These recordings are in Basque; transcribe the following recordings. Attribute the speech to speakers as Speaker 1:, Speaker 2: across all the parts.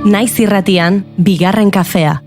Speaker 1: Naiz irratian, bigarren kafea.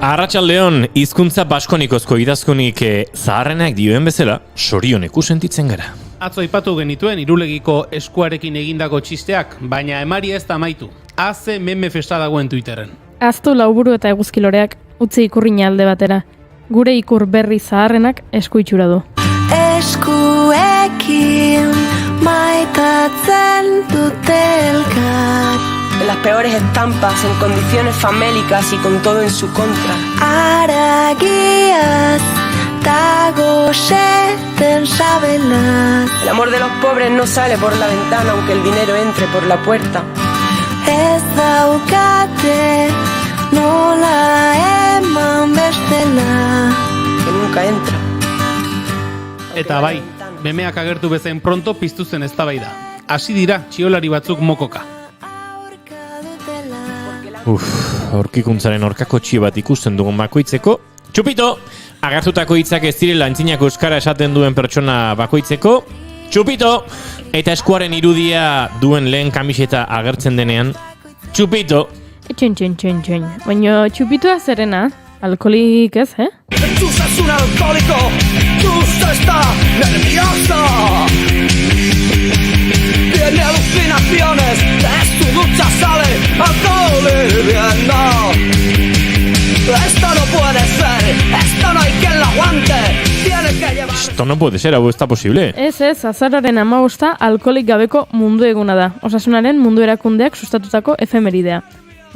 Speaker 2: Arratsaldeon, hizkuntza baskonikozko idazkonik zaharrenak dioen bezala, sorioneku sentitzen gara.
Speaker 3: Atzo aipatu genituen Irulegiko eskuarekin egindako txisteak, baina emari ez da amaitu. Haze meme festa dagoen Twitterren.
Speaker 4: Aztu lauburu eta eguzkiloreak utzi ikurrina alde batera. Gure ikur berri zaharrenak esku itxura du.
Speaker 5: Eskuekin maitatzen dute elkar.
Speaker 6: En las peores estampas, en condiciones famélicas y con todo en su contra.
Speaker 5: Aragiaz dago seten sabelaz.
Speaker 6: El amor de los pobres no sale por la ventana, aunque el dinero entre por la puerta.
Speaker 5: Ez daukate nola eman bestela.
Speaker 6: Que nunca entra.
Speaker 3: Eta bai, memeak agertu bezain pronto piztu zen eztabaida. Hasi dira txiolari batzuk mokoka.
Speaker 2: Aurkikuntzaren aurkako txio bat ikusten dugun bakoitzeko. Txupito! Agertutako hitzak ez direla antzinako euskara esaten duen pertsona bakoitzeko. Txupito! Eta eskuaren irudia duen lehen kamiseta agertzen denean. Txupito!
Speaker 4: Txin. Baina txupitoa zerena, alkoholik ez,
Speaker 7: Tú sos un alcohólico, tú estás nervioso. Tiene alucinaciones, de su ducha sale alcohol hirviendo. Esto no puede ser, esto no hay quien lo aguante. Tiene que llevar...
Speaker 2: Esto no puede ser, hau ez da posible.
Speaker 4: Ez, azararen 15 alkoholik gabeko mundu eguna da. Osasunaren mundu erakundeak sustatutako efemeridea.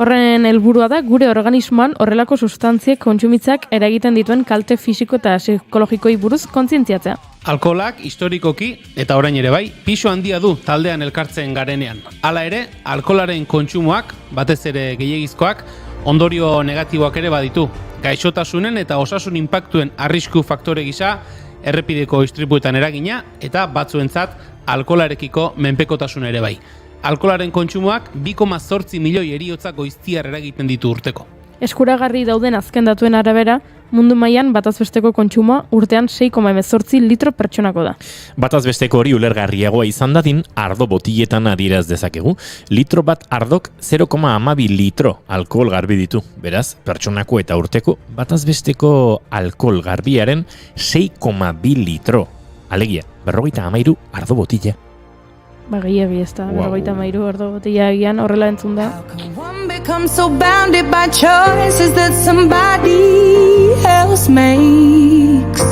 Speaker 4: Horren helburua da gure organismoan horrelako substantziek kontsumitzak eragiten dituen kalte fisiko eta psikologikoi buruz kontzientziatzea.
Speaker 3: Alkoholak historikoki eta orain ere bai, pisu handia du taldean elkartzen garenean. Hala ere, alkoholaren kontsumoak, batez ere gehiegizkoak, ondorio negatiboak ere baditu. Gaixotasunen eta osasun inpaktuen arrisku faktore gisa, errepideko istripuetan eragina eta batzuentzat alkoholarekiko menpekotasun ere bai. Alkoholaren kontsumoak 2,8 milioi heriotza goiztiar eragiten ditu urteko.
Speaker 4: Eskuragarri dauden azken datuen arabera, mundu mailan batazbesteko kontsumoa urtean 6,18 litro pertsonako da.
Speaker 2: Batazbesteko hori ulergarriagoa izan dadin, ardo botiletan adieraz dezakegu. Litro bat ardok 0,12 litro alkohol garbi ditu. Beraz, pertsonako eta urteko batazbesteko alkohol garbiaren 6,2 litro. Alegia, 53 ardo botila.
Speaker 4: Gehiagi ez da, 53 ardo botila egian horrela entzun da.
Speaker 5: One becomes so bounded by choices that somebody else makes.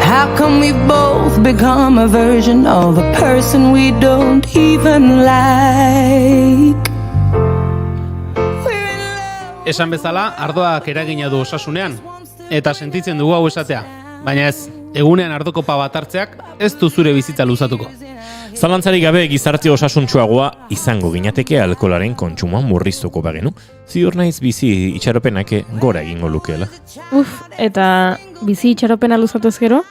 Speaker 5: How come we both become a version of a person we don't even like?
Speaker 3: Esan bezala, ardoak eragina du osasunean, eta sentitzen dugu hau esatea. Baina ez, egunean ardokopa bat hartzeak ez du zure bizitza luzatuko.
Speaker 2: Zalantzarik gabe gizarte osasuntsuagoa izango ginateke alkoholaren kontsumoa murriztuko bagenu. Ziur naiz bizi itxaropenak gora egingo lukeela.
Speaker 4: Eta bizi itxaropena luzatuz gero,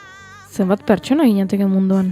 Speaker 4: zenbat pertsona ginateke munduan.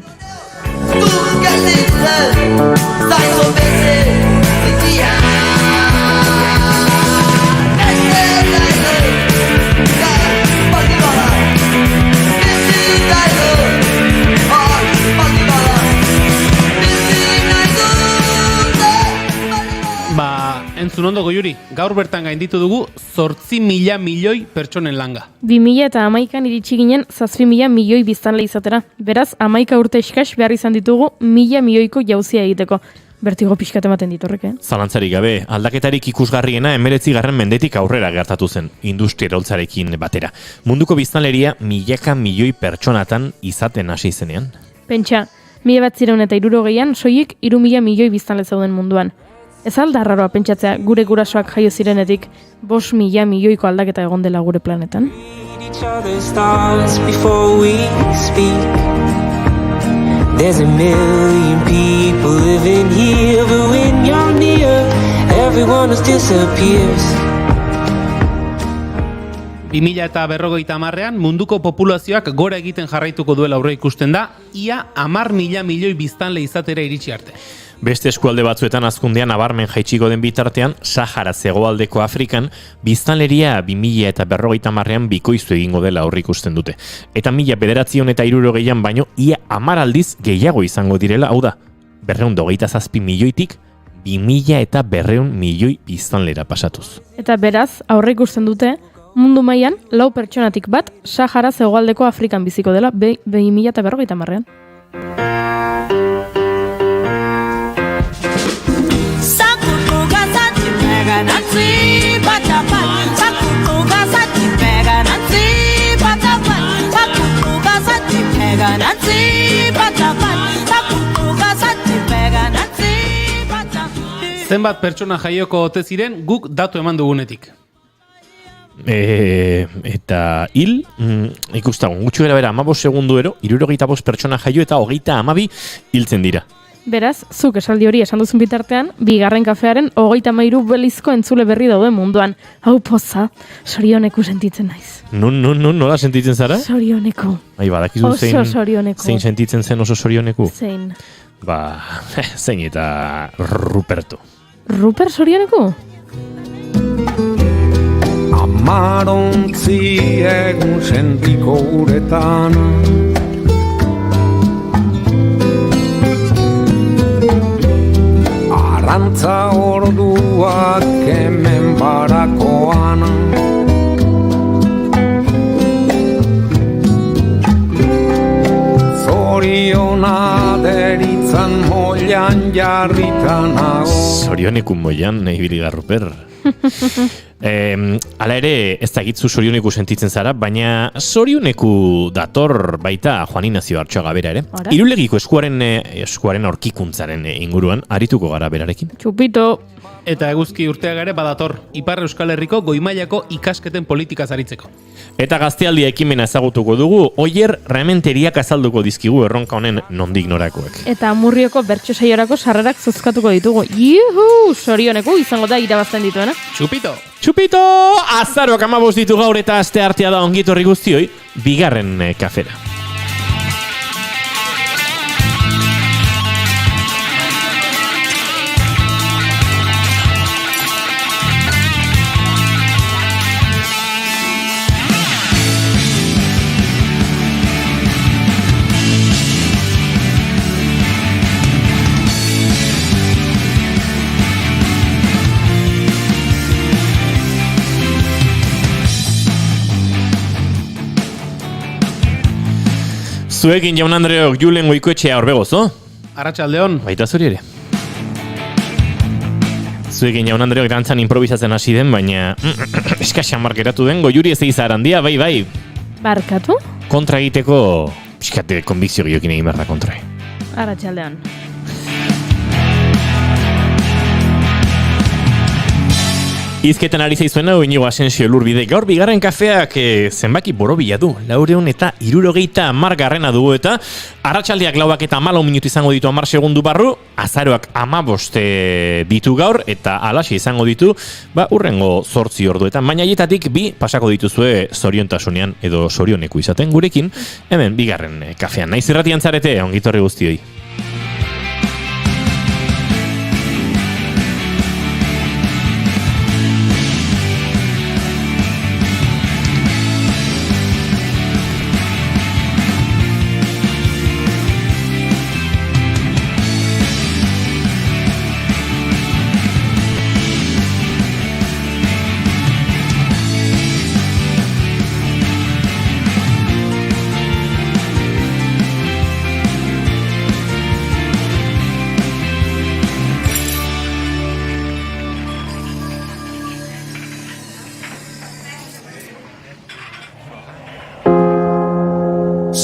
Speaker 3: Entzun ondo Goiuri, gaur bertan gainditu dugu 8.000 milioi pertsonen langa.
Speaker 4: 2011an iritsi ginen 7.000 milioi biztanle izatera. Beraz, 11 urte eskas behar izan ditugu 1.000 milioiko jauzia egiteko. bertigo pixkat ematen ditorrek,
Speaker 2: Zalantzarik gabe, aldaketarik ikusgarriena 19. mendetik aurrera gertatu zen, industriaroltzarekin batera. Munduko biztanleria milaka milioi pertsonatan izaten hasi zenean.
Speaker 4: Pentsa, 1960an soilik 3.000 milioi biztanle zeuden munduan. Ez alda arraroa pentsatzea gure gurasoak jaio zirenetik 5.000 milioiko aldaketa egon dela gure planetan.
Speaker 6: Each other's thoughts before we speak. There's a million people living here, but when you're near, everyone else disappears.
Speaker 3: 2050ean munduko populazioak gora egiten jarraituko duela aurre ikusten da, ia 10.000 milioi biztanle izatera iritsi arte.
Speaker 2: Beste eskualde batzuetan azkundean nabarmen jaitsiko den bitartean, Sahara hegoaldeko Afrikan, biztanleria 2050ean bikoiztu egingo dela aurre ikusten dute. Eta 1960ean baino, ia 10 aldiz gehiago izango direla, hau da, 227 milioitik 2.200 milioi biztanlera pasatuz.
Speaker 4: Eta beraz, aurre ikusten dute, mundu mailan 4 pertsonatik bat Sahara hegoaldeko Afrikan biziko dela 2050ean.
Speaker 3: Zenbat pertsona jaioko ote ziren guk datu eman dugunetik.
Speaker 2: Eta hil, ikustagun, gutxu gara bera 15 segunduero, 65 pertsona jaio eta 32 hiltzen dira.
Speaker 4: Beraz, zuk esaldi hori esan duzun bitartean, bigarren kafearen 33 belizko entzule berri daude munduan. Hau poza, sorioneku sentitzen naiz.
Speaker 2: Nola sentitzen zara?
Speaker 4: Sorioneku.
Speaker 2: Badakizu
Speaker 4: Oso sorioneku.
Speaker 2: zein sentitzen zen oso sorioneku?
Speaker 4: Zein.
Speaker 2: Zein eta Ruperto.
Speaker 4: Ruper sorioneku?
Speaker 8: Amarontzi egun sentiko uretan Arantza orduak hemen barakoan Zoriona deritzan moilan jarritan hau
Speaker 2: Zorioneku moilan, nahi biliga Ruper. Hala ere, ez da gitzu sorioneku sentitzen zara, baina sorioneku dator baita Juan Ignacio Artxoaga bera ere. Irulegiko eskuaren aurkikuntzaren inguruan, arituko gara berarekin.
Speaker 4: Txupito.
Speaker 3: Eta eguzki urteaga ere badator, Ipar Euskal Herriko goi-mailako ikasketen politikaz aritzeko.
Speaker 2: Eta gaztealdia ekimena ezagutuko dugu, Oier Rementeriak azalduko dizkigu erronka honen nondik norakoek.
Speaker 4: Eta Amurrioko bertso saiorako sarrerak zozkatuko ditugu. Juhu! Sorioneku izango da irabazten dituena.
Speaker 3: Txupito!
Speaker 2: Txupito! Azaroak 15 ditu gaur eta aste artea da ongitorri guztioi, bigarren kafera. Zuekin Jaun Andreok Julen Goikoetxea Orbegozo.
Speaker 3: Arratsaldeon.
Speaker 2: Baita zuri ere. Zuekin Jaun Andreok dantzan improvisatzen hasi den, baina eskaxan markeratu den, Goiuri ez egiza arandia, bai.
Speaker 4: Barkatu?
Speaker 2: Kontra egiteko, piskate konbikzio gehiokin egin berda kontra.
Speaker 4: Arratsaldeon.
Speaker 2: Izketan ari zaizuena, Iñigo Asensio Lurbide. Gaur bigarren kafeak zenbaki borobila du. 470 dugu eta arratsaldeak 4:04 izango ditu 10 segundu barru, azaroak 15 ditu gaur eta alaxe izango ditu, urrengo 8 orduetan. Baina haietatik 2 pasako dituzue zoriontasunean edo sorioneku izaten gurekin, hemen bigarren kafean. Naiz irratian zarete, ongitorri guztioi.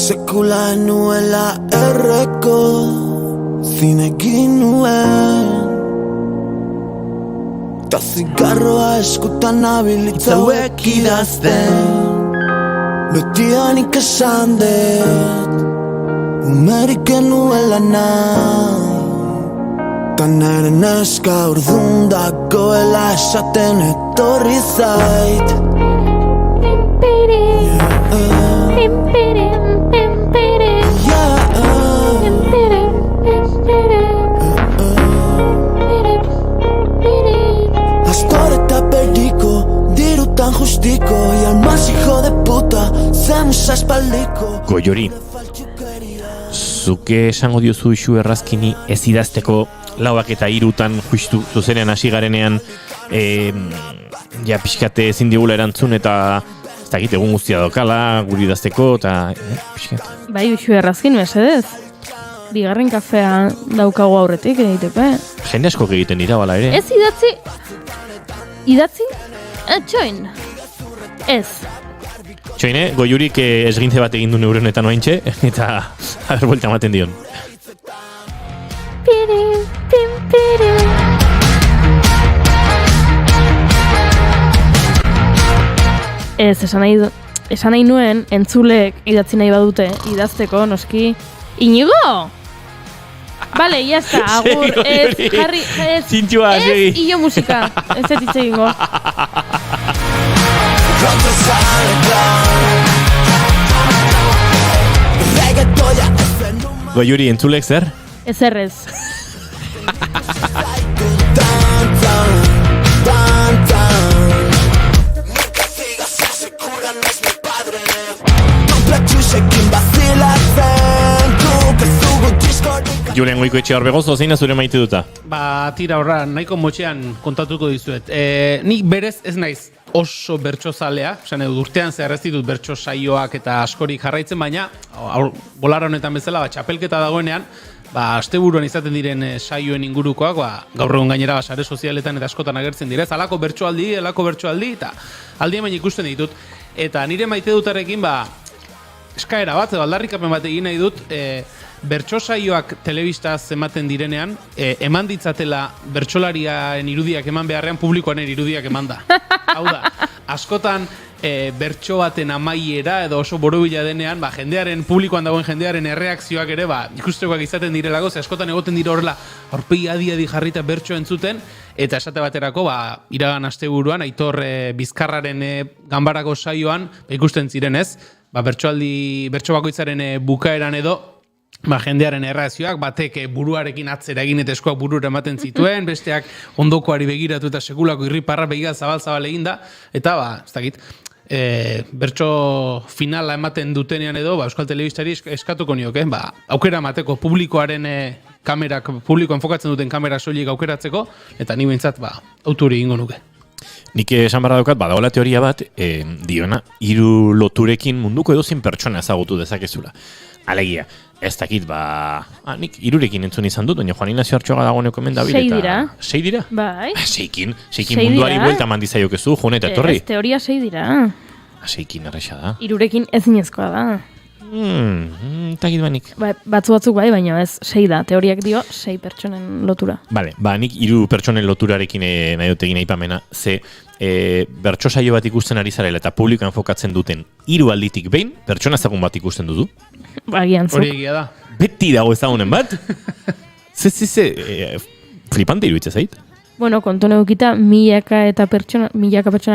Speaker 9: sekula nuela erreko zinekin nuen ta zigarroa eskutan abilitza hauek idazten betianik esan dut umerik nuela nahi ta nere neska urdun dagoela esaten etorri zait Astor eta perdiko, dirutan justiko y al más hijo de puta, zemus aspaldiko
Speaker 2: Goiuri, zuke esango diozu isu errazkini ez idazteko lauak eta hirutan justu zuzenean hasi garenean ja pixkate ezin digula erantzun eta ez dakit egun guztia dokala guri idazteko eta pixkat.
Speaker 4: Bai, isu errazkin mesedez. Bigarren kafea daukagu aurretik egiteko.
Speaker 2: Jende asko egiten dira bala ere.
Speaker 4: Ez idatzi? Idatzi? Txoin. Ez.
Speaker 2: Txoine, Goiurik esgintze bat egin du neuronetan oaintxe eta haber buelta ematen dion.
Speaker 4: Ez, esan nahi nuen, entzulek idatzi nahi badute, idazteko, noski, Inigo! Bale, jazta, agur, ez, jarri, ez,
Speaker 2: Zintxua, segi.
Speaker 4: ez, iyo musika, ez ditze egingo.
Speaker 2: Goiuri, entzulek zer?
Speaker 4: Ez errez.
Speaker 2: Julen Goikoetxe Orbegozo, zein zure maite duta?
Speaker 3: Ba, tira horra, nahiko motxean kontatuko dizuet. Nik berez ez naiz oso bertsozalea, esan edo urtean zehar ez ditut bertso saioak eta askorik jarraitzen, baina bolara honetan bezala, txapelketa dagoenean, asteburuan izaten diren saioen ingurukoak, gaur egun gainera sare sozialetan eta askotan agertzen dira, alako bertsoaldi, eta aldi hemen ikusten ditut. Eta nire maite dutarekin, eskaera bat, edo aldarrikapen bat egin nahi dut, bertso saioak telebistaz ematen direnean, eman ditzatela bertsolariaren irudiak eman beharrean publikoaren irudiak eman da. Hau da, askotan bertso baten amaiera edo oso borobila denean, jendearen, publikoan dagoen jendearen erreakzioak ere, ikustekoak izaten direlako, ze askotan egoten dira horrela, aurpegi adi jarrita bertso entzuten, eta esate baterako, iragan asteburuan, Aitor Bizkarraren ganbarako saioan, ikusten ziren ez, bertso bakoitzaren bukaeran edo, jendearen erreakzioak, batek buruarekin atzera egin eta eskuak burura ematen zituen, besteak ondokoari begiratu eta sekulako irriparra begira zabal egin da, eta ez dakit, bertso finala ematen dutenean edo, Euskal Telebistari eskatuko nioke, aukera emateko publikoaren kamerak, publiko enfokatzen duten kamera soilik aukeratzeko, eta ni behintzat, auturi egingo nuke.
Speaker 2: Nik esan barra daukat, badagoela teoria bat, diona, hiru loturekin munduko edozin pertsona ezagutu dezakezula. Alegia, ez dakit, nik hirurekin entzun izan dut, baina Juan Ignacio Artxoga dagoeneko hemen dabil. 6
Speaker 4: dira.
Speaker 2: 6 dira?
Speaker 4: Bai.
Speaker 2: 6 munduari buelta mandizaiokezu, Juan eta etorri.
Speaker 4: Ez, teoria 6 dira.
Speaker 2: 6 erresa da.
Speaker 4: Hirurekin ezinezkoa da.
Speaker 2: Takit banik.
Speaker 4: Batzuk bai, baina ez 6 da. Teoriak dio 6 pertsonen lotura.
Speaker 2: Bale, nik 3 pertsonen loturarekin nahi dut egin aipamena, ze bertso saio bat ikusten ari zarela eta publikoan enfokatzen duten 3 alditik behin, pertsona ezagun bat ikusten duzu.
Speaker 4: Agian zuk.
Speaker 3: Hori egia da.
Speaker 2: Beti dago ezagunen bat? Flipante iruditzen zait.
Speaker 4: Bueno, kontu neukita, milaka pertsona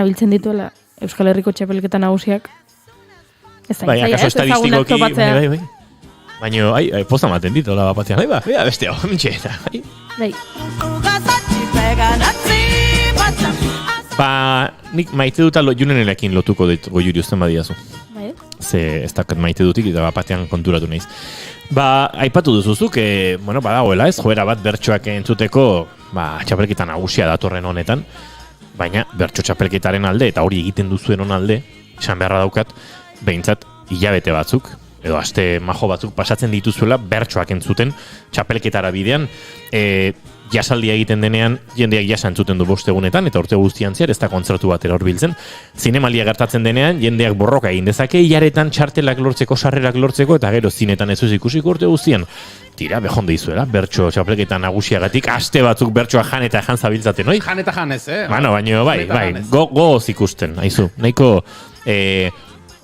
Speaker 4: biltzen dituela Euskal Herriko txapelketa nagusiak.
Speaker 2: Bai, akaso estadistikoki, bai. Baina, poza maten ditu, la bapatean, beste hau, mintxe, eta, bai. Nik maite dut Junenelekin lotuko dit Goiuri uzten badiazu.
Speaker 4: Bai.
Speaker 2: Ze ez dakat maite dutik eta bapatean konturatu naiz. Aipatu duzuzuk, badagoela ez, joera bat bertsoak entzuteko, txapelketa nagusia datorren honetan, baina bertso txapelketaren alde, eta hori egiten duzuen hon alde, esan beharra daukat, behintzat hilabete batzuk, edo aste majo batzuk pasatzen dituzuela bertsoak entzuten txapelketara bidean, jasaldia egiten denean, jendeak jasa entzuten du 5 egunetan, eta urte guztian zehar ez da kontzertu batera hurbiltzen. Zinemalia gertatzen denean, jendeak borroka egin dezake, hilaretan txartelak lortzeko, sarrerak lortzeko, eta gero zinetan ez ikusiko urte guztian. Tira, behonde izuela, bertso txapelketa nagusiagatik, aste batzuk bertsoa jan eta jan zabiltzaten, oi?
Speaker 3: Jan eta janez,
Speaker 2: Baina, bai, goz ikusten, haizu, nahiko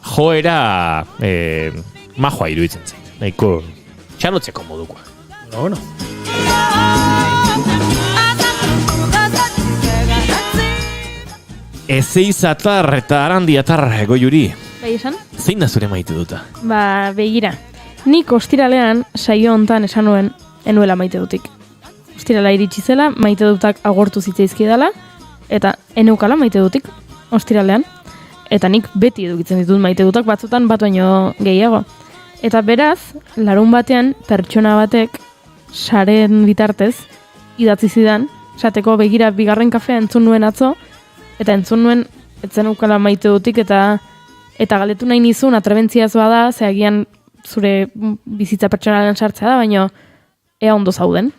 Speaker 2: joera majoa iruditzen zen, nahiko txalotzeko modukoa.
Speaker 3: Bueno.
Speaker 2: Ezeizatar eta arandiatar Goiuri.
Speaker 4: Bai esan?
Speaker 2: Zein da zure maite duta?
Speaker 4: Begira. Nik ostiralean saio hontan esan nuen enuela maite dutik. Ostirala iritsi zela, maite dutak agortu zitzaizkidala, eta eneukala maite dutik ostiralean. Eta nik beti edukitzen ditut maite dutak batzutan bat baino gehiago. Eta beraz, larun batean pertsona batek saren bitartez idatzi zidan, esateko begira bigarren kafea entzun nuen atzo, eta entzun nuen etzen eukala maite dutik, eta galetu nahi nizun atrebentziaz bada, ze agian zure bizitza pertsonalean sartzea da, baina ea ondo zauden.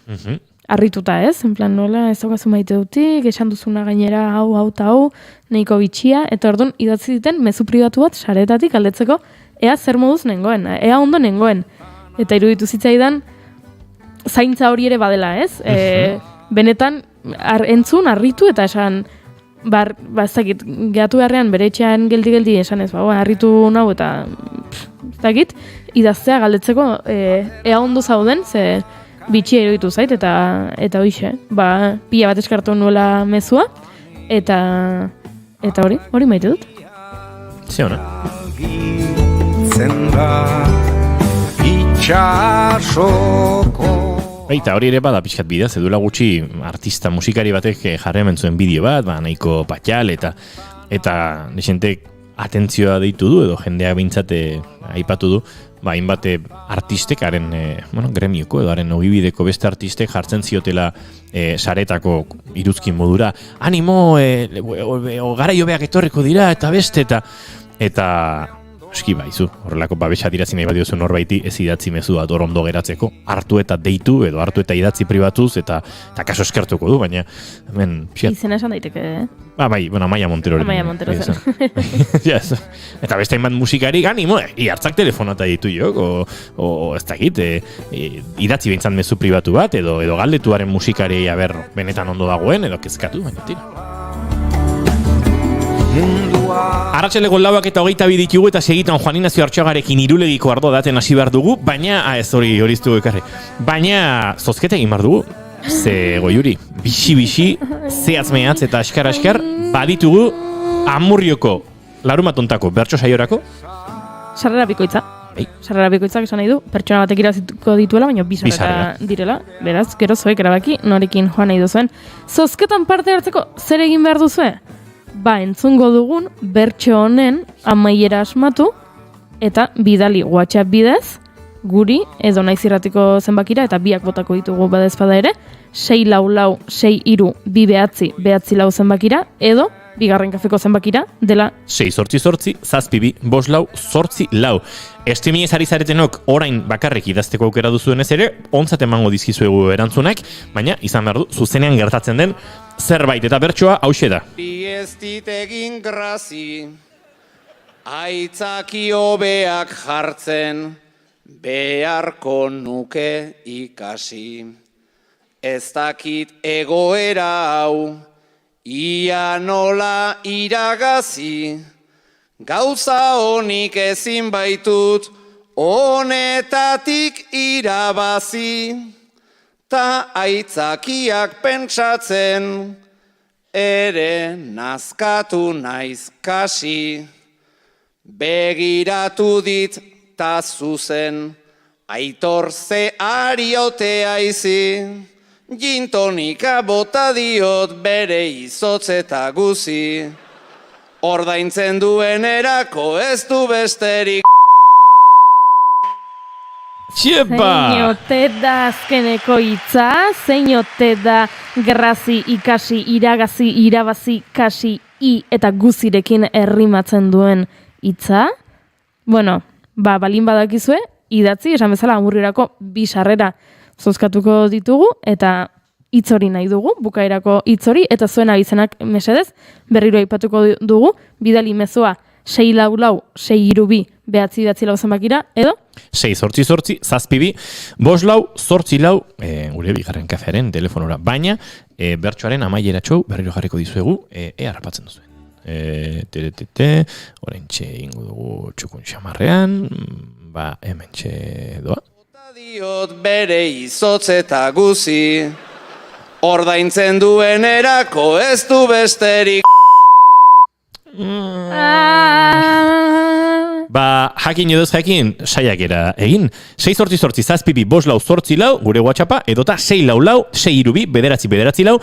Speaker 4: Arrituta ez, en plan nola ez daukazu maite dutik, esan duzuna gainera hau eta hau, nahiko bitxia, eta orduan idatzi diten mezu pribatu bat saretatik galdetzeko ea zer moduz nengoen, ea ondo nengoen. Eta iruditu zitzaidan zaintza hori ere badela, ez? Benetan entzun, arritu eta esan ez dakit, gehatu beharrean bere etxean geldi esan ez, harritu nau eta ez dakit, idaztea galdetzeko ea ondo zauden, ze bitxia iruditu zait, eta hoixe, pila bat eskartu nuela mezua, eta hori maite dut.
Speaker 2: Ze hona? Eta hori ere bada pixkat bidea, zedula gutxi artista musikari batek jarri hemen zuen bideo bat, nahiko patxal, eta nesentek atentzioa deitu du, edo jendeak bintzate aipatu du, hainbat artistek, haren gremioko, edo haren ogibideko beste artistek jartzen ziotela saretako iruzkin modura, animo, garaio beak etorriko dira, eta beste, eta eski baizu, horrelako babesa dirazi nahi badiozu norbaiti ez idatzi mezu bat ondo geratzeko, hartu eta deitu, edo hartu eta idatzi pribatuz, eta kaso eskertuko du, baina hemen...
Speaker 4: Izena esan daiteke,
Speaker 2: Bai, Amaia Montero.
Speaker 4: Amaia Montero zen.
Speaker 2: Eta beste hainbat musikari, animo, hartzak telefonata ditu jok, o ez dakit, idatzi behintzat mezu pribatu bat, edo galdetuaren musikari benetan ondo dagoen, edo kezkatu, baina tira. Arratsaleko 4 eta 22 ditugu eta segitan Juan Ignacio Artxagarekin Irulegiko ardo daten hasi behar dugu, baina, hori ez dugu ekarri, baina zozketa egin behar dugu, ze Goiuri, bixi, zehatz-mehatz eta askar, baditugu Amurrioko larumatontako bertso saiorako
Speaker 4: sarrera bikoitza. Sarrera bikoitzak esan nahi du, pertsona batek irazituko dituela, baina bi sarrera direla, beraz, gero zoek erabaki, norekin joan nahi duzuen. Zozketan parte hartzeko zer egin behar duzue? Entzungo dugun bertso honen amaiera asmatu eta bidali WhatsApp bidez guri edo naiz irratiko zenbakira eta biak botako ditugu badezpada ere 644-292-294 zenbakira edo bigarren kafeko zenbakira dela
Speaker 2: 688-722-444. Streaming ari zaretenok orain bakarrik idazteko aukera duzuenez ere, ontzat emango dizkizuegu erantzunak, baina izan behar du zuzenean gertatzen den zerbait eta bertsoa hauxe da.
Speaker 8: Ez dit egin grazi, aitzaki hobeak jartzen, beharko nuke ikasi. Ez dakit egoera hau, ia nola iragazi, gauza honik ezin baitut, honetatik irabazi, ta aitzakiak pentsatzen, ere nazkatu naiz kasi. Begiratu dit ta zuzen, aitor ze ariotea izi, gintonika bota diot bere izotz eta guzi. Ordaintzen duen erako ez du besterik.
Speaker 2: Txepa!
Speaker 4: Zeinote da azkeneko hitza, zeinote da grazi, ikasi, iragazi, irabazi, kasi, eta guzirekin errimatzen duen hitza. Bueno, balin badakizue, idatzi, esan bezala Amurrirako 2 sarrera zozkatuko ditugu, eta hitz hori nahi dugu, bukaerako hitz hori, eta zuen abizenak mesedez, berriro aipatuko dugu, bidali mezua 644-632-944 zenbakira, edo?
Speaker 2: 688-722-544, gure bigarren kafearen telefonora. Baina, bertsoaren amaieratxou berriro jarriko dizuegu, harrapatzen duzuen. Oraintxe ingo dugu txukun xamarrean, hementxe doa.
Speaker 8: Diot bere izotz eta guzi, ordaintzen duen erako ez du besterik.
Speaker 2: Jakin edoz jakin, saiakera egin. 688-722-544 gure WhatsAppa, edota 644-632-944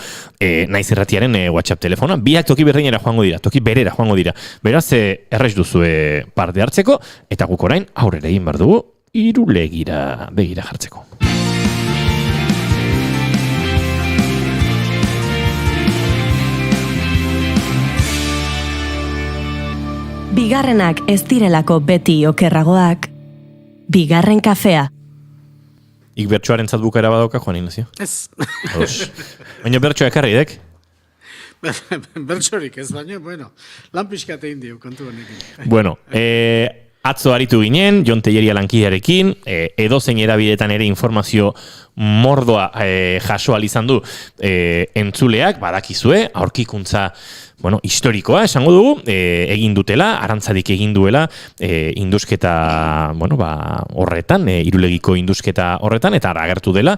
Speaker 2: naiz irratiaren WhatsApp telefona. Biak toki berdinera joango dira, toki berera joango dira. Beraz, errez duzue parte hartzeko, eta guk orain aurrera egin behar dugu, Irulegira begira jartzeko.
Speaker 1: Bigarrenak ez direlako beti okerragoak. Bigarren kafea.
Speaker 2: Ik bertsoaren zatbukaera badoka, Juan Ignacio?
Speaker 10: Ez.
Speaker 2: Baina bertsoa ekarri dek?
Speaker 10: Bertsorik ez, baina, bueno, lan pixkate indio, kontu honekin.
Speaker 2: Bueno, atzo aritu ginen, Jon Telleria lankidearekin, edozein erabidetan ere informazio mordoa jaso izan du entzuleak, badakizue, aurkikuntza historikoa, esango dugu, egin dutela, arantzadik egin duela, indusketa, horretan, Irulegiko indusketa horretan, eta agertu dela,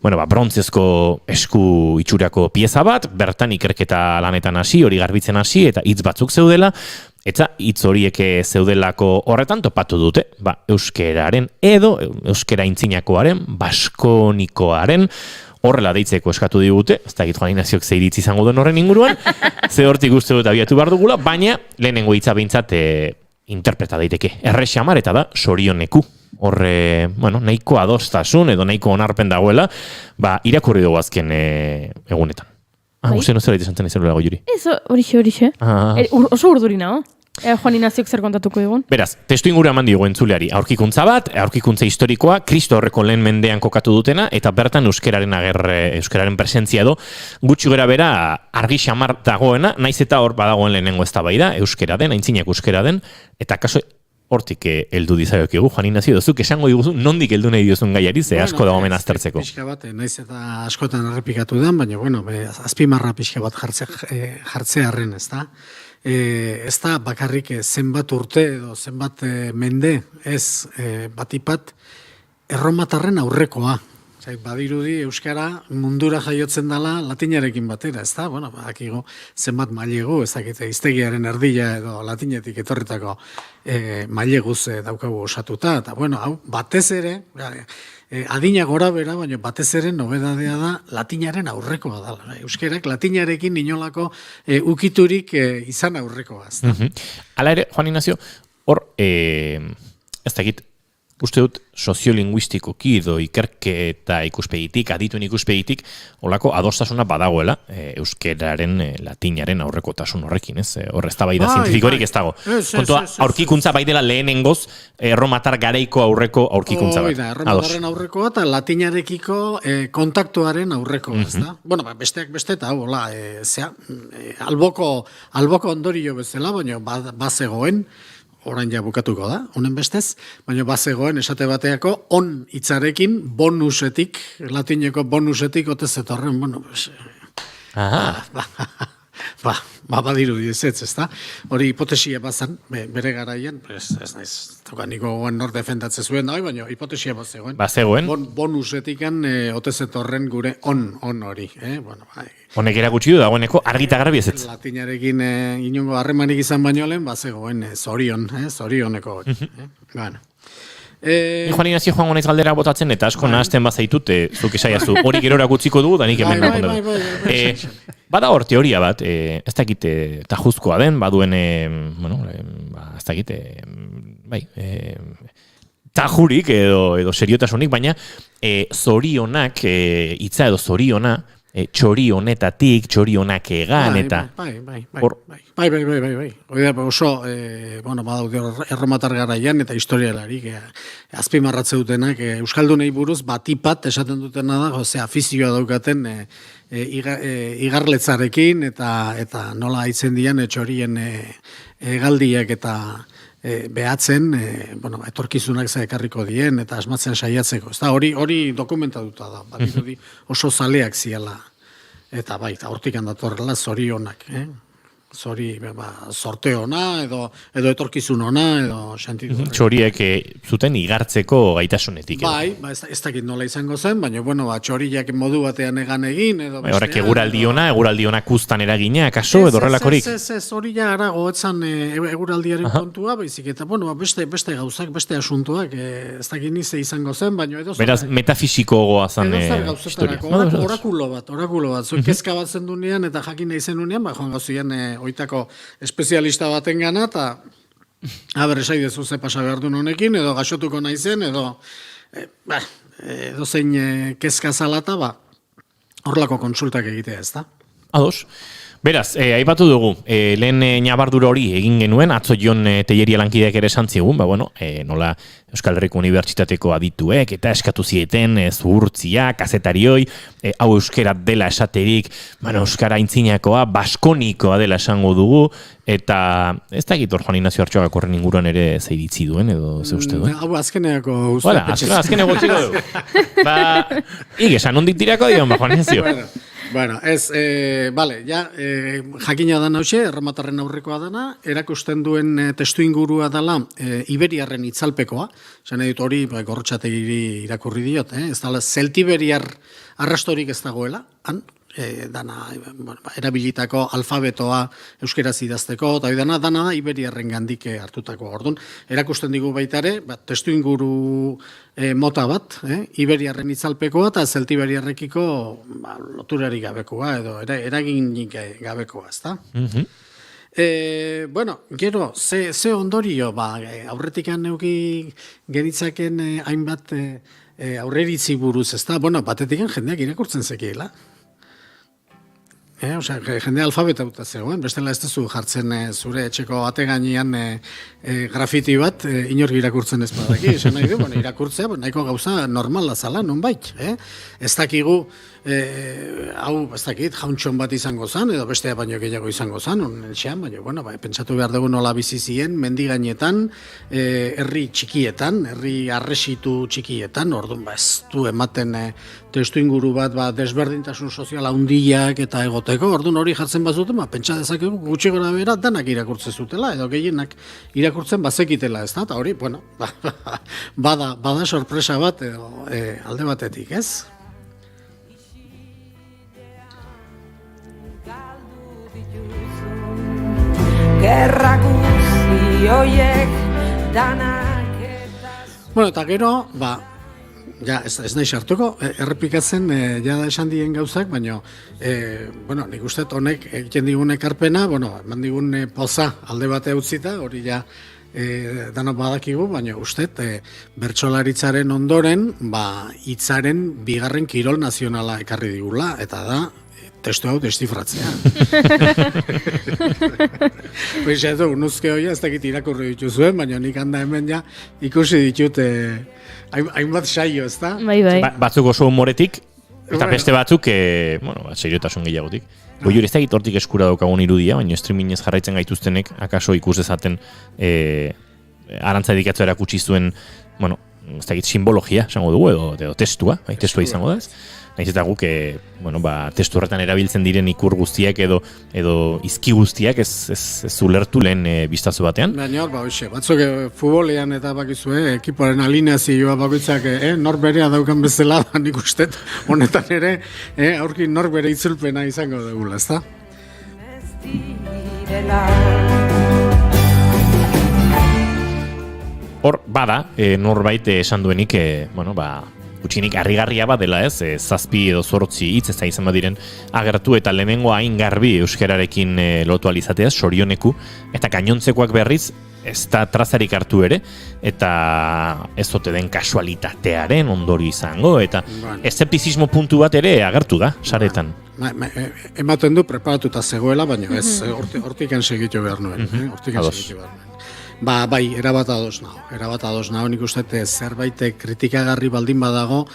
Speaker 2: brontzezko esku itxurako pieza bat, bertan ikerketa lanetan hasi, hori garbitzen hasi, eta hitz batzuk zeudela, eta hitz horiek zeudelako horretan topatu dute, euskeraren edo euskera intzinakoaren, baskonikoaren, horrela deitzeko eskatu digute, ez da Juan Ignaziok ze iritzi izango den horren inguruan, ze hortik uste dut abiatu behar dugula, baina lehenengo hitza behintzat interpreta daiteke. Errexamar eta da sorioneku. Horre, nahiko adostasun edo nahiko onarpen dagoela, irakurri dugu azken egunetan. Uste no zela itesantzen izan lurago, Juri.
Speaker 4: Ez, horixe. Oso urduri nago. Juan Ignaziok zer kontatuko digun?
Speaker 2: Beraz, testu inguru eman digu entzuleari. Aurkikuntza bat, aurkikuntza historikoa, Kristo horreko lehen mendean kokatu dutena, eta bertan euskararen presentzia edo, gutxi gera bera argi xamar dagoena, naiz eta hor badagoen lehenengo eztabaida, euskera den, aintzinak euskera den, eta kaso hortik heldu dizaiokigu, Juan Ignacio, zuk esango diguzu, nondik heldu nahi diozun gaiari, ze asko dago hemen aztertzeko.
Speaker 10: Pixka bat, naiz eta askotan errepikatu den, baina, azpimarra pixka bat jartzearen, ez da? Ez da bakarrik zenbat urte edo zenbat mende, ez batipat erromatarren aurrekoa. Badirudi euskara mundura jaiotzen dela latinarekin batera, ez da? Badakigu zenbat mailegu, ez dakite hiztegiaren erdila edo latinetik etorritako maileguz daukagu osatuta, eta hau batez ere, adina gora bera, baina batez ere nobedadea da latinaren aurrekoa da. Euskerak latinarekin inolako ukiturik izan aurrekoa.
Speaker 2: Hala ere, Juan Ignacio, hor, ez dakit, uste dut soziolinguistikoki edo ikerketa ikuspegitik, adituen ikuspegitik, olako adostasuna badagoela euskeraren, latinaren aurrekotasun horrekin, ez? Hor ez da bai da zientifikorik ez dago. Kontua, aurkikuntza bai dela lehenengoz erromatar garaiko aurreko aurkikuntza bat.
Speaker 10: Erromatarren aurrekoa eta latinarekiko kontaktuaren aurrekoa, ez da? Besteak beste eta hola, alboko ondorio bezala, baina bazegoen, orain ja bukatuko da, honen bestez, baina bazegoen esate bateako on hitzarekin bonusetik, latineko bonusetik otezetorren, badiru dizetz, ez da? Hori hipotesia bazan, bere garaian, ez naiz, niko goen nor defendatze zuen da, baina hipotesia bazegoen. Bonusetikan otezetorren gure on hori,
Speaker 2: Honek erakutsi du dagoeneko argita garbi ez ez.
Speaker 10: Latinarekin inongo harremanik izan baino lehen, bazegoen zorioneko hori.
Speaker 2: Juan Ignacio joango naiz galdera botatzen, eta asko nahazten bazaitut, zuk esaiazu, hori gerora gutziko dugu, da nik hemen nakonda. Bada hor teoria bat, ez dakit tajuzkoa den, baduen, ez dakit, tajurik edo seriotasunik, baina zorionak, hitza edo zoriona, txori honetatik, txori honak egan, eta...
Speaker 10: Bai. Hori da, oso, badaude erromatar garaian eta historialarik, azpimarratze dutenak, Euskaldunei buruz batipat esaten dutena da, afizioa daukaten igarletzarekin eta nola haitzen dian txorien egaldiak eta behatzen, etorkizunak ekarriko dien eta asmatzen saiatzeko. Ez da, hori dokumentatuta da, badirudi oso zaleak ziala. Eta hortik handatorrela zorionak, sorte ona, edo etorkizun ona, edo sentitu.
Speaker 2: Txoriek zuten igartzeko gaitasunetik.
Speaker 10: Ez dakit nola izango zen, baina, txoriak modu batean egan egin, edo...
Speaker 2: Horrek eguraldi ona kustan eragina, kaso, edo horrelakorik?
Speaker 10: Ez, hori ja arago etzan eguraldiaren kontua, baizik, eta, beste gauzak, beste asuntuak, ez dakit nize izango zen, baina edo...
Speaker 2: Beraz, metafisiko goazan historia.
Speaker 10: Orakulo bat, zuek kezka bat zendunean, eta jakin nahi zendunean, joan gauzien oitako espezialista baten gana, eta esai dezu ze pasa behar duen honekin, edo gaxotuko nahi zen, edo zein kezka zalata, horrelako konsultak egitea, ez da?
Speaker 2: Ados. Beraz, aipatu dugu, lehen nabardura hori egin genuen, atzo Jon Telleria lankideak ere esan zigun, nola Euskal Herriko Unibertsitateko adituek, eta eskatu zieten, zuhurtzia, kazetarioi, hau euskera dela esaterik, euskara aintzinakoa, baskonikoa dela esango dugu, eta ez da egitor Juan Ignacio Artxoagak horren inguruan ere zeiritzi duen, edo ze uste duen?
Speaker 10: Hau azkeneako uste.
Speaker 2: Azkeneako txiko dugu. Esan ondik tirako dion, Juan Ignacio.
Speaker 10: Jakina da hause, erromatarren aurrekoa dana, erakusten duen testu ingurua dela Iberiarren itzalpekoa, zan edut hori gorrotxategiri irakurri diot, ez dala zeltiberiar arrastorik ez dagoela, dana erabilitako alfabetoa euskeraz idazteko, eta dana da Iberiarren gandik hartutako. Orduan, erakusten digu baitare, testu inguru mota bat, Iberiarren itzalpekoa eta zeltiberiarrekiko loturari gabekoa, edo eraginik gabekoa, ez da? Gero, ze ondorio, aurretikan neuki geritzaken hainbat aurreritzi buruz, ez da? Batetikan jendeak irakurtzen zekiela. Jende alfabeta dut zegoen, bestela ez duzu jartzen zure etxeko ate gainean grafiti bat, inork irakurtzen ez badaki, esan nahi du, irakurtzea, nahiko gauza normala zala, nonbait. Ez dakigu, hau, ez dakit, jauntxon bat izango zan, edo bestea baino gehiago izango zan, baina, pentsatu behar dugu nola bizi ziren, mendigainetan, herri txikietan, herri arresitu txikietan, orduan, ez du ematen testu inguru bat, desberdintasun soziala handiak eta egoteko, orduan hori jartzen bazuten, pentsa dezakegu gutxi gora bera danak irakurtzen zutela, edo gehienak irakurtzen bazekitela, ez da, eta hori, bada sorpresa bat, alde batetik, ez?
Speaker 5: Gerra guzti hoiek danak
Speaker 10: eta gero, ez nahi sartuko, errepikatzen jada esan dien gauzak, baina, nik uste honek egiten digun ekarpena, eman digun poza alde bate utzita, hori ja danok badakigu, baina uste bertsolaritzaren ondoren, hitzaren bigarren kirol nazionala ekarri digula, eta da, testu hau destifratzea. Unuzke hoia, ez dakit irakurri dituzuen, baina nik handa hemen ja ikusi ditut hainbat saio, ez da?
Speaker 4: Bai.
Speaker 2: Batzuk oso humoretik, eta beste batzuk, seriotasun gehiagotik. Goiur ez dakit hortik eskura daukagun irudia, baina streamingez jarraitzen gaituztenek, akaso ikus dezaten arantza edikatzu erakutsi zuen, ez dakit simbologia, esango dugu, edo testua izango da ez. Naiz eta guk, testu horretan erabiltzen diren ikur guztiak edo izki guztiak ez ulertu lehen biztazu batean.
Speaker 10: Baina hor, batzuk futbolean eta bakizue, ekipoaren alineazioa bakoitzak nor berea daukan bezala, nik uste, honetan ere, aurkin nor bere itzulpena izango dugula, ezta?
Speaker 2: Hor, bada, norbait esan duenik, gutxinik harrigarria bat dela ez, 7 edo 8 hitz ez da izan badiren agertu eta lehenengo hain garbi euskararekin lotu alizateaz, sorioneku, eta gainontzekoak berriz, ez da trazarik hartu ere, eta ez ote den kasualitatearen ondorio izango, eta eszeptizismo puntu bat ere agertu da, saretan.
Speaker 10: ematen du preparatuta zegoela, baina ez, hortikan segitu behar nuen. Hortikan segitu behar nuen. Bai, erabat ados nago, nik uste zerbait kritikagarri baldin badago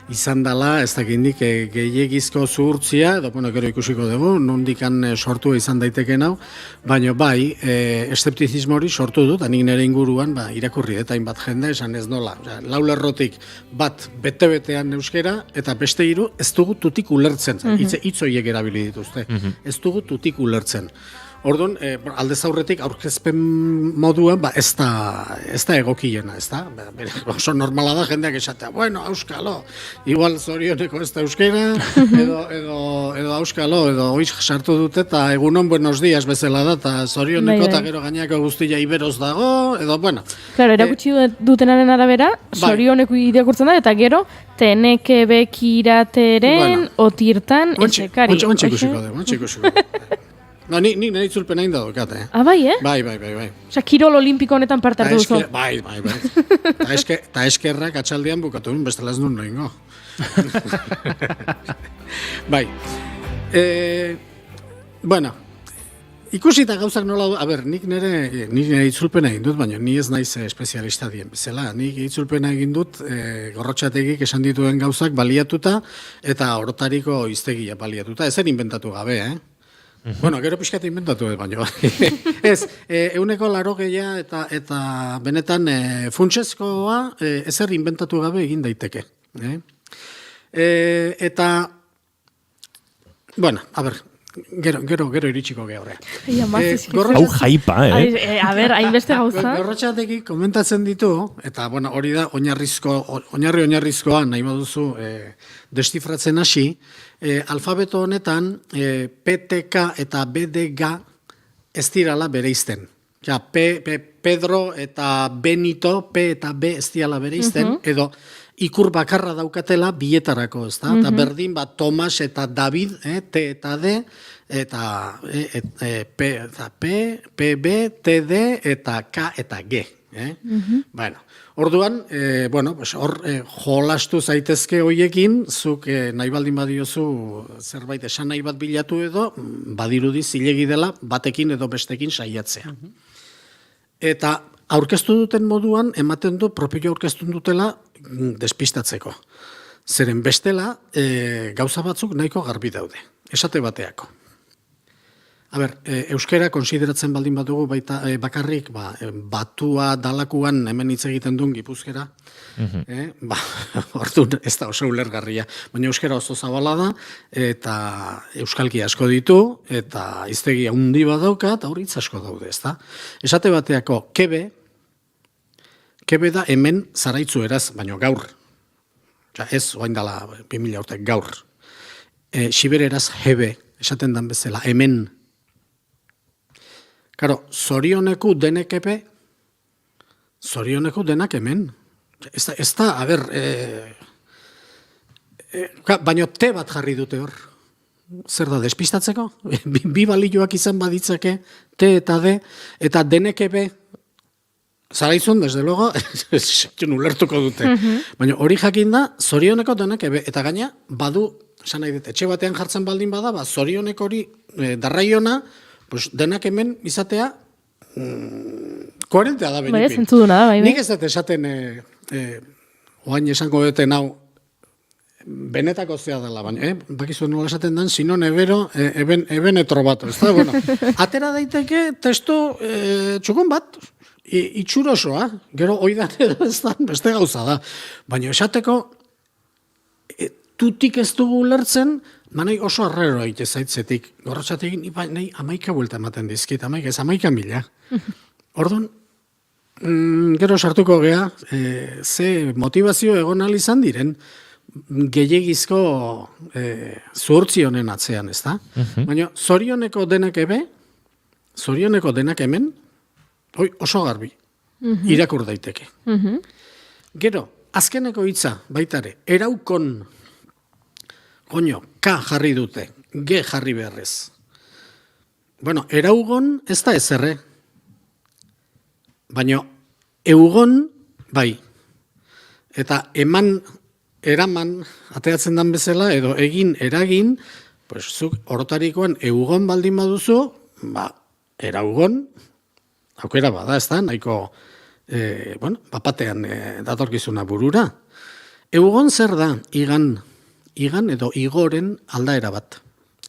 Speaker 10: izan dela, ez dakindik gehiagizko zuhurtzia, edo, gero ikusiko dugu, nondikan sortua izan daitekeen hau, baina bai, eszeptizismo hori sortu dut, nik nire inguruan, irakurri eta hainbat jende, esan ez nola, lau lerrotik bat bete-betean euskera, eta beste hiru ez dugu tutik ulertzen, hitz horiek erabili dituzte, ez dugu tutik ulertzen. Orduan, aldez aurretik aurkezpen moduan, ez da egokiena, ez da? Oso normala da jendeak esatea, bueno, auskalo, igual zorioneko ez da euskera, edo auskalo, edo oiz sartu dute, eta egunon buenos días bezala da, eta zorioneko, eta gero gainako guztia iberoz dago, edo, bueno.
Speaker 4: Claro, erakutsi dutenaren arabera, zorioneko irakurtzen da, eta gero, teneke bekirateren otirtan esekari.
Speaker 10: Ontxe ikusiko dugu. No, nik nire itzulpen hain da dokat,
Speaker 4: bai,
Speaker 10: Bai.
Speaker 4: Osa, kirol olimpiko honetan parte hartu duzu.
Speaker 10: Bai. Ta eskerrak atxaldean bukatu, bestela ez nun lehengo. Bai. Bueno, ikusita gauzak nola du, nik nire itzulpena egin dut, baina ni ez naiz espezialista dien bezala. Nik itzulpena egin dut, Gorrotxategik esan dituen gauzak baliatuta, eta orotariko hiztegia baliatuta. Ezer inventatu gabe, Bueno, gero pixkat inventatu baino. Ez, 80 eta benetan funtsezkoa ezer inventatu gabe egin daiteke. Eta, bueno, a ber, gero iritsiko gehiago.
Speaker 2: Hau jaipa,
Speaker 4: A ber, hainbeste gauza.
Speaker 10: Gorrotxategi komentatzen ditu, eta, bueno, hori da oinarrizkoa nahi baduzu destifratzen hasi, alfabeto honetan PTK eta BDG ez dirala bereizten. Pedro eta Benito, P eta B ez dirala bereizten, edo ikur bakarra daukatela bietarako, ez da? Eta berdin Tomas eta David, T eta D, eta P, PB, TD eta K eta G. Bueno, orduan, hor jolastu zaitezke hoiekin, zuk nahi baldin badiozu zerbait esan nahi bat bilatu edo, badirudi zilegi dela batekin edo bestekin saiatzea. Eta aurkeztu duten moduan, ematen du propio aurkeztu dutela despistatzeko. Zeren bestela, gauza batzuk nahiko garbi daude. Esate bateako. A ber, euskera konsideratzen baldin badugu baita bakarrik, batua dalakuan hemen hitz egiten duen Gipuzkera, orduan ez da oso ulergarria, baina euskera oso zabala da, eta euskalki asko ditu, eta hiztegi handi badauka, eta hor hitz asko daude, ez da? Esate bateako, kebe da hemen Zaraitzu eraz, baina gaur, ez oain dela 2000 urte gaur, Sibereraz hebe, esaten dan bezala, hemen. Karo, zorioneku denekepe, zorioneku denak hemen. Ez da, a ber, baina te bat jarri dute hor. Zer da, despistatzeko? Bi balioak izan baditzake, te eta de, eta denekepe, Zaraitzun, desde luego, ulertuko dute. Baina hori jakin da, zorioneko denekepe, eta gaina, badu, esan nahi dut, etxe batean jartzen baldin bada, zorioneko hori darraiona, denak hemen izatea koherentea da benipin.
Speaker 4: Bai, zentzuduna da, bai.
Speaker 10: Nik ez dut esaten, oain esango duten hau, benetako zea dela, baina, bakizu nola esaten den, sinon ebero, eben etrobato, ez da, bueno, atera daiteke testu txukun bat, itxurosoa, gero oidan edo ez da, beste gauza da, baina esateko, tutik ez dugu lertzen, manai oso arrero egite zaitzetik. Gorrotxatek nahi 11 buelta ematen dizkit, 11.000. Orduan, gero sartuko gea, ze motivazio egon ahal izan diren, gehiagizko zuhurtzi honen atzean, ez da? Baina, zorioneko denak hemen, oso garbi, irakur daiteke. Gero, azkeneko hitza, baitare, eraukon, K jarri dute, G jarri beharrez. Bueno, eraugon ez da ezerre. Baina eugon, bai. Eta eraman, ateratzen dan bezala, edo egin, eragin, Pues zuk orotarikoan eugon baldin baduzu, eraugon, aukera bada, ez da, nahiko, bapatean datorkizuna burura. Eugon zer da, igan edo igoren aldaera bat.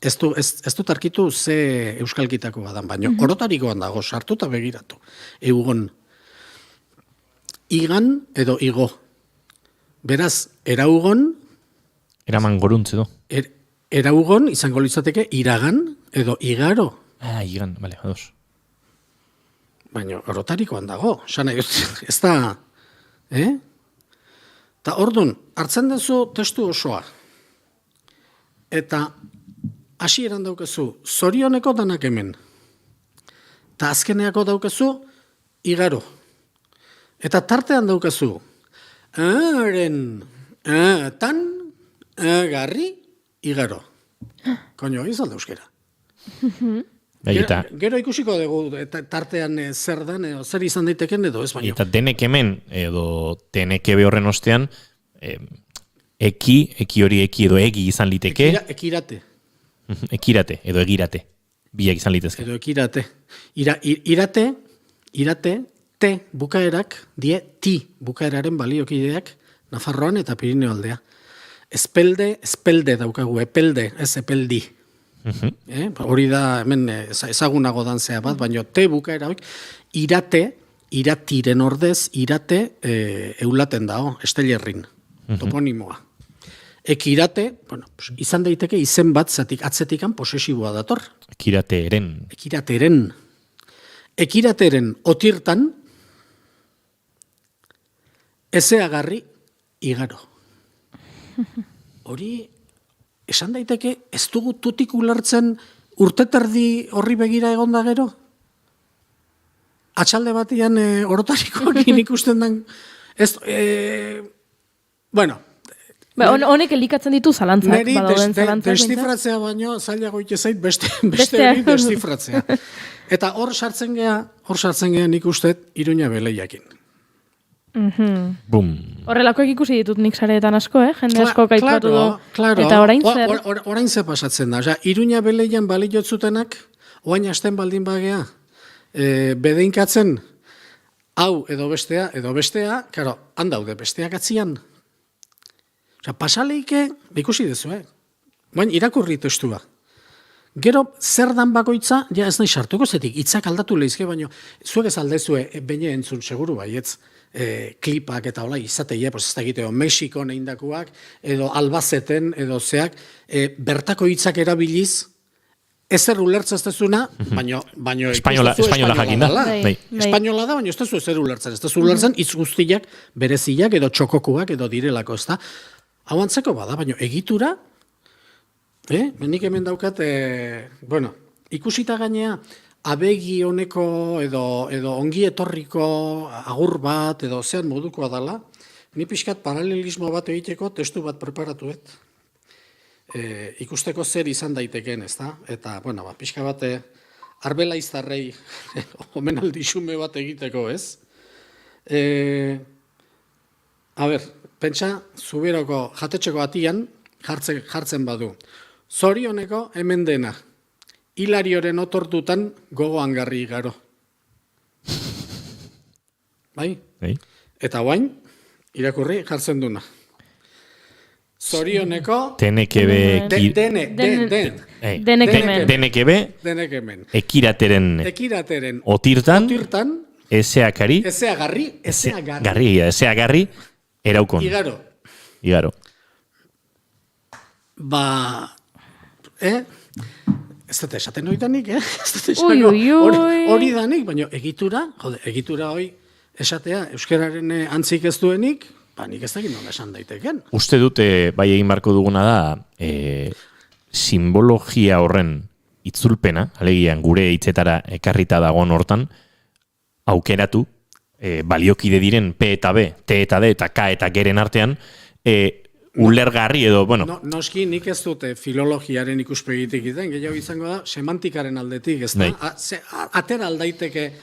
Speaker 10: Ez dut arkitu ze euskalkitako badan, baina orotarikoan dago, sartuta begiratu. Eugon. Igan edo igo. Beraz, eraugon...
Speaker 2: Eraman goruntz edo.
Speaker 10: Eraugon izango litzateke iragan edo igaro.
Speaker 2: Igan, bale, ados.
Speaker 10: Baina orotarikoan dago, sana ez da, Ta ordun, hartzen duzu testu osoa. Eta hasieran daukazu zorioneko danak hemen. Ta azkeneako daukazu igaro. Eta tartean daukazu garri igaro. Koño, izan da euskera. Gero ikusiko dugu tartean zer dan, zer izan daiteken edo ez baino.
Speaker 2: Eta denek hemen, edo denek ebe horren ostean, eki hori eki edo egi izan liteke.
Speaker 10: Ekirate.
Speaker 2: Ekirate, edo egirate. Biak izan litezke.
Speaker 10: Edo ekirate. Irate, te bukaerak, die ti bukaeraren baliokideak Nafarroan eta Pirineo aldea. Espelde daukagu, epelde, ez epeldi. Hori da, hemen ezagunago dantzea bat, baina te bukaera hoik, iratiren ordez, irate eulaten dao, estelerrin, toponimoa. Ekirate, izan daiteke izen bat zatik atzetikan posesiboa dator.
Speaker 2: Ekirateren.
Speaker 10: Ekirateren otirtan, ezeagarri igaro. Hori, esan daiteke, ez dugu tutik ulertzen urteterdi horri begira egon da gero? Atxalde batian orotarikoekin ikusten den...
Speaker 4: Honek elikatzen ditu zalantzak.
Speaker 10: Neri destifratzea baino zailago itezait beste destifratzea. Eta hor sartzen gea nik ustet Iruña Beleiakin.
Speaker 4: Horrelakoek ikusi ditut nik sareetan asko, jende asko kaikatu du. Eta orain zer?
Speaker 10: Orain ze pasatzen da. Iruña Beleian baliotzutenak, oain hasten baldin bagea, bedeinkatzen, hau edo bestea, karo, handaude besteak atzian. Pasaleike, ikusi dezu, baina irakurri testua. Gero, zer dan bakoitza, ez nahi sartuko zetik, hitzak aldatu lehizke, baina zuek ez aldezue, baina entzun, seguru baietz, klipak eta hola izateia, ez da egiteo, Mexikon eindakoak, edo Albazeten, edo zeak, bertako hitzak erabiliz, ezer ulertzen ez dezuna, baina
Speaker 2: Espainola jakin da.
Speaker 10: Espainola da, baina ez dezu ezer ulertzen. Ez dezu ulertzen hitz guztiak, bereziak, edo txokokuak, edo direlako, ez da. Hau antzeko bada, baina egitura, nik hemen daukat, ikusita gainea, abegi honeko edo ongi etorriko agur bat, edo zean modukoa dela, ni pixkat paralelismo bat egiteko testu bat preparatuet. Ikusteko zer izan daiteken, ez da? Eta, pixka bat arbela izarrei omenaldi xume bat egiteko, ez? Pentsa, Zubieroko jatetxeko atian jartzen badu. Zorioneko hemen dena. Hilarioren otortutan gogoan garri igaro. Bai? Eta guain, irakurri jartzen duna. Zorioneko...
Speaker 2: Denekebe...
Speaker 10: Denekemen.
Speaker 2: Ekirateren otirtan... Ezeagarri... Eraukon. Igaro.
Speaker 10: Ez dut esaten oitanik, hori danik, baina egitura hoi esatea, euskararen antzik ez duenik, nik ez dakit nola esan daiteken.
Speaker 2: Uste dute, bai egin barko duguna da, simbologia horren itzulpena, alegian gure hitzetara ekarrita dagoen hortan, aukeratu, baliokide diren P eta B, T eta D eta K eta Geren artean, ulergarri edo,
Speaker 10: Noski, nik ez dute filologiaren ikuspegitik iten, gehiago izango da, semantikaren aldetik, ez da? Atera aldaiteke,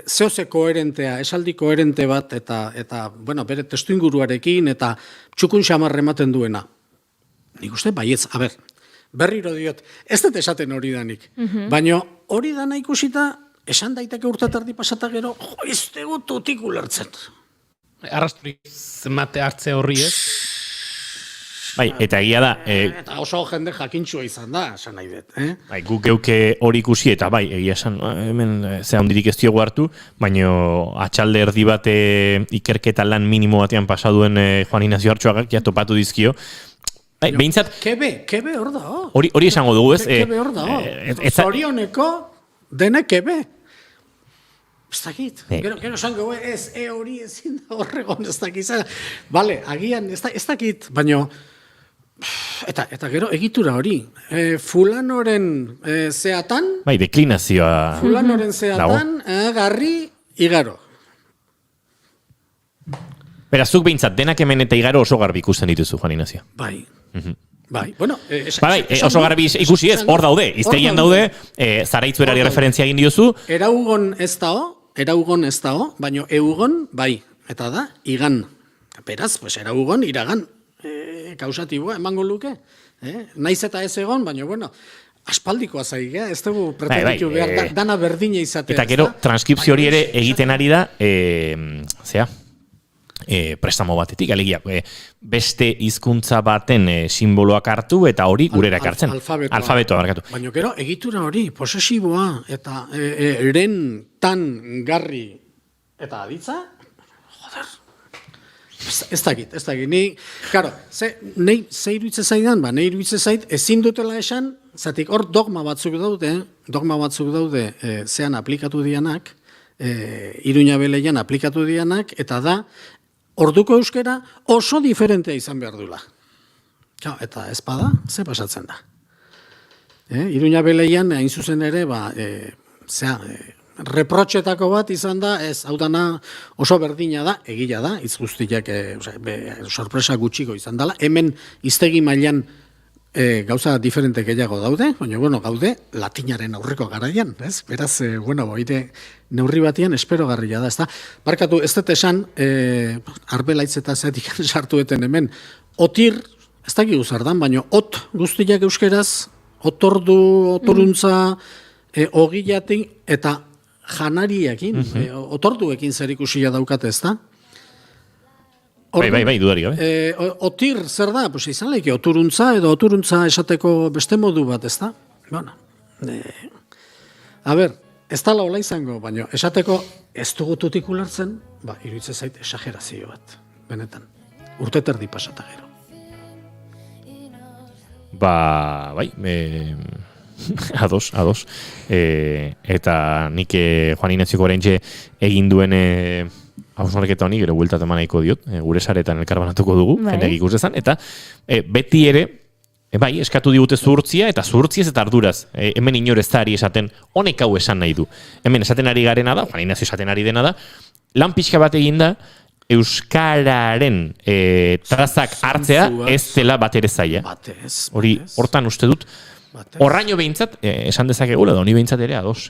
Speaker 10: zehose koherentea, esaldi koherente bat, eta bere testu inguruarekin, eta txukun xamarre ematen duena. Nik uste, baietz, berriro diot, ez dut esaten hori danik, baina hori dana ikusita, esan daiteke urte terdi pasata gero, ez dugu tutik ulertzen.
Speaker 3: Arrasturik mate hartze horri ez?
Speaker 2: Bai, eta egia da...
Speaker 10: Eta oso jende jakintxua izan da, esan nahi dut.
Speaker 2: Bai, guk geuke hori ikusi, eta bai, egia esan, hemen ze handirik ez diogu hartu, baina atxalde erdi bat ikerketa lan minimo batean pasaduen Juan Ignacio Artxoagak, ja topatu dizkio. Bai, behintzat...
Speaker 10: Kebe hor da,
Speaker 2: Hori esango dugu, ez?
Speaker 10: Kebe hor da, zorioneko dene kebe. Ez dakit. Gero esango, ez, hori ezin da horregon, ez dakit. Bale, agian, ez dakit, baina... Eta gero egitura hori. Fulanoren zeatan...
Speaker 2: Bai, deklinazioa...
Speaker 10: Fulanoren zeatan, garri, igaro.
Speaker 2: Beraz, zuk behintzat, denak hemen eta igaro oso garbi ikusten dituzu, Juan Ignacio.
Speaker 10: Bai. Bai, bueno...
Speaker 2: oso garbi ikusi ez, hor daude, iztegian daude, Zaraitzuerari referentzia egin diozu.
Speaker 10: Eraugon ez dao, baina eugon, bai, eta da, igan. Beraz, pues eraugon, iragan. Kausatiboa, emango luke. Naiz eta ez egon, baina, bueno, aspaldikoa zaiga, ez dugu pretenditu behar, dana berdina izatea.
Speaker 2: Eta gero, transkripzio hori ere egiten ari da, prestamo batetik, alegia, beste hizkuntza baten simboloak hartu eta hori gurera ekartzen. Alfabetoa barkatu.
Speaker 10: Baina gero, egitura hori, posesiboa eta eren tan garri eta aditza, joder, ez dakit, ni, karo, ze iruitze zaidan, nahi iruitze zait, ezin dutela esan, zatik hor dogma batzuk daude, zean aplikatu dianak, Iruña Beleian aplikatu dianak, eta da, orduko euskera oso diferentea izan behar dula. Eta ezpada, ze pasatzen da. Iruña Beleian, hain zuzen ere, reprotxetako bat izan da, ez, hau dana oso berdina da, egila da, hitz guztiak sorpresa gutxiko izan dela, hemen hiztegi mailan gauza diferente gehiago daude, baina, bueno, gaude latinaren aurreko garaian, ez? Beraz, boire neurri batian espero garria da, ez da? Barkatu, ez dut esan, arbelaitz eta zetik sartu eten hemen, otir, ez dakik uzardan, baina ot guztiak euskeraz, otordu, otoruntza, ogilatik eta janariekin, otorduekin zer ikusia daukate, ez da?
Speaker 2: Bai, dudari gabe.
Speaker 10: Otir zer da, pues izan lehiki, oturuntza edo oturuntza esateko beste modu bat, ez da? Bueno, a ber, ez da laola izango, baina esateko ez dugu tutik ulertzen, iruditzen zait esagerazio bat, benetan. Urte terdi pasata gero.
Speaker 2: Bai, ados. Eta nik Juan Ignacio oraintxe egin duen hausnarketa honi, gero bueltat eman nahiko diot, gure saretan elkarbanatuko dugu, jendeak ikus dezan, eta beti ere, bai, eskatu digute zuhurtzia, eta zuhurtziez eta arduraz, hemen inor ez da ari esaten, honek hau esan nahi du. Hemen esaten ari garena da, Juan Ignacio esaten ari dena da, lan pixka bat egin da, euskararen trazak hartzea ez dela bat ere zaila. Hori, hortan uste dut, horraino behintzat, esan dezakegula, da honi behintzat ere ados.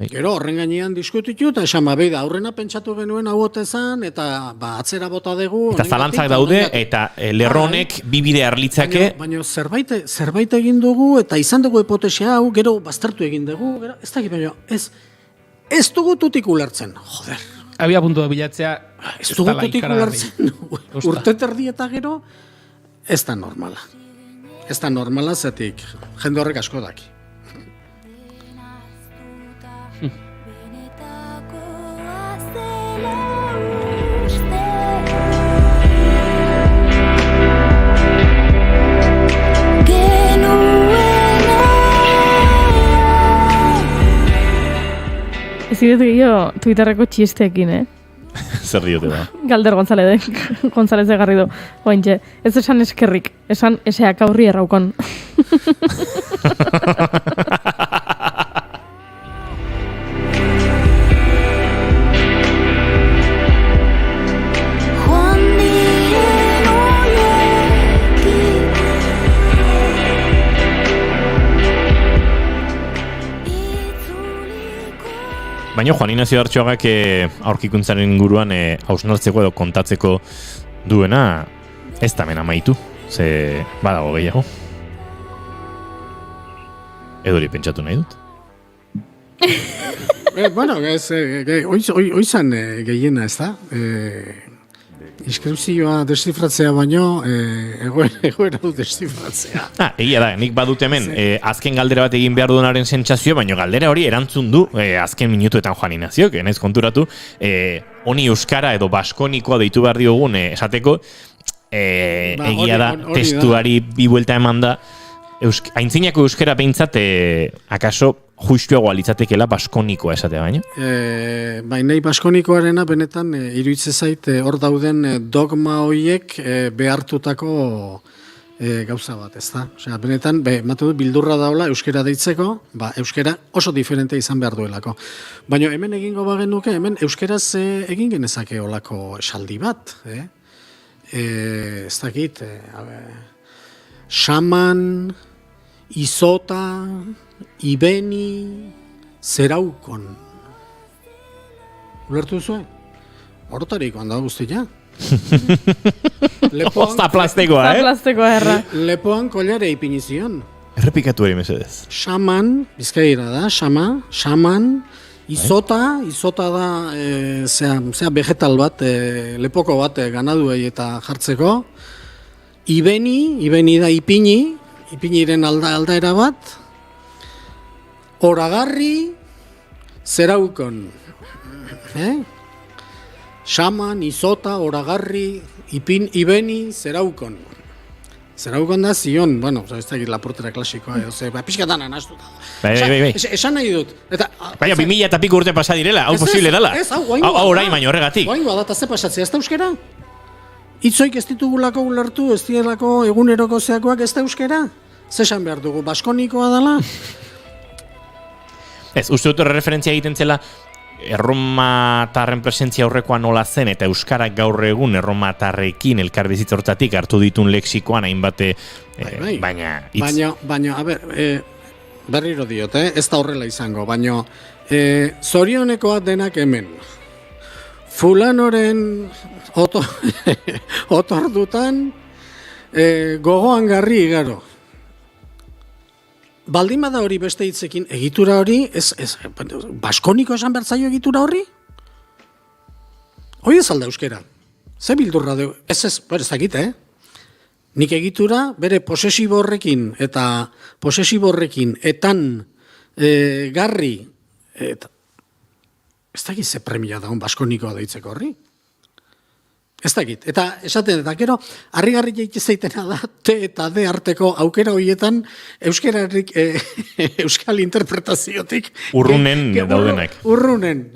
Speaker 10: Gero, horren gainean diskutitu, eta esan beida, aurrena pentsatu genuen hau otezan, eta atzera bota dugu.
Speaker 2: Eta zalantzak daude, eta lerronek bibide arlitzake.
Speaker 10: Baina zerbait egin dugu, eta izan dugu hipotesia hau, gero baztertu egin dugu, gero, ez dakit, baina ez dugu tutik ulertzen, joder.
Speaker 3: Abia puntua bilatzea,
Speaker 10: ez dugu tutik ulertzen, urte terdi eta gero, ez da normala. Ez da normala, zetik jende horrek asko daki.
Speaker 4: Ez dut gehiago Twitterreko txisteekin,
Speaker 2: Zer diote da?
Speaker 4: Galder González Garrido. Ointxe, ez esan eskerrik, esan eseak aurri erraukon.
Speaker 2: Baina Juan Ignacio Artxoagak aurkikuntzaren inguruan hausnartzeko edo kontatzeko duena ez da hemen amaitu, ze badago gehiago. Edo hori pentsatu nahi dut.
Speaker 10: Bueno, oizan gehiena, ez da? Inskripzioa desifratzea baino, egoera du desifratzea.
Speaker 2: Egia da, nik badut hemen, azken galdera bat egin behar duenaren sentsazio, baino galdera hori erantzun du, azken minutuetan Juan Inaziok, naiz konturatu, honi euskara edo baskonikoa deitu behar diogun, esateko, egia da, testuari bi buelta eman da, aintzinako euskara behintzat, akaso, justuago alitzatekela baskonikoa esatea baino?
Speaker 10: Nahi baskonikoarena benetan iruditzen zait hor dauden dogma horiek behartutako gauza bat, ez da? Osea, benetan, ematen dut bildurra daula euskara deitzeko, euskara oso diferente izan behar duelako. Baina hemen egingo bagenuke, hemen euskaraz egin genezake olako esaldi bat, ez dakit, xaman, izota, ibeni, zeraukon. Ulertu zuen? Horotariko handa guztia.
Speaker 2: Osta plastekoa,
Speaker 4: erra.
Speaker 10: Lepoan kolare ipinizion.
Speaker 2: Errepikatu eri mesedez.
Speaker 10: Xaman, bizkaira da, xaman, izota da, zea vegetal bat, lepoko bat ganaduei eta jartzeko. Ibeni da ipiniren aldaera bat. Oragarri, zeraukon. Xaman, izota, oragarri, ibeni, zeraukon. Zeraukon da zion, bueno, ez da lapurtera klasikoa, pixkatan anastuta.
Speaker 2: Bai.
Speaker 10: Esan nahi dut.
Speaker 2: Baina, 2000 eta piko urte pasa direla, hau posible dela. Hau orain baino horregatik.
Speaker 10: Oaingoa da, eta ze pasatzea, ez da euskera? Itzoik ez ditugulako ulertu, ez dielako eguneroko zeakoak ez da euskera? Zesan behar dugu, baskonikoa dela?
Speaker 2: Ez, uste dut referentzia egiten zela erromatarren presentzia aurrekoa nola zen eta euskarak gaur egun erromatarrekin elkarbizitza hortatik hartu ditun leksikoan hainbate, baina... Baina,
Speaker 10: a ber, berriro diot, ez da horrela izango, baina zorionekoak denak hemen. Fulanoren otordutan gogoan garri igaro. Baldin bada hori beste hitzekin, egitura hori, baskoniko esan bertzaio egitura horri? Hoi ez alda euskera. Ze bildurra du? Ez dakit, Nik egitura bere posesiborrekin eta posesiborrekin etan garri, ez dakit ze premia daun baskonikoa deitzeko horri? Ez dakit. Eta esaten, eta gero, harrigarri jaitezeitena da, T eta D arteko aukera horietan euskararik euskal interpretaziotik.
Speaker 2: Urrunen daudenak.
Speaker 10: Urrunen.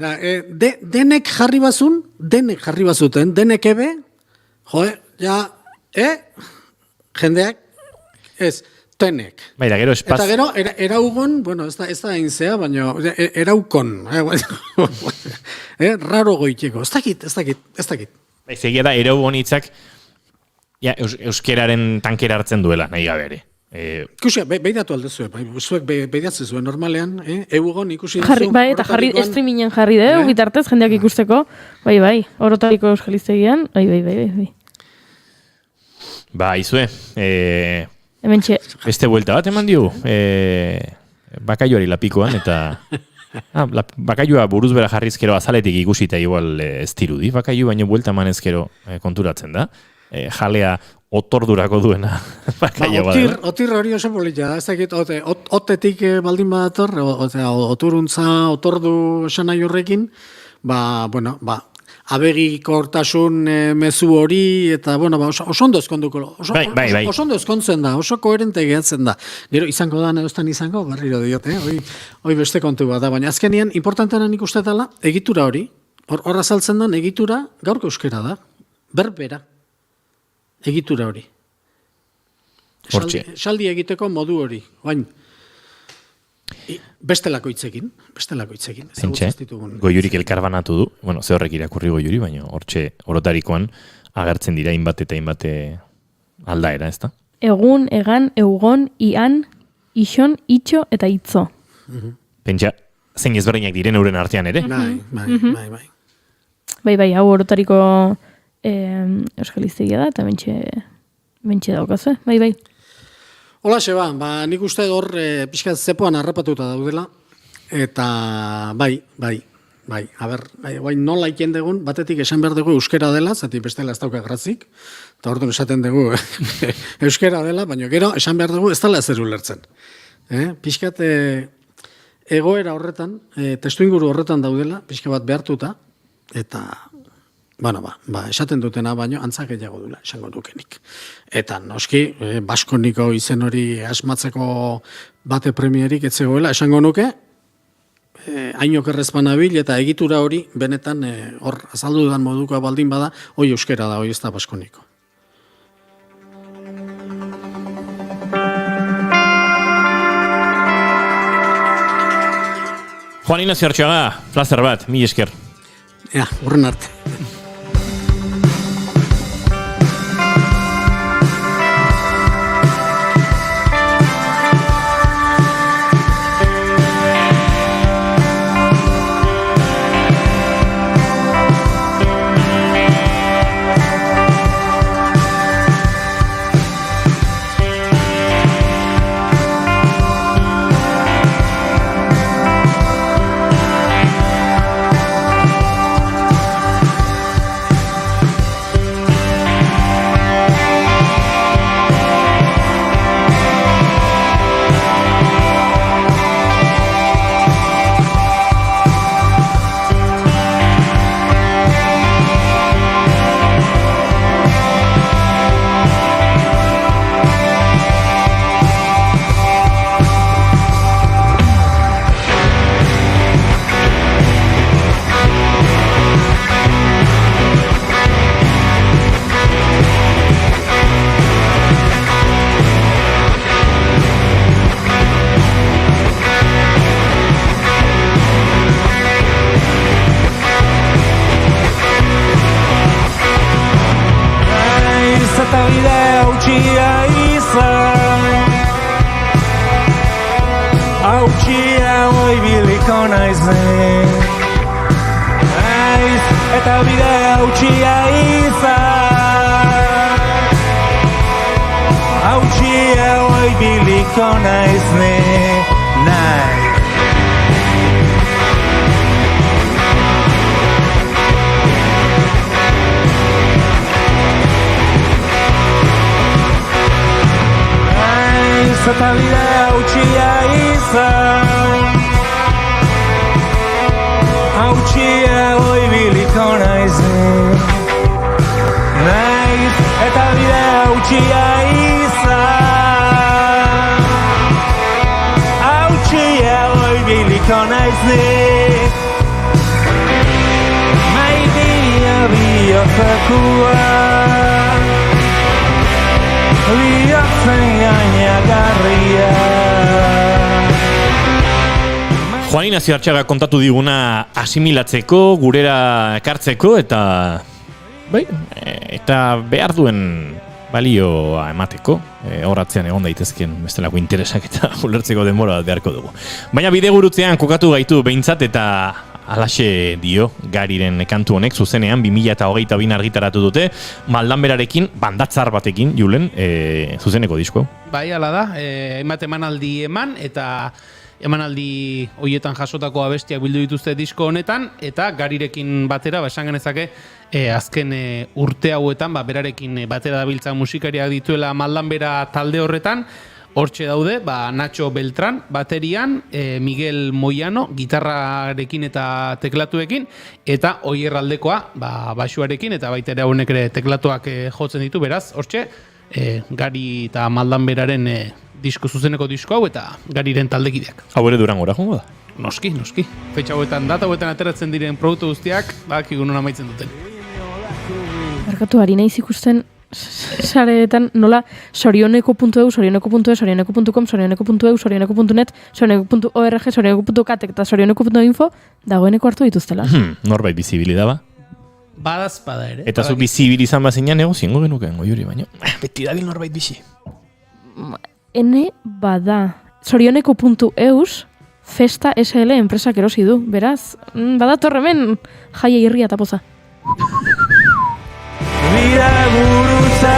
Speaker 10: Denek jarri bazuten, denek ebe, jendeak, ez, tenek.
Speaker 2: Bai, da gero
Speaker 10: Eta gero, eraugon, bueno, ez da aintzea, baina eraukon. Raro goiteko. Ez dakit.
Speaker 2: Egia da, erau honitzak euskeraren tankera hartzen duela, nahi gabe ere.
Speaker 10: Ikusia, behidatu aldezue, zuek behidatzen zuen normalean, eugon ikusi duzu.
Speaker 4: Bai, eta streamingen jarri bitartez, jendeak ikusteko, bai, orotariko euskalistegian, bai.
Speaker 2: Ba, izue,
Speaker 4: hementxe.
Speaker 2: Beste buelta bat eman diogu, bakaioari lapikoan, eta... Bakailua buruz bera jarrizkero azaletik ikusita igual ez dirudi, bakailu baino buelta emanezkero konturatzen da. Jalea otordurako duena bakailo bada.
Speaker 10: Otir hori oso politia da, ez dakit, otetik baldin badator, oturuntza, otordu esan nahi horrekin, abegikortasun mezu hori, eta, oso ondo ezkonduko. Oso ondo ezkontzen da, oso koherente gehatzen da. Gero, izango da, nedoztan izango, barriro diote, hoi beste kontu bat da. Baina azkenean, importantean nik uste dela, egitura hori, hor azaltzen den egitura, gaurko euskera da, berbera, egitura hori. Esaldi egiteko modu hori, oain. Bestelako hitzekin.
Speaker 2: Zentxe, Goiurik elkarbanatu du, ze horrek irakurri Goiuri, baina hortxe orotarikoan agertzen dira inbate aldaera, ez da?
Speaker 4: Egun, egan, eugon, ian, ixon, itxo eta itzo.
Speaker 2: Pentsa, zein ezberdinak diren euren artean ere?
Speaker 4: Bai, hau orotariko euskaliztegia da, eta mentxe daukazue, bai.
Speaker 10: Holaxe nik uste hor pixka zepoan harrapatuta daudela, eta bai, guain nola iken dugun, batetik esan behar dugu euskera dela, zati bestela ez dauka grazik, eta orduan esaten dugu euskera dela, baina gero esan behar dugu ez dela ezer ulertzen. Pixkat egoera horretan, testuinguru horretan daudela, pixka bat behartuta, eta esaten dutena baino antzak gehiago dula, esango nukenik. Eta noski, baskoniko izen hori asmatzeko bate premierik etzegoela, esango nuke, hainok errezpanabil eta egitura hori benetan hor azaldu dudan modukoa baldin bada, hoi euskera da, hoi ez da baskoniko.
Speaker 2: Juan Ignacio Artxaga, plazer bat, mila esker.
Speaker 10: Urren arte.
Speaker 6: Eta bidea hautsia izan, hautsia ibiliko naizen. Naiz eta bidea hautsia izan, hautsia ibiliko naizen. Maitia bihotzakua,
Speaker 2: Juan Ignacio Artxaga kontatu diguna asimilatzeko, gurera ekartzeko eta behar duen balioa emateko, horatzean egon daitezken bestelako interesak eta ulertzeko denbora beharko dugu. Baina bidegurutzean kokatu gaitu behintzat eta alaxe dio Gariren kantu honek zuzenean 2022 argitaratu dute Maldanberarekin, bandatzar batekin, Julen, zuzeneko disko.
Speaker 3: Bai, ala da, hainbat emanaldi eman eta emanaldi hoietan jasotako abestiak bildu dituzte disko honetan eta Garirekin batera, esan genezake, azken urte hauetan berarekin batera dabiltza musikariak dituela Maldanbera talde horretan. Hortxe daude, Nacho Beltran baterian, Miguel Moyano gitarrarekin eta teklatuekin, eta Oier Aldekoa baxuarekin, eta baita ere haunek ere teklatuak jotzen ditu, beraz, hortxe, Gari eta Maldanberaren disko zuzeneko disko hau eta Gariren taldekideak.
Speaker 2: Hau ere Durangora joango da?
Speaker 3: Noski. Fetxa hauetan, data hauetan ateratzen diren produktu guztiak, badakigu non amaitzen duten.
Speaker 4: Barkatu, ari naiz ikusten sareetan nola sorioneko.eu, sorioneko.es, sorioneko.com, sorioneko.eu, sorioneko.net, sorioneko.org, sorioneko.cat eta sorioneko.info dagoeneko hartu dituztela.
Speaker 2: Norbait bizibilida ba?
Speaker 3: Badazpada ere.
Speaker 2: Eta zu bizibilizan bazinean negoziengo genuken, goiuri, baina beti dabil norbait bizi.
Speaker 4: Ene bada. Sorioneko.eus Festa SL enpresak erosi du, beraz, badator hemen jaia irria eta poza.
Speaker 6: Bira gurutza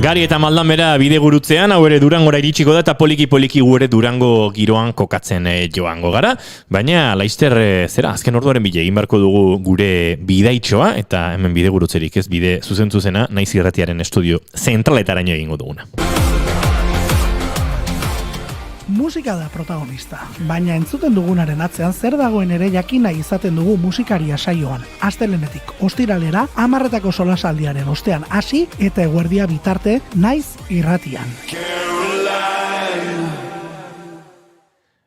Speaker 2: Gari eta Maldamera bide gurutzean, hau ere Durangora iritsiko da, eta poliki-poliki gure Durango giroan kokatzen joango gara. Baina, laizter, zera, azken orduaren bile, egin beharko dugu gure bidaitxoa, eta hemen bide gurutzerik ez, bide zuzen-zuzena, naiz irratiaren estudio zentraletaraino egingo duguna.
Speaker 11: Musika da protagonista, baina entzuten dugunaren atzean zer dagoen ere jakina izaten dugu musikaria saioan. Astelenetik ostiralera, 10:00 solasaldiaren ostean hasi eta eguerdia bitarte naiz irratian.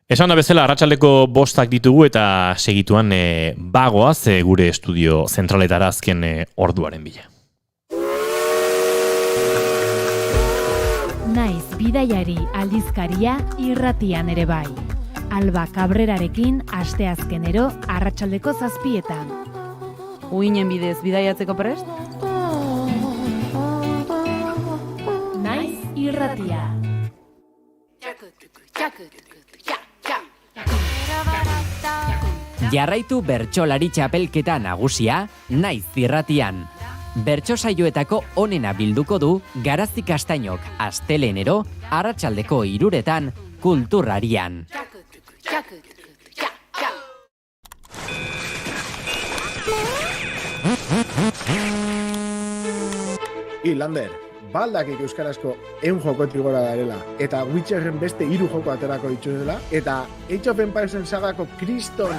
Speaker 2: Esan da bezala, arratsaldeko 5 ditugu eta segituan bagoaz gure estudio zentraletara azken orduaren bila.
Speaker 12: Naiz bidaiari aldizkaria irratian ere bai. Alba Cabrerarekin asteazkenero arratsaldeko 7:00.
Speaker 13: Uinen bidez bidaiatzeko prest?
Speaker 12: Naiz irratia.
Speaker 14: Jarraitu bertsolari txapelketa nagusia Naiz irratian. Bertso saioetako onena bilduko du Garazi Kastainok astelenero arratsaldeko 3:00 Kulturrarian.
Speaker 15: Lander, baldakik euskarazko 100 jokotik gora darela, eta Witcherren beste 3 joko aterako dituzela, eta Age of Empiresen sagako kriston...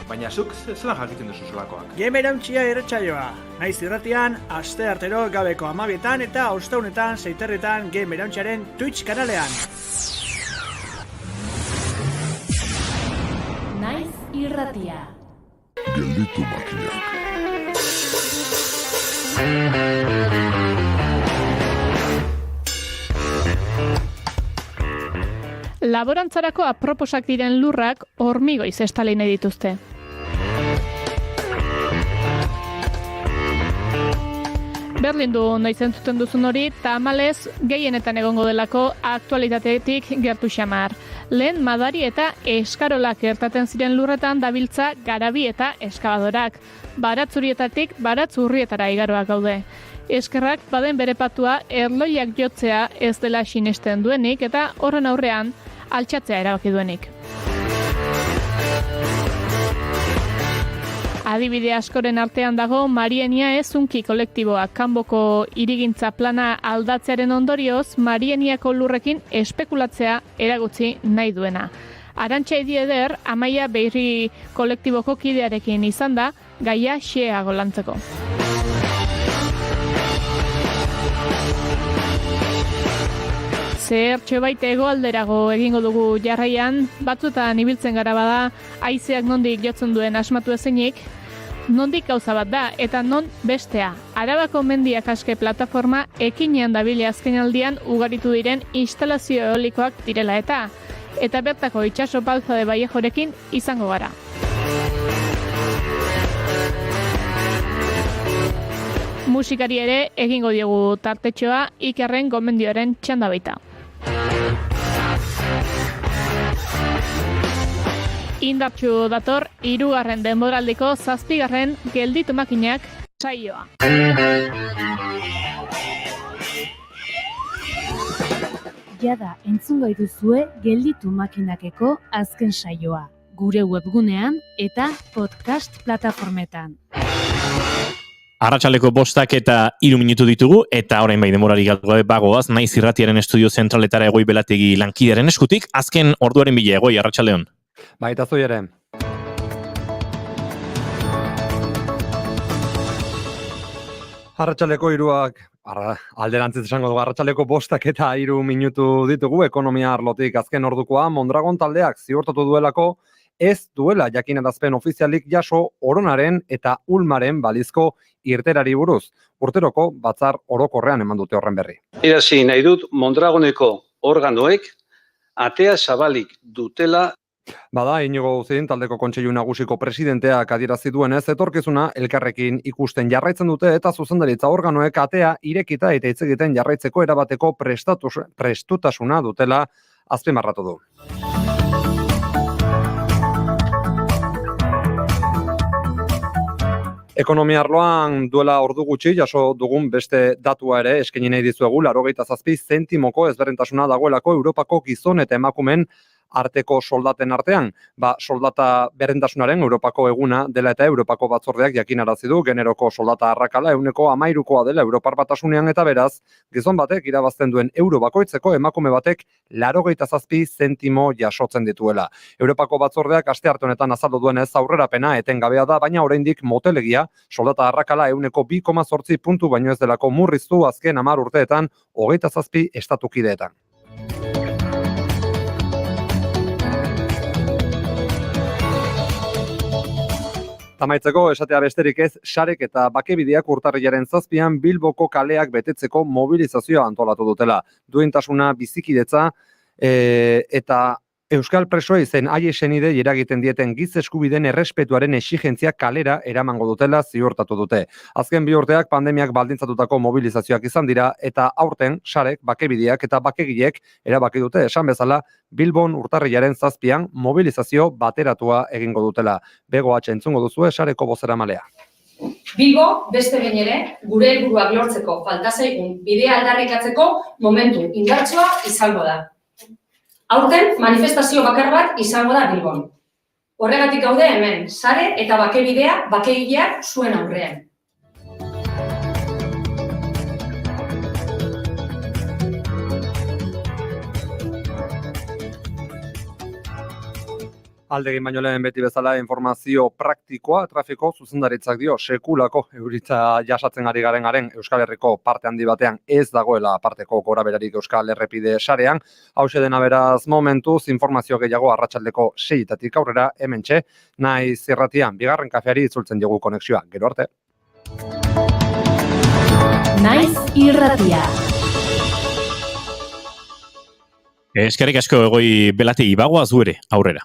Speaker 16: Baina zuk zelan jakiten duzu zelakoak?
Speaker 17: Game Irautxia irratsaioa. Naiz irratian, aste artero gabeko 12:00 eta ostaunetan 6:00 Game Irautxiaren Twitch kanalean.
Speaker 12: Naiz irratia.
Speaker 18: Gelditu makinak.
Speaker 4: Laborantzarako aproposak diren lurrak hormigoiz estali nahi dituzte. Berdin du noiz entzuten duzun hori, tamalez gehienetan egongo delako aktualitatetik gertu xamar. Lehen madari eta eskarolak gertaten ziren lurretan dabiltza garabi eta eskabadorak. Baratzurietatik baratzurrietara igaroak gaude. Eskerrak baden bere patua erloiak jotzea ez dela sinesten duenik eta horren aurrean altxatzea erabaki duenik. Adibide askoren artean dago Marienia ezunki kolektiboa. Kanboko hirigintza plana aldatzearen ondorioz, Marieniako lurrekin espekulatzea eragutzi nahi duena. Arantxa Idieder, Amaia Beirri kolektiboko kidearekin izan da, gaia xeago lantzeko. Zertxo baite hegoalderago egingo dugu jarraian, batzuetan ibiltzen gara bada, haizeak nondik jotzen duen asmatu ezinik, nondik gauza bat da, eta non bestea. Arabako mendiak aske plataforma ekinean dabile azkenaldian ugaritu diren instalazio eolikoak direla eta bertako itxaso balza de Vallejorekin izango gara. Musikari ere egingo diogu tartetxoa Ikerren gomendioaren txanda baita. Indartsu dator 3. denboraldiko 7. gelditu makinak saioa.
Speaker 12: Jada entzungo dituzue gelditu makinakeko azken saioa. Gure webgunean eta podcast plataformetan.
Speaker 2: Arratsaleko 5 eta 3 minutu ditugu, eta orain bai denborari gabe bagoaz, Naiz irratiaren estudio zentraletara Egoi Belategi lankidearen eskutik, azken orduaren bila. Egoi, arratsaldeon.
Speaker 19: Baita zoi ere. Arratsaleko 3 alderantziz esango dugu, arratsaleko 5 eta 3 minutu ditugu, ekonomia arlotik azken ordukoa, Mondragon taldeak ziurtatu duelako, ez duela jakinarazpen ofizialik jaso Oronaren eta Ulmaren balizko irterari buruz. Urteroko batzar orokorrean eman dute horren berri.
Speaker 20: Irazi nahi dut Mondragoneko organoek atea zabalik dutela.
Speaker 19: Bada, Inigo Uzin taldeko kontseilu nagusiko presidenteak adierazi duenez, etorkizuna elkarrekin ikusten jarraitzen dute eta zuzendaritza organoek atea irekita eta hitz egiten jarraitzeko erabateko prestutasuna dutela azpimarratu du. Ekonomia arloan duela ordu gutxi jaso dugun beste datua ere eskaini nahi dizuegu 87 zentimoko ezberdintasuna dagoelako Europako gizon eta emakumeen arteko soldaten artean. Soldata berdintasunaren Europako eguna dela eta Europako batzordeak jakinarazi du generoko soldata arrakala 13%koa dela Europar Batasunean eta beraz, gizon batek irabazten duen euro bakoitzeko emakume batek 87 zentimo jasotzen dituela. Europako batzordeak astearte honetan azaldu duenez aurrerapena etengabea da, baina oraindik motelegia soldata arrakala 2,8 puntu baino ez delako murriztu azken 10 urteetan 27 estatukideetan. Amaitzeko esatea besterik ez, Sarek eta Bakebideak urtarrilaren 7an Bilboko kaleak betetzeko mobilizazioa antolatu dutela. Duintasuna, bizikidetza eta Euskal presoei zen haie senide eragiten dieten giza eskubideen errespetuaren exigentzia kalera eramango dutela ziurtatu dute. Azken 2 urteak pandemiak baldintzatutako mobilizazioak izan dira eta aurten Sarek, Bakebideak eta Bakegilek erabaki dute esan bezala Bilbon urtarrilaren 7an mobilizazio bateratua egingo dutela. Bego entzungo duzue Sareko bozeramaileak.
Speaker 21: Bilbo, beste behin ere, gure helburuak lortzeko falta zaigun bidea aldarrikatzeko momentu indartsua izango da. Aurten manifestazio bakar bat izango da Bilbon. Horregatik gaude hemen, Sare eta Bakebidea, Bakegileak zuen aurrean.
Speaker 19: Aldegin baino lehen beti bezala informazio praktikoa, trafiko zuzendaritzak dio sekulako euritza jasatzen ari garen Euskal Herriko parte handi batean ez dagoela aparteko goraberarik Euskal Errepide sarean. Hauxe dena beraz momentuz informazio gehiago arratsaldeko 6etatik aurrera hementxe, Naiz Irratian bigarren kafeari itzultzen dugu konexioa. Gero arte.
Speaker 12: Naiz Irratia.
Speaker 2: Eskerrik asko Egoi Belati Ibagoaz ere aurrera.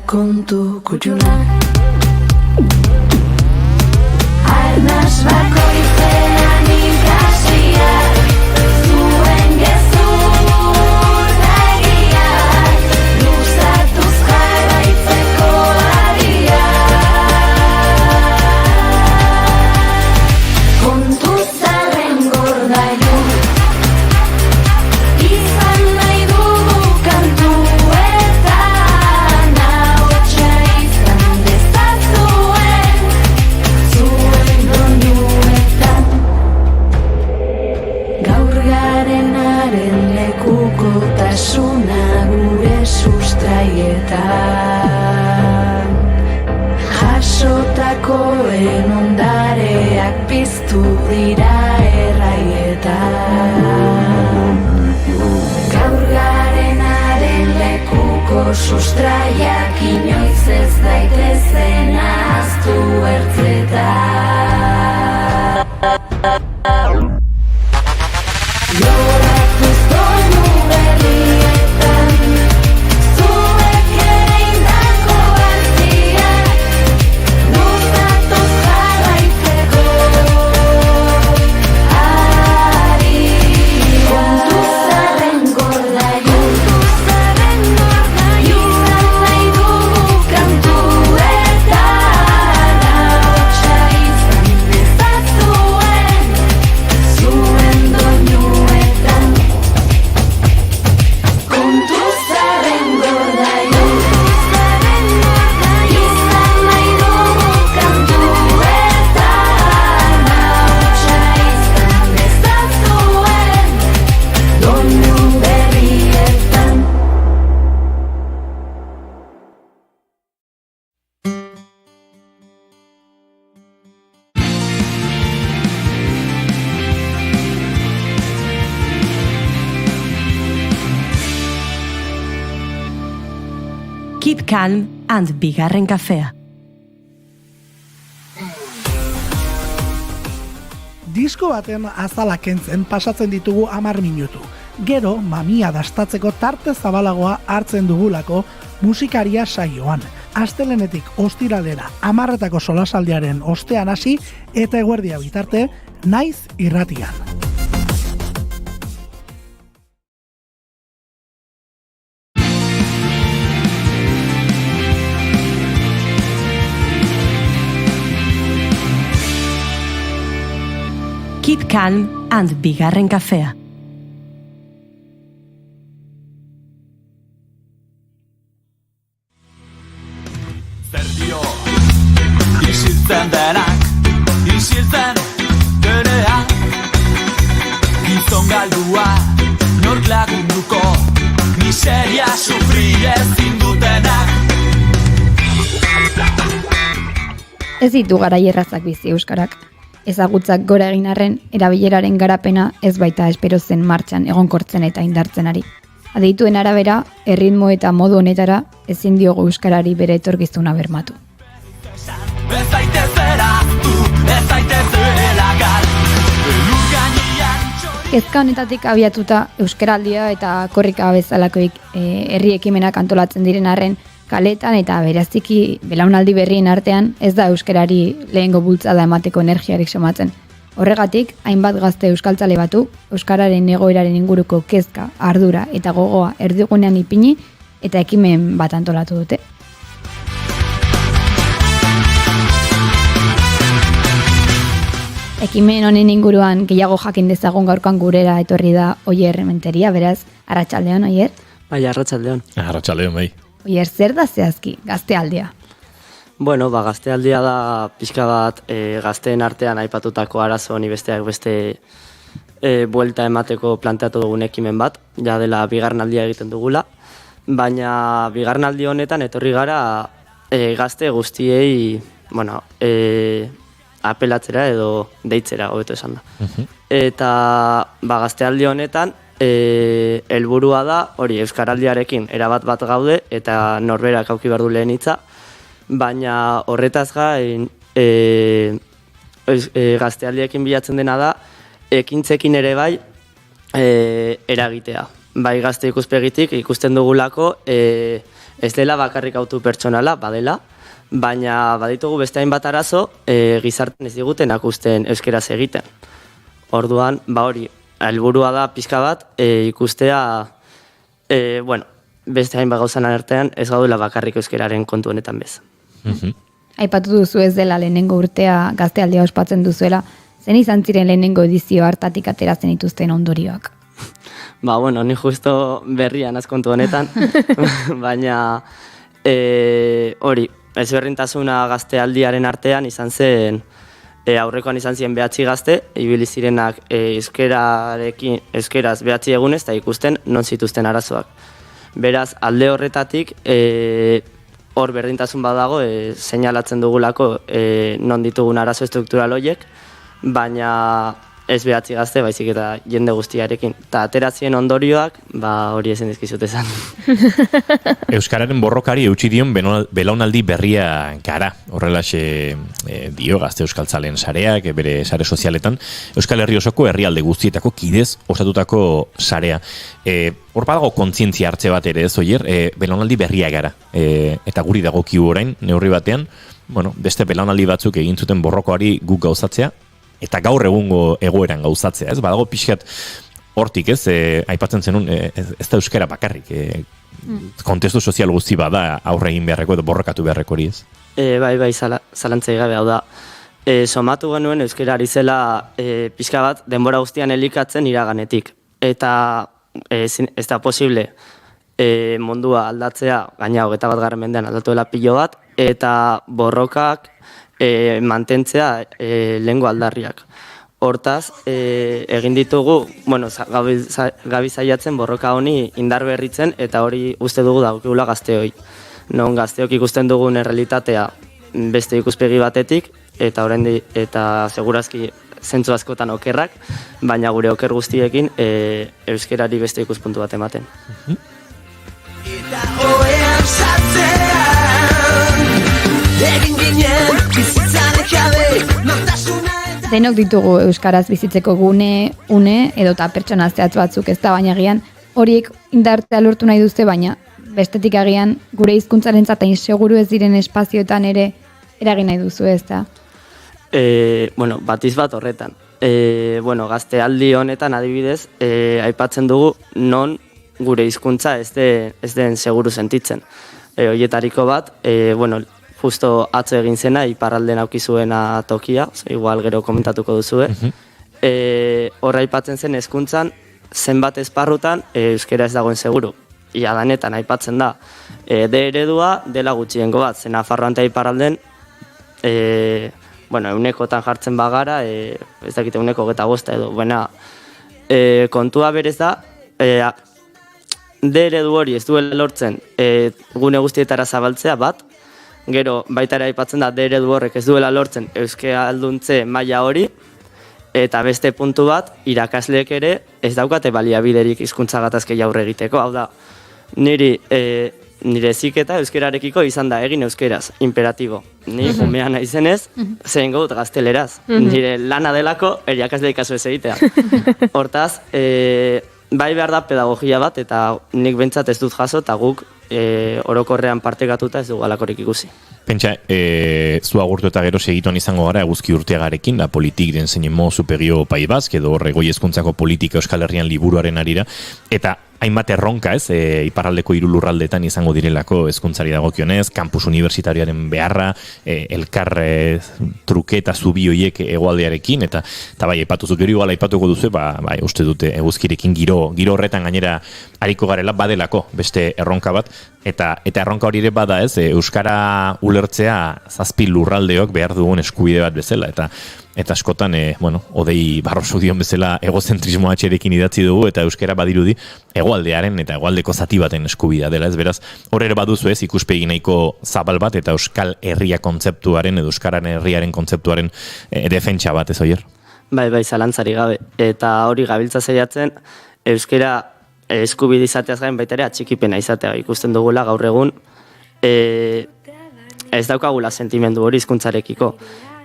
Speaker 5: Kontu kutxunak Arnaz bakoitzean ikasiak Zuen gezur nagiak Luzatuz jarraitzeko ariak Kontu zaren gordailu Izan nahi dugu kantu Tasuna gure sustraietan Jasotakoen ondareak piztu dira erraietan Gaur garenaren lekuko sustraiak inoiz ez daitezen ahaztu ertzetan Loratuz doinu berrietan Zuek ereindako antziak Luzatuz jarraitzeko
Speaker 1: Keep calm and bigarren kafea.
Speaker 11: Disko baten azala kentzen pasatzen ditugu 10 minutu. Gero, mamia dastatzeko tarte zabalagoa hartzen dugulako musikaria saioan. Astelenetik ostiralera 10etako solasaldiaren ostean hasi eta eguerdia bitarte Naiz Irratian.
Speaker 1: Keep calm and bigarren kafea.
Speaker 9: Zer dio, isiltzen denak, isiltzen denean. Gizon galdua, nork lagunduko, miseria sufri ezin dutenak.
Speaker 7: Ez ditu garai errazak bizi euskarak. Ezagutzak gora egin arren, erabileraren garapena ez baita espero zen martxan egonkortzen eta indartzen ari. Adituen arabera, erritmo eta modu honetara ezin diogu euskarari bere etorkizuna bermatu. Kezka honetatik abiatuta euskaraldia eta korrika bezalakoik herri ekimenak antolatzen diren arren, kaletan eta beraziki belaunaldi berrien artean ez da euskarari lehengo bultzada emateko energiarik somatzen. Horregatik, hainbat gazte euskaltzale batu, euskararen egoeraren inguruko kezka, ardura eta gogoa erdigunean ipini eta ekimen bat antolatu dute. Ekimen honen inguruan gehiago jakin dezagun gaurkoan gurera etorri da Oier Menteria, beraz, arratsaldeon, Oier?
Speaker 22: Bai, arratsaldeon.
Speaker 2: Arratsaldeon, bai.
Speaker 7: Oier, zer da zehazki, gaztealdia?
Speaker 22: Bueno, gaztealdia da pixka bat gazteen artean aipatutako arazo honi besteak beste buelta emateko planteatu dugun ekimen bat, ja dela bigarrenaldia egiten dugula, baina bigarrenaldi honetan etorri gara gazte guztiei, bueno, apelatzera edo deitzera, hobeto esan da. Eta gaztealdi honetan helburua da, hori euskaraldiarekin erabat bat gaude eta norberak auki behar du lehen hitza, baina horretaz gain gaztealdiekin bilatzen dena da, ekintzekin ere bai eragitea. Bai gazte ikuspegitik ikusten dugulako ez dela bakarrik autu pertsonala, badela, baina baditugu beste hainbat arazo gizarten ez diguten akusten euskeraz egiten. Orduan, hori, helburua da pixka bat ikustea, beste hainbat gauzan artean ez gaudela bakarrik euskeraren kontu honetan bez.
Speaker 7: Aipatu duzu ez dela lehenengo urtea gaztealdia ospatzen duzuela, zen izan ziren lehenengo edizio hartatik ateratzen dituzten ondorioak?
Speaker 22: Ni justo berrian azkontu honetan, baina hori, ezberdintasuna gaztealdiaren artean izan zen, aurrekoan izan ziren 9 gazte, ibili zirenak euskeraz 9 egunez eta ikusten non zituzten arazoak. Beraz, alde horretatik, hor berdintasun badago, seinalatzen dugulako non ditugun arazo estruktural horiek, baina ez 9 gazte, baizik eta jende guztiarekin. Eta ateratzien ondorioak, hori ezin dizkizut esan.
Speaker 2: Euskararen borrokari eutsi dion belaunaldi berria gara. Horrelaxe dio gazte euskaltzalen sareak, bere sare sozialetan, Euskal Herri osoko herrialde guztietako kidez osatutako sarea. Hor badago kontzientzia hartze bat ere ez, Oier, belaunaldi berria gara. Eta guri dagokigu orain, neurri batean, beste belaunaldi batzuk egin zuten borrokoari guk gauzatzea, eta gaur egungo egoeran gauzatzea, ez? Badago pixkat hortik, ez? Aipatzen zenun, ez da euskara bakarrik. Kontestu sozial guzti bada aurre egin beharreko edo borrokatu beharreko hori, ez?
Speaker 22: Bai, zalantzai gabe, hau da. Somatu genuen euskara ari zela pixka bat denbora guztian elikatzen iraganetik. Eta ez da posible mundua aldatzea, gaina 21. mendean aldatu dela pilo bat, eta borrokak mantentzea lehengo aldarriak. Hortaz, egin ditugu, gabi zaiatzen borroka honi indar berritzen, eta hori uste dugu daukigula gazteoi. Non gazteok ikusten dugun errealitatea beste ikuspegi batetik, eta segurazki zentzu askotan okerrak, baina gure oker guztiekin euskerari beste ikuspuntu bat ematen.
Speaker 9: Eta oean sartzen ezin ginen bizitzaren jabe, nortasuna eta
Speaker 7: Denok ditugu euskaraz bizitzeko gune, une edota pertsona zehatz batzuk ez da, baina agian horiek indartzea lortu nahi duzte, baina bestetik agian gure hizkuntzarentzat inseguru ez diren espazioetan ere eragin nahi duzu, ez da?
Speaker 22: Bueno, batiz bat horretan. Gaztealdi honetan adibidez, aipatzen dugu non gure hizkuntza ez den seguru sentitzen. Hoietariko bat, justo atzo egin zena, iparralden aukizuena tokia, igual gero komentatuko duzue. Horra aipatzen zen hezkuntzan zenbat esparrutan euskera ez dagoen seguru. Ia danetan aipatzen da, D eredua dela gutxiengo bat, zen Nafarroan eta iparralden, eunekotan jartzen bagara, ez dakite euneko 25 edo, kontua berez da, D eredu hori ez duela lortzen gune guztietara zabaltzea bat, gero baita ere aipatzen da D eredu horrek ez duela lortzen euskalduntze maila hori, eta beste puntu bat, irakasleek ere ez daukate baliabiderik hizkuntza gatazkei aurre egiteko, hau da, nire heziketa euskerarekiko izan da egin euskeraz, imperatibo. Ni umea naizenez, zein dut gazteleraz. Nire lana delako irakasle kasu ez egitea. Hortaz, bai behar da pedagogia bat, eta nik bentsat ez dut jaso, eta guk orokorrean partekatuta ez dugu alakorik ikusi.
Speaker 2: Pentsa, zu agurtu eta gero segituan izango gara Eguzki Urteagarekin, la politik den zenemo superior País Basque, edo Goi Hezkuntzako politika Euskal Herrian liburuaren arira, eta hainbat erronka ez, iparraldeko hiru lurraldetan izango direlako hezkuntzari dagokionez, kampus universitarioaren beharra, elkar truke eta zubi hoiek hegoaldearekin, eta bai, aipatuzu gero igual aipatuko duzu, bai, uste dute Eguzkirekin giro horretan gainera ariko garela badelako beste erronka bat, eta erronka hori ere bada ez, euskara ulertzea 7 lurraldeok behar dugun eskubide bat bezala, eta askotan, Odei Barroso dion bezala egozentrismoa atxerekin idatzi dugu, eta euskara badirudi hegoaldearen eta hegoaldeko zati baten eskubidea dela, ez beraz, hor ere baduzu ez, ikuspegi nahiko zabal bat, eta euskal herria kontzeptuaren edo euskararen herriaren kontzeptuaren defentsa bat, ez oier?
Speaker 22: Bai, zalantzari gabe, eta hori gabiltza zeiatzen, euskara eskubide izateaz gain baita ere atxikipena izatea ikusten dugula gaur egun, ez daukagula sentimendu hori hizkuntzarekiko.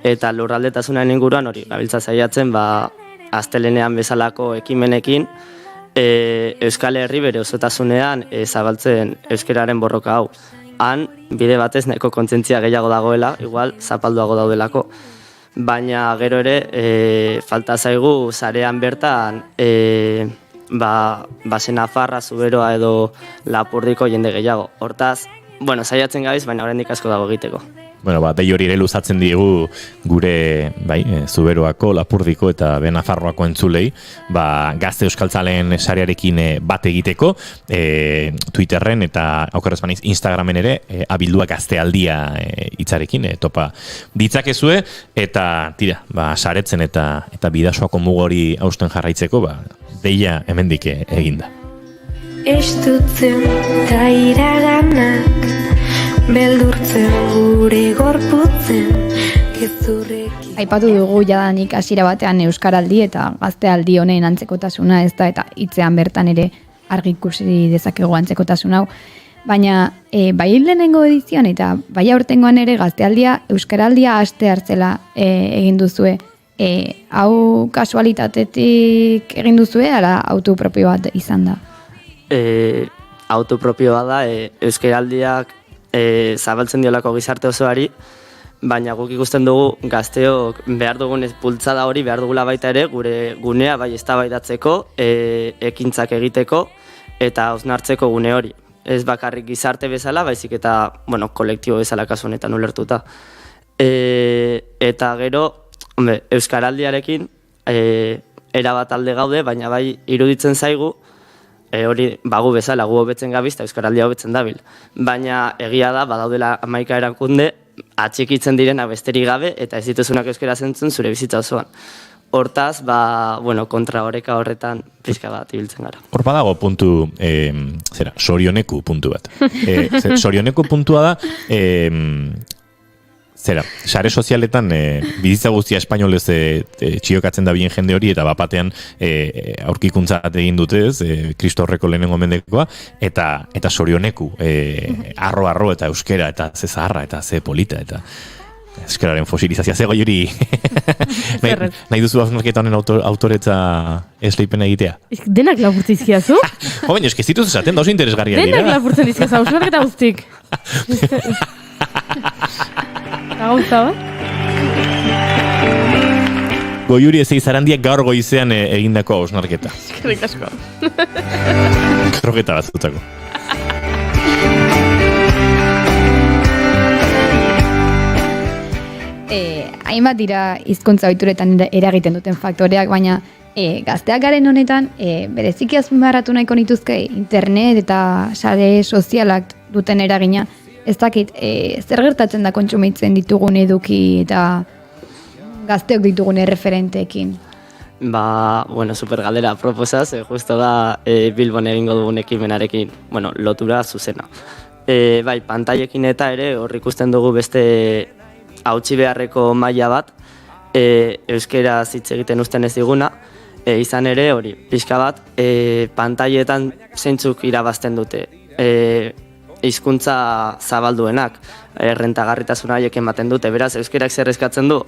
Speaker 22: Eta lurraldetasunaren inguruan hori gabiltza zaiatzen, astelenean bezalako ekimenekin, Euskal Herri bere osotasunean zabaltzen euskararen borroka hau. Han, bide batez nahiko kontzientzia gehiago dagoela, igual zapalduago daudelako. Baina gero ere, falta zaigu zarean bertan, basen Nafarra, Zuberoa edo Lapurdiko jende gehiago. Hortaz, saiatzen gabiz, baina oraindik asko dago egiteko.
Speaker 2: Dei hori ere luzatzen diegu gure Zuberoako, Lapurdiko eta Nafarroako entzulei, gazte euskaltzaleen sarearekin bat egiteko, Twitterren eta aukeraz baniz Instagramen ere, abildua gaztealdia hitzarekin topa ditzakezue, eta saretzen eta bidasoako mugori hausten jarraitzeko, deia hemendik eginda.
Speaker 8: Estutzen ta iraganak, beldurtzen gure gorputzen, gezurrekin.
Speaker 7: Aipatu dugu jadanik hasiera batean euskaraldi eta gaztealdi honen antzekotasuna, ez da, eta hitzean bertan ere argi ikusi dezakegu antzekotasun hau. Baina bai lehenengo edizioan eta bai aurtengoan ere gaztealdia euskaraldia aste hartzela egin duzue. Hau kasualitatetik egin duzue, ala autopropio bat izan da?
Speaker 22: Autopropioa da, euskaraldiak zabaltzen diolako gizarte osoari, baina guk ikusten dugu gazteok behar dugun bultzada hori behar dugula baita ere gure gunea bai eztabaidatzeko, ekintzak egiteko eta hausnartzeko gune hori. Ez bakarrik gizarte bezala, baizik eta kolektibo bezala kasu honetan ulertuta. Eta gero, euskaraldiarekin erabat alde gaude, baina bai iruditzen zaigu, hori bagu bezala, gu hobetzen gabiz eta euskaraldia hobetzen dabil. Baina egia da, badaudela 11 erakunde, atxikitzen direna besterik gabe, eta ez dituzunak euskara zentzun zure bizitza osoan. Hortaz, kontra horeka horretan pixka bat ibiltzen gara.
Speaker 2: Hor badago puntu, sorioneku puntu bat. Sorioneku puntua da, zera, sare sozialetan bizitza guztia espainolez txiokatzen da bien jende hori, eta bapatean aurkikuntza bat egin dute, Kristo horreko lehenengo mendekoa, eta sorioneku, arro eta euskera, eta ze zaharra, eta ze polita, eta euskararen fosilizazioa zego juri nahi duzu hausnarketa honen autoretza esleipen egitea?
Speaker 4: Denak lapurtzen izkiazu?
Speaker 2: Jo, baina eski zituz esaten, da oso interesgarria dira.
Speaker 4: Denak lapurtzen izkiazu, hausnarketa guztik. Gauza,
Speaker 2: Goiuri ez eizarandiak gaur goizean egindako hausnarketa.
Speaker 4: Eskerrik asko.
Speaker 2: Kroketa batzutako.
Speaker 7: Hainbat dira hizkuntza ohituretan eragiten duten faktoreak, baina gazteak garen honetan bereziki azpimarratu nahiko nituzke internet eta sare sozialak duten eragina. Ez dakit, zer gertatzen da kontsumitzen ditugun eduki eta gazteok ditugun erreferenteekin?
Speaker 22: Bueno, super galdera proposaz, justo da Bilbon egingo dugun ekimenarekin, lotura zuzena. Bai, pantailekin eta ere hor ikusten dugu beste hautsi beharreko maila bat, euskera hitz egiten uzten ez diguna, izan ere hori, pixka bat, pantailetan zeintzuk irabazten dute. Hizkuntza zabalduenak, errentagarritasuna haiek ematen dute, beraz euskerak zer eskatzen du,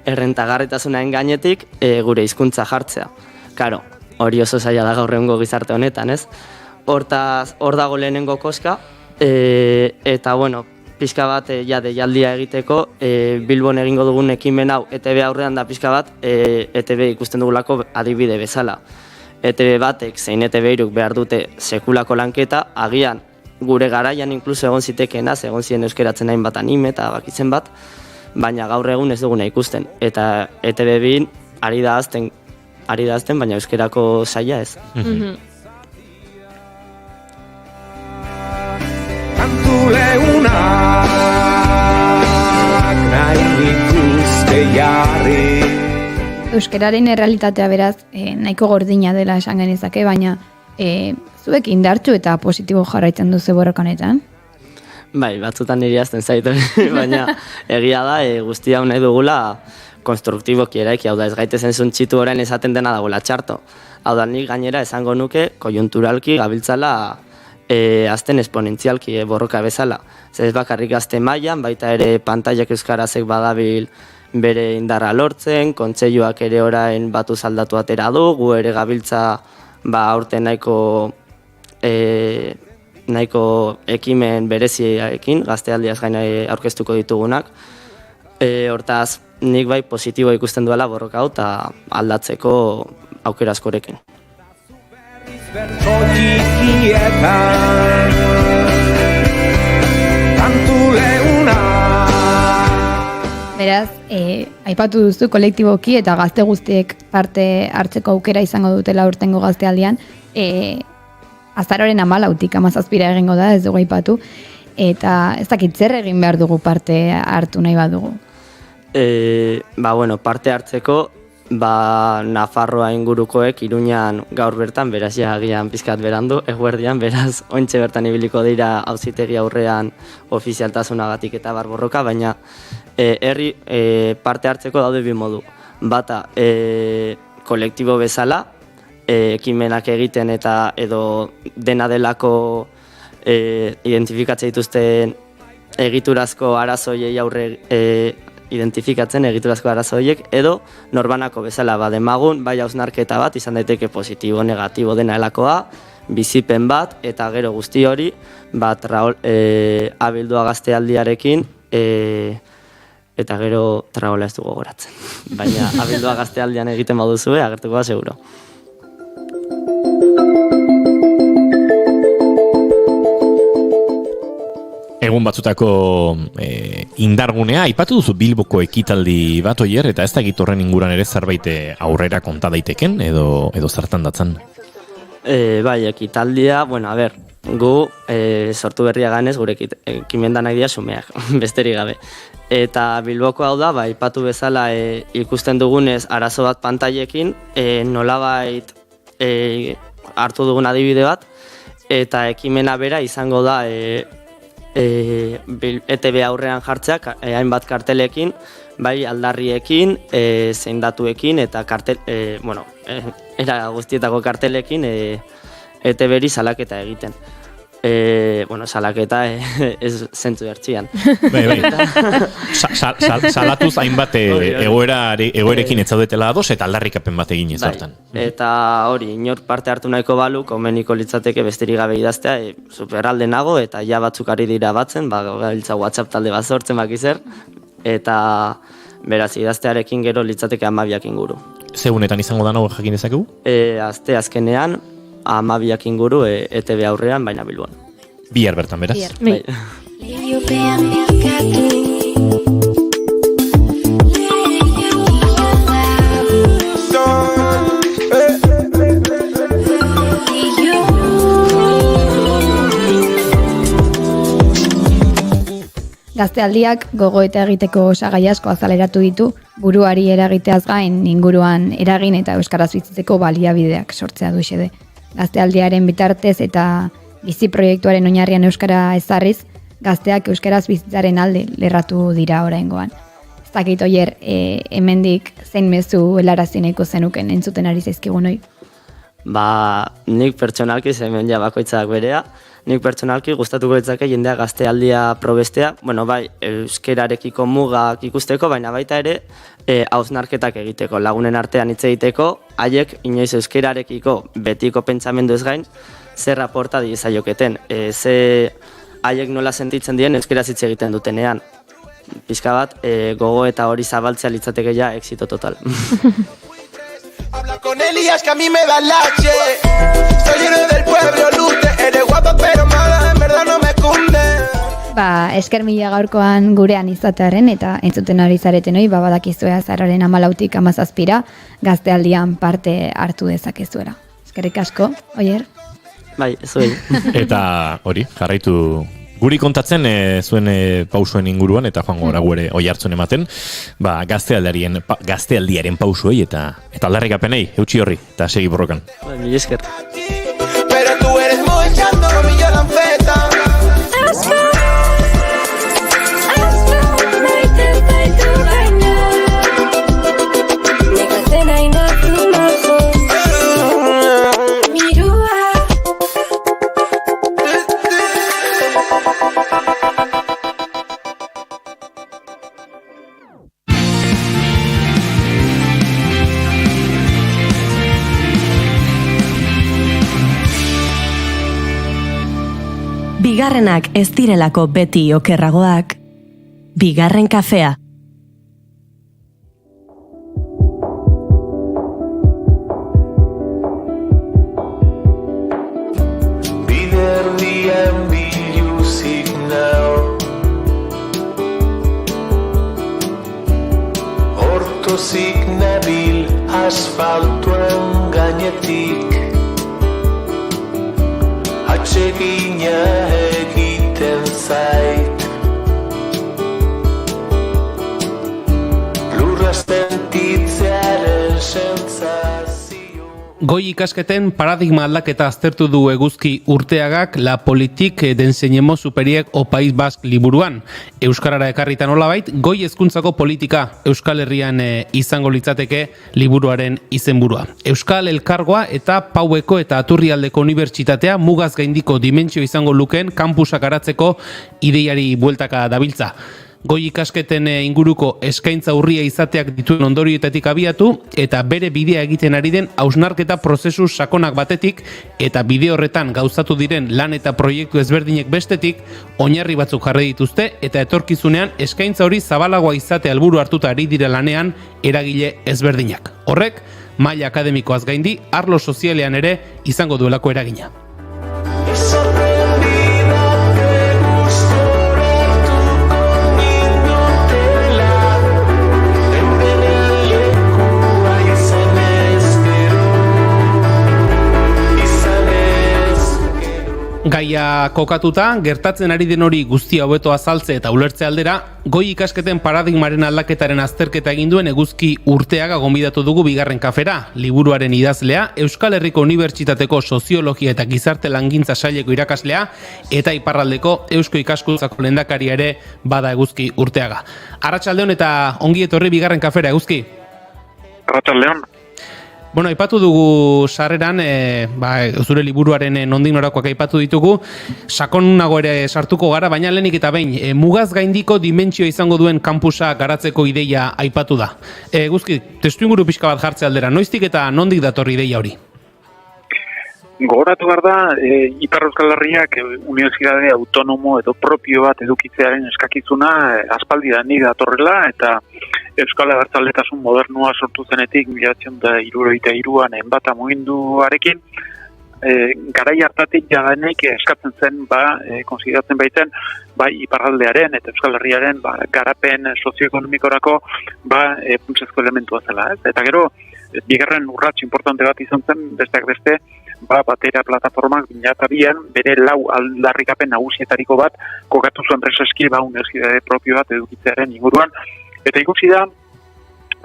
Speaker 22: errentagarritasunaren gainetik gure hizkuntza jartzea. Karo, hori oso zaila da gaur egungo gizarte honetan, ez? Hor dago lehenengo koska, eta bueno, pixka bat deialdia egiteko, Bilbon egingo dugun ekimen hau ETB aurrean da pixka bat, ETB ikusten dugulako adibide bezala. ETB batek zein ETB iruk behar dute sekulako lanketa, agian gure garaian inkluso egon zitekeena, egon ziren euskeratzen hainbat anime eta bakitzen bat, baina gaur egun ez duguna ikusten. Eta ETB bin ari da azten, baina euskerako saia ez.
Speaker 6: Kantu lehunak nahi dituzte jarri.
Speaker 7: Euskararen errealitatea beraz nahiko gordina dela esan genezake, baina zuek indartsu eta positibo jarraitzen duzu borroka honetan?
Speaker 22: Bai, batzutan niri azten zaitu, baina egia da guzti hau nahi dugula konstruktiboki eraiki, hau da ez gaitezen zuntxitu orain esaten dena dagoela txarto. Hau da nik gainera esango nuke konjunturalki gabiltzala azten esponentzialki borroka bezala. Ez bakarrik azte mailan, baita ere pantailak euskarazek badabil bere indarra lortzen, kontseiluak ere orain batu aldatu atera du, gu ere gabiltza aurten nahiko ekimen bereziekin, gaztealdiaz gaina aurkeztuko ditugunak. Hortaz, nik bai positibo ikusten duela borroka hau eta aldatzeko aukera askorekin.
Speaker 7: Beraz, aipatu duzu kolektiboki eta gazte guztiek parte hartzeko aukera izango dutela urtengo gaztealdian, azaroren 14 17 egingo da, ez dugu aipatu, eta ez dakit zer egin behar dugu parte hartu nahi badugu?
Speaker 22: Parte hartzeko, Nafarroa ingurukoek Iruñan gaur bertan, beraz agian pizkat berandu, eguerdian, beraz ointxe bertan ibiliko dira auzitegi aurrean ofizialtasunagatik eta barborroka, baina herri parte hartzeko daude bi modu. Bata, kolektibo bezala, ekimenak egiten eta edo dena delako identifikatzen dituzten egiturazko arazoiei aurre identifikatzen egiturazko arazoiek, edo norbanako bezala demagun, bai hausnarketa bat, izan daiteke positibo, negatibo dena helakoa, bizipen bat, eta gero guzti hori, abildua gaztealdiarekin, eta gero traola ez dugu goratzen. Baina abildua gaztealdian egiten baduzue, agertuko da seguro.
Speaker 2: Egun batzutako indargunea, aipatu duzu Bilboko ekitaldi bat oier, eta ez da horren inguran ere zerbait aurrera konta daiteken, edo zertan datzan?
Speaker 22: Bai, ekitaldia, gu sortu berria ganez, gure ekimendanak dira sumeak, besterik gabe. Eta Bilboko hau da, aipatu bezala ikusten dugunez arazo bat pantailekin, nolabait hartu dugun adibide bat, eta ekimena bera izango da ETB aurrean jartzeak hainbat kartelekin, bai aldarriekin, zein datuekin eta era guztietako kartelekin ETB-ri salaketa egiten. Salaketa ez zentzu bertxian.
Speaker 2: Bai. Salatuz hainbat egoerekin ez zaudetela ados eta aldarrikapen bat egin ez hortan.
Speaker 22: Eta hori, inor parte hartu nahiko balu, komeniko litzateke besterik gabe idaztea, superalde nago eta ja batzuk ari dira batzen, gabiltza WhatsApp talde bat sortzen bakizer, eta beraz idaztearekin gero litzateke 12 inguru.
Speaker 2: Zegunetan izango da nago jakin dezakegu?
Speaker 22: Aste azkenean, 12 inguru ETB aurrean, baina Bilbon.
Speaker 2: Bihar bertan, beraz?
Speaker 22: Bai.
Speaker 7: Gaztealdiak gogoeta egiteko osagai asko azaleratu ditu, buruari eragiteaz gain inguruan eragin eta euskaraz bizitzeko baliabideak sortzea du xede. Gaztealdiaren bitartez eta bizi proiektuaren oinarrian euskara ezarriz, gazteak euskaraz bizitzaren alde lerratu dira oraingoan. Ez dakit oier, hemendik zein mezu helarazineko zenuken entzuten ari zaizkigun hoi?
Speaker 22: Nik pertsonalki, hemen ja bakoitzak berea, nik pertsonalki gustatuko ditzake jendea gaztealdia probestea, bai, euskerarekiko mugak ikusteko, baina baita ere hausnarketak egiteko, lagunen artean hitz egiteko, haiek inoiz euskerarekiko betiko pentsamendu ez gain, zer raporta dizaioketen, ze haiek nola sentitzen dien euskaraz hitz egiten dutenean. Pixka bat, gogo eta hori zabaltzea litzateke ja éxito total.
Speaker 9: Habla con Elías que a mí me da lache. Soy héroe del pueblo, lute. Eres guapa pero mala, en verdad no me cunde.
Speaker 7: Esker mila gaurkoan gurean izatearen eta entzuten ari zareten hoi, badakizue azararen 14 tik 17 gaztealdian parte hartu dezakezuela. Eskerrik asko, oier?
Speaker 22: Bai, zuei.
Speaker 2: Eta hori, jarraitu guri kontatzen zuen pausuen inguruan eta joango gara ere oi hartzun ematen, gaztealdiaren pausuei eta aldarrikapenei, eutxi horri, eta segi borrokan.
Speaker 22: Mil esker.
Speaker 9: Pero tú eres muy echando romillo lanfeta.
Speaker 1: Bigarrenak ez direlako beti okerragoak, bigarren kafea.
Speaker 3: Biderdian biluzik nao, hortozik nabil asfaltuan gainetik, atsegina egiten zait, lurra sentitzearen sentsazio.
Speaker 10: Goi ikasketen paradigma aldaketa aztertu du eguzki Urteagak La politique d'enseignement supérieur au País Basque liburuan. Euskarara ekarritan nolabait, goi hezkuntzako politika Euskal Herrian izango litzateke liburuaren izenburua. Euskal Elkargoa eta Paueko eta Aturrialdeko Unibertsitatea mugaz gaindiko dimentsio izango lukeen kampusak garatzeko ideiari bueltaka dabiltza. Goi ikasketen inguruko eskaintza urria izateak dituen ondorioetatik abiatu eta bere bidea egiten ari den hausnarketa prozesu sakonak batetik eta bide horretan gauzatu diren lan eta proiektu ezberdinek bestetik oinarri batzuk jarri dituzte eta etorkizunean eskaintza hori zabalagoa izate helburu hartuta ari dira lanean eragile ezberdinak. Horrek, maila akademikoaz gaindi, arlo sozialean ere izango duelako eragina. Gaia kokatuta, gertatzen ari den hori guztia hobeto azaltze eta ulertze aldera, goi ikasketen paradigmaren aldaketaren azterketa egin duen Eguzki Urteaga gonbidatu dugu bigarren kafera. Liburuaren idazlea, Euskal Herriko Unibertsitateko Soziologia eta Gizarte Langintza saileko irakaslea eta Iparraldeko Eusko Ikaskuntzako lehendakaria ere bada Eguzki Urteaga. Arratsaldeon eta ongi etorri bigarren kafera, Eguzki.
Speaker 13: Arratsaldeon.
Speaker 10: Bueno, aipatu dugu sarreran, zure liburuaren nondik norakoak aipatu ditugu, sakonago ere sartuko gara, baina lehenik eta behin, mugaz gaindiko dimentsio izango duen kampusa garatzeko ideia aipatu da. Guzki, testuinguru pixka bat jartze aldera, noiztik eta nondik datorri ideia hori?
Speaker 13: Gogoratu behar da, Ipar Euskal Herriak unibertsitate autonomo edo propio bat edukitzearen eskakizuna aspaldidanik datorrela, eta Euskal Abertzaletasun modernua sortu zenetik 1973an enbata muginduarekin, garai hartatik jadanik eskatzen zen, konsideratzen baiten, iparraldearen eta Euskal Herriaren garapen sozioekonomikorako funtsezko elementua zela. Eta gero, bigarren urrats importante bat izan zen, besteak beste, batera plataformak 2002an bere 4 aldarrikapen nagusietariko bat kokatu zuen preseski unibertsitate propio bat edukitzearen inguruan. Eta ikusi da,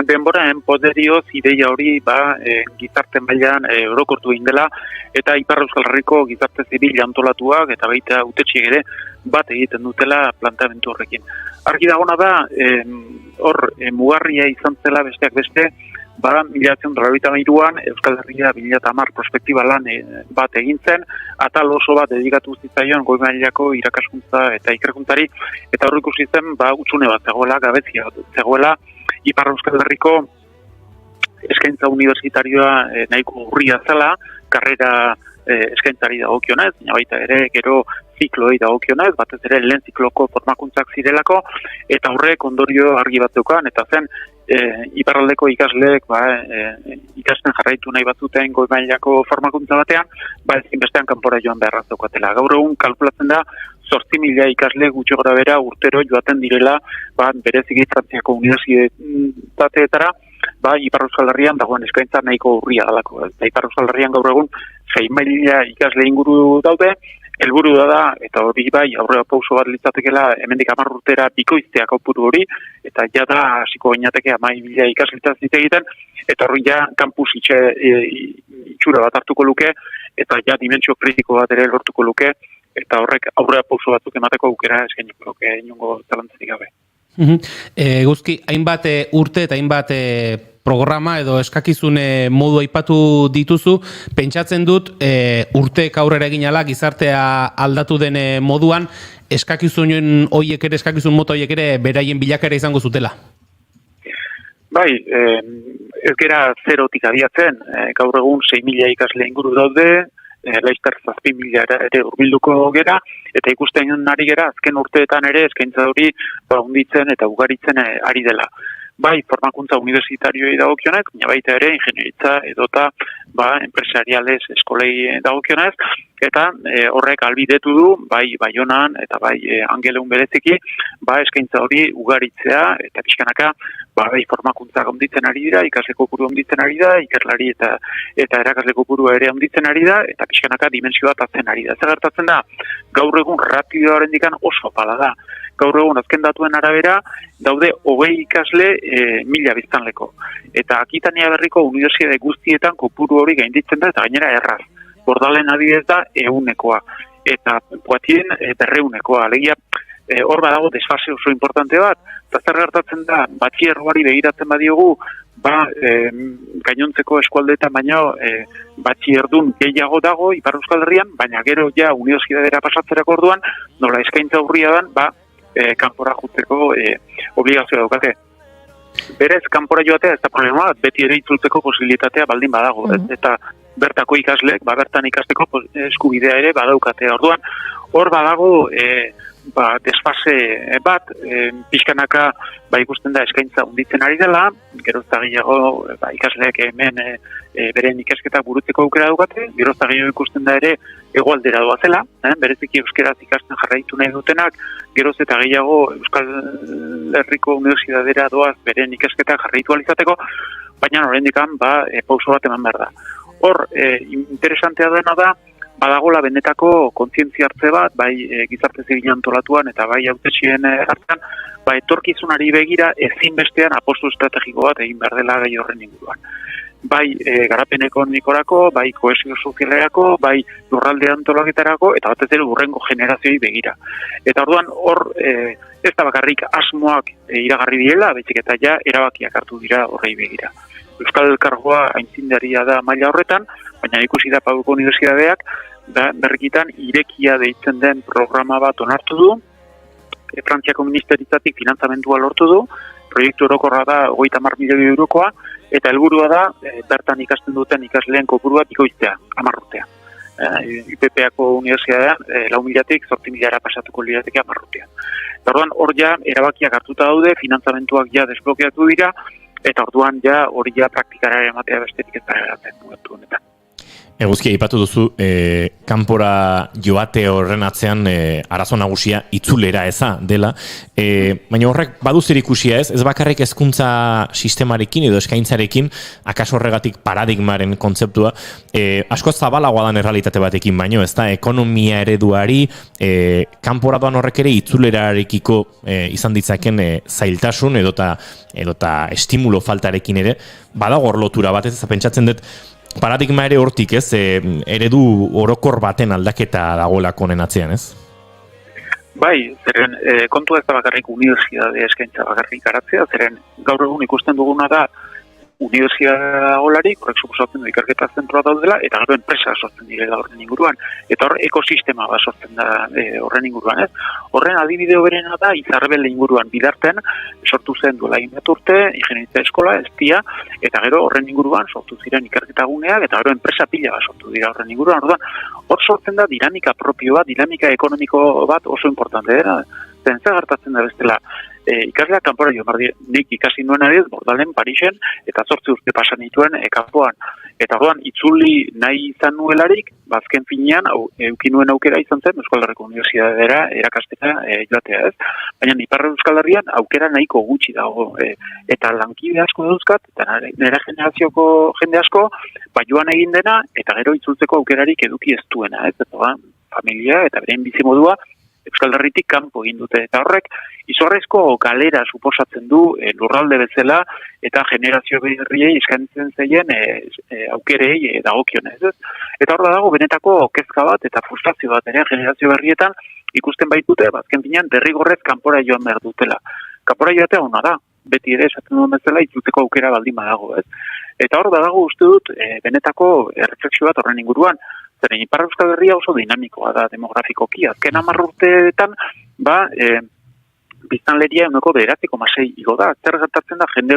Speaker 13: denboraren poderioz ideia hori gizarte mailan orokortu egin dela, eta Ipar Euskal Herriko gizarte zibil antolatuak eta baita hautetsiek ere bat egiten dutela planteamendu horrekin. Argi dagona da, hor mugarria izan zela besteak beste, 1993an Euskal Herria 2010 prospektiba lan bat egin zen, atal oso bat dedikatu zitzaion goi mailako irakaskuntza eta ikerkuntzari, eta hor ikusi zen hutsune bat zegoela, gabezia zegoela, Ipar Euskal Herriko eskaintza unibertsitarioa nahiko urria zela, karrera eskaintzari dagokionez, baita ere gero zikloei dagokionez, batez ere lehen zikloko formakuntzak zirelako, eta horrek ondorio argi bat zeukan, eta zen iparraldeko ikasleek ikasten jarraitu nahi batzuten goi mailako formakuntza batean, ezin bestean kanpora joan beharra zeukatela. Gaur egun kalkulatzen da 8.000 ikasle gutxi gora bera urtero joaten direla bereziki Frantziako unibertsitateetara, Ipar Euskal Herrian dagoen eskaintza nahiko urria dalako. Ipar Euskal Herrian gaur egun 6.000 ikasle inguru daude, helburu da, eta hori aurrera pauso bat litzatekela hemendik 10 urtera bikoiztea kopuru hori, eta jada hasiko gainateke 10.000 ikasletaz hitz egiten, eta hori kampus itxura bat hartuko luke, eta dimentsio kritiko bat ere lortuko luke, eta horrek aurrera pauso batzuk emateko aukera eskainiko luke inongo zalantzarik gabe.
Speaker 10: Guzki, hainbat urte eta hainbat programa edo eskakizune modu aipatu dituzu, pentsatzen dut urteek aurrera egin ala gizartea aldatu den moduan, eskakizun mota horiek ere beraien bilakera izango zutela.
Speaker 13: Ez gera zerotik abiatzen, gaur egun 6.000 ikasle inguru daude, laizter 7.000 ere urbilduko gera, eta ikusten ari gera azken urteetan ere eskaintza hori hunditzen eta ugaritzen ari dela. Formakuntza unibertsitarioi dagokionez, baita ere ingenieritza edota enpresariales eskolei dagokionez, eta horrek albidetu du, Baionan eta Angeleun bereziki, eskaintza hori ugaritzea eta pixkanaka formakuntza handitzen ari dira, ikasle kopuru handitzen ari da, ikerlari eta erakasle kopuru ere handitzen ari da, eta pixkanaka dimensio bat atzen ari da. Zer gertatzen da, gaur egun ratioa horrendikan oso pala da. Gaur egun azken datuen arabera, daude 20 ikasle 1000 biztanleko. Eta Akitania Berriko unibertsitate guztietan kopuru hori gainditzen da, eta gainera erraz. Bordalen adibidez da 100-ekoa, eta Poitien 200-ekoa. Alegia, hor badago desfase oso importante bat, eta zer gertatzen da, batxierroari begiratzen badiogu, gainontzeko eskualdeetan baino batxierdun gehiago dago Ipar Euskal Herrian, baina gero unibertsitatera pasatzerako orduan, nola eskaintza urria dan, kanpora jutzeko obligazioa daukate. Berez, kanpora joatea ez da problema, beti ere itzultzeko posibilitatea baldin badago, eta bertako ikasleek, bertan ikasteko eskubidea ere badaukatea. Orduan, hor badago desfase bat, pixkanaka ikusten da eskaintza hunditzen ari dela, gerozta gehiago ikasleek hemen beren ikasketak burutzeko aukera daukate, gerozta gehiago ikusten da ere hegoaldera doazela, bereziki euskeraz ikasten jarraitu nahi dutenak, geroz eta gehiago Euskal Herriko Unibertsitatera doaz beren ikasketak jarraitu alizateko, baina horrendikan pauso bat eman behar da. Hor, interesantea dena da, badagola benetako kontzientzia hartze bat, bai gizarte zibil antolatuan eta bai hautetxien artean, etorkizunari begira ezinbestean apostu estrategiko bat egin behar dela gai horren inguruan. Bai garapen ekonomikorako, bai kohesio sozialerako, bai lurralde antolaketarako, eta batez ere hurrengo generazioei begira. Eta orduan hor ez da bakarrik asmoak iragarri direla, baizik eta ja erabakiak hartu dira horrei begira. Euskal Elkargoa aintzindaria da maila horretan, baina ikusi da Pauko Unibertsitateak berrikitan irekia deitzen den programa bat onartu du, Frantziako ministeritzatik finantzamentua lortu du, proiektu orokorra da 30 milioi eurokoa, eta helburua da bertan ikasten duten ikasleen kopurua bikoiztea, 10 urtean. IPP-ako unibertsitatean 4.000-tik 8.000-ra pasatuko lirateke 10 urtean. Orduan hor ja erabakiak hartuta daude, finantzamentuak ja desblokeatu dira, eta orduan ja hori ja praktikara ematea besterik ez da eratzen momentu honetan.
Speaker 2: Eguzki, aipatu duzu, kanpora joate horren atzean arazo nagusia itzulera eza dela, baina horrek badu zer ikusia ez bakarrik hezkuntza sistemarekin edo eskaintzarekin, akaso horregatik paradigmaren kontzeptua, asko zabalagoa dan errealitate batekin baino, ez da, ekonomia ereduari, kanpora doan horrek ere itzulerarekiko izan ditzaken zailtasun edota estimulo faltarekin ere, badago hor lotura bat, ez pentsatzen dut, paradigma ere hortik, ez? Eredu orokor baten aldaketa dagoelako honen atzean, ez?
Speaker 13: Bai, zeren kontua ez da bakarrik unibertsitate eskaintza bakarrik garatzea, zeren gaur egun ikusten duguna da unibertsitate olarik, horrek suposatzen du ikerketa zentroa daudela, eta gero enpresa sortzen direla horren inguruan, eta hor ekosistema bat sortzen da horren inguruan, ez? Horren adibide hoberena da Izarbel inguruan bidarten sortu zen duela 1 urte, ingeniaritza eskola, estia, eta gero horren inguruan sortu ziren ikerketa guneak, eta gero enpresa pila bat sortu dira horren inguruan, orduan, hor sortzen da dinamika propio bat, dinamika ekonomiko bat oso importante dira, zen gertatzen da bestela, ikasleak kanpora jo, nik ikasi nuen adiz, Bordalen, Parisen, eta 8 urte pasan dituen kanpoan. Eta orduan, itzuli nahi izan nuelarik, bazken finean, eukin nuen aukera izan zen, Euskal Herriko Unibertsitatera erakastera joatea ez. Baina Ipar Euskal Herrian aukera nahiko gutxi dago. Eta lankide asko dauzkat, eta nire generazioko jende asko, joan egin dena, eta gero itzultzeko aukerarik eduki ez duena. Eta familia eta beren bizimodua, Euskal Herritik kanpo egin dute, eta horrek izugarrizko galera suposatzen du lurralde bezala eta generazio berriei eskaintzen zaien aukerei dagokionez. Eta hor dago benetako kezka bat eta frustrazio bat ere generazio berrietan ikusten baitute, bazken finean derrigorrez kanpora joan behar dutela. Kanpora joatea ona da, beti ere esaten duen bezala itzultzeko aukera baldin badago, ez? Eta hor badago uste dut benetako erreflexio bat horren inguruan. Zeren Ipar Euskal Herria oso dinamikoa da demografikoki. Azken 10 urteetan, biztanleria 9,6 igo da. Zer gertatzen da jende